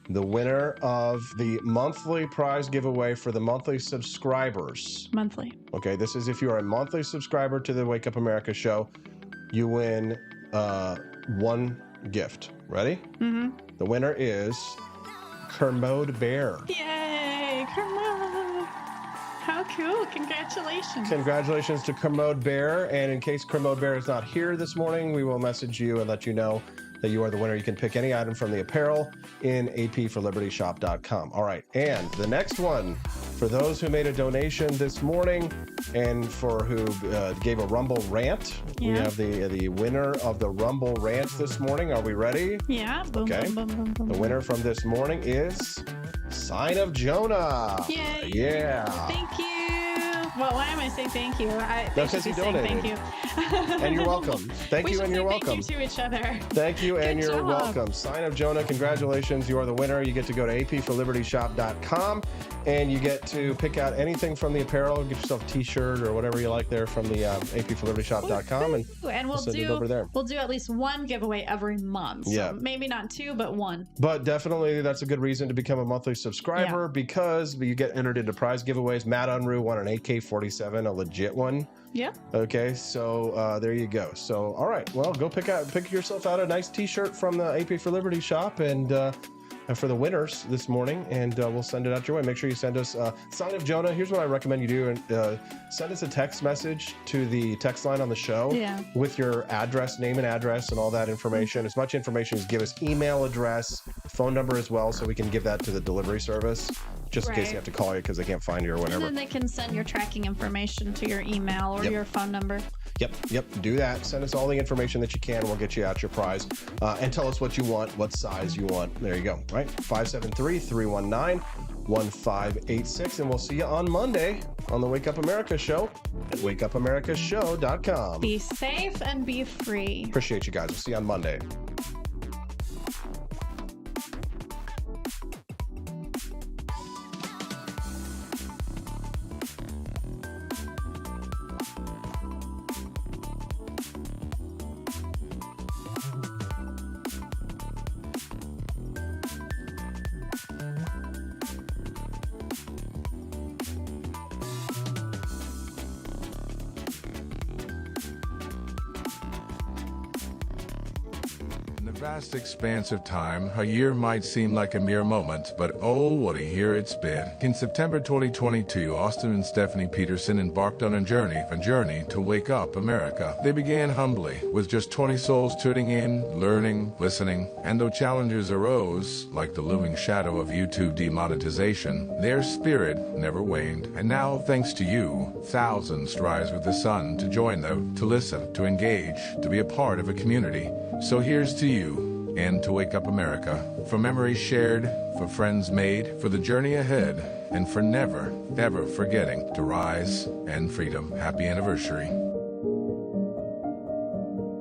The winner of the monthly prize giveaway for the monthly subscribers. Monthly. Okay, this is if you are a monthly subscriber to the Wake Up America show, you win one gift. Ready? Mm-hmm. The winner is Kermode Bear. Yay, Kermode. How cool. Congratulations. Congratulations to Kermode Bear. And in case Kermode Bear is not here this morning, we will message you and let you know that you are the winner. You can pick any item from the apparel in apforlibertyshop.com. All right. And the next one, for those who made a donation this morning and for who gave a Rumble rant, we have the winner of the Rumble rant this morning. Are we ready? Yeah. Boom, okay. Boom, boom, boom, boom. The winner from this morning is Sign of Jonah. Yay. Yeah. Thank you. Well, why am I saying thank you? That's because you donated. Thank you. And you're welcome. Thank you and you're welcome. Thank you to each other. Thank you and you're job. welcome. Sign of Jonah, congratulations. You are the winner. You get to go to apforlibertyshop.com and you get to pick out anything from the apparel. Get yourself a t-shirt or whatever you like there from the apforlibertyshop.com and we'll send do it over there. We'll do at least one giveaway every month. So Yeah. maybe not two, but one. But definitely that's a good reason to become a monthly subscriber because you get entered into prize giveaways. Matt Unruh won an AK-47, a legit one. Yeah. Okay, so there you go. So all right, well, go pick yourself out a nice t-shirt from the AP for Liberty shop and for the winners this morning, and we'll send it out your way. Make sure you send us Sign of Jonah. Here's what I recommend you do, and send us a text message to the text line on the show with your address, name and address, and all that information. As much information as give us email address, phone number as well, so we can give that to the delivery service, just in case you have to call you because they can't find you or whatever. And then they can send your tracking information to your email or your phone number. Yep. Do that. Send us all the information that you can. We'll get you out your prize. And tell us what you want, what size you want. There you go. Right? 573-319-1586. And we'll see you on Monday on the Wake Up America show at wakeupamericashow.com. Be safe and be free. Appreciate you guys. We'll see you on Monday. Vast expanse of time, a year might seem like a mere moment, but oh, what a year it's been. In September 2022, Austin and Stephanie Peterson embarked on a journey to wake up America. They began humbly, with just 20 souls tuning in, learning, listening, and though challenges arose, like the looming shadow of YouTube demonetization, their spirit never waned. And now, thanks to you, thousands rise with the sun to join them, to listen, to engage, to be a part of a community. So here's to you, and to Wake Up America, for memories shared, for friends made, for the journey ahead, and for never, ever forgetting to rise and freedom. Happy anniversary.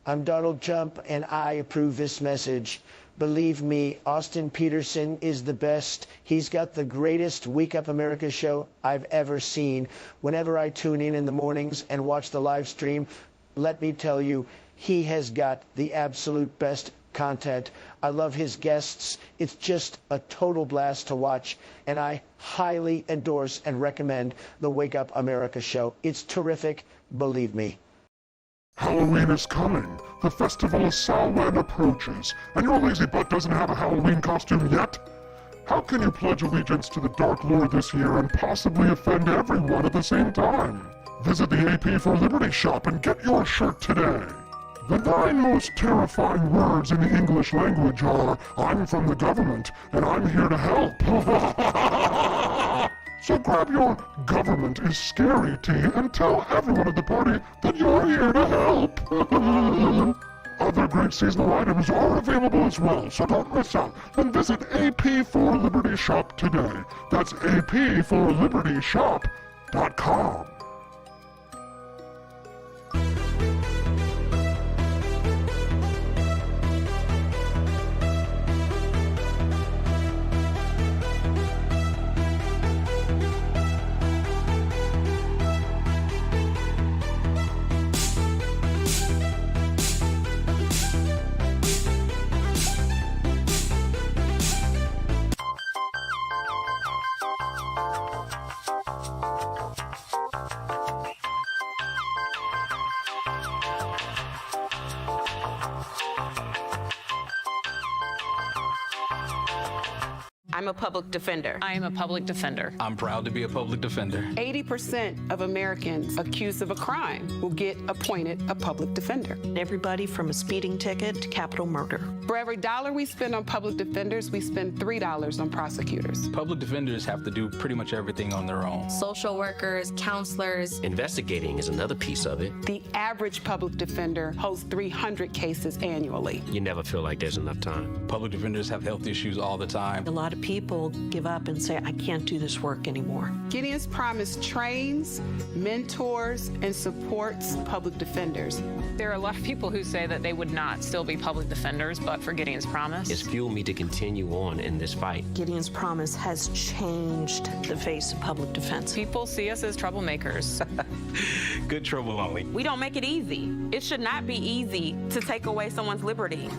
I'm Donald Trump, and I approve this message. Believe me, Austin Peterson is the best. He's got the greatest Wake Up America show I've ever seen. Whenever I tune in the mornings and watch the live stream, let me tell you, he has got the absolute best content. I love his guests. It's just a total blast to watch, and I highly endorse and recommend the Wake Up America show. It's terrific, believe me. Halloween is coming. The festival of Samhain approaches, and your lazy butt doesn't have a Halloween costume yet? How can you pledge allegiance to the Dark Lord this year and possibly offend everyone at the same time? Visit the AP for Liberty shop and get your shirt today. The 9 most terrifying words in the English language are, I'm from the government, and I'm here to help. So grab your government is scary tea and tell everyone at the party that you're here to help. Other great seasonal items are available as well, so don't miss out. And visit AP for Liberty shop today. That's apforlibertyshop.com. I'm a public defender. I am a public defender. I'm proud to be a public defender. 80% of Americans accused of a crime will get appointed a public defender. Everybody from a speeding ticket to capital murder. For every dollar we spend on public defenders, we spend $3 on prosecutors. Public defenders have to do pretty much everything on their own. Social workers, counselors. Investigating is another piece of it. The average public defender holds 300 cases annually. You never feel like there's enough time. Public defenders have health issues all the time. A lot of people give up and say, I can't do this work anymore. Gideon's Promise trains, mentors, and supports public defenders. There are a lot of people who say that they would not still be public defenders, but for Gideon's Promise. It's fueled me to continue on in this fight. Gideon's Promise has changed the face of public defense. People see us as troublemakers. Good trouble only. We don't make it easy. It should not be easy to take away someone's liberty.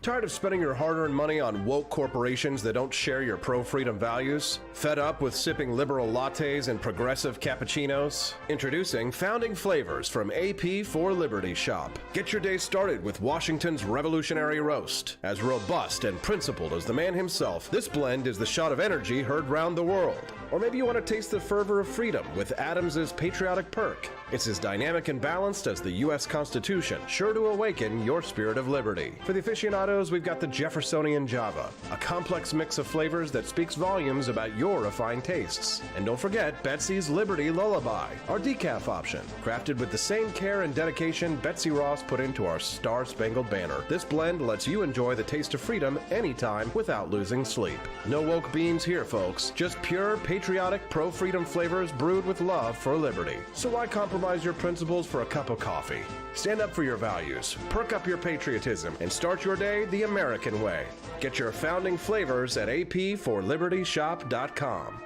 Tired of spending your hard-earned money on woke corporations that don't share your pro-freedom values? Fed up with sipping liberal lattes and progressive cappuccinos? Introducing Founding Flavors from AP for Liberty Shop. Get your day started with Washington's Revolutionary Roast. As robust and principled as the man himself, this blend is the shot of energy heard round the world. Or maybe you want to taste the fervor of freedom with Adams's Patriotic Perk. It's as dynamic and balanced as the U.S. Constitution, sure to awaken your spirit of liberty. For the aficionados, we've got the Jeffersonian Java, a complex mix of flavors that speaks volumes about your refined tastes. And don't forget Betsy's Liberty Lullaby, our decaf option, crafted with the same care and dedication Betsy Ross put into our Star-Spangled Banner. This blend lets you enjoy the taste of freedom anytime without losing sleep. No woke beans here, folks. Just pure, patriotic, pro-freedom flavors brewed with love for liberty. So why compromise your principles for a cup of coffee? Stand up for your values, perk up your patriotism, and start your day the American way. Get your Founding Flavors at apforlibertyshop.com.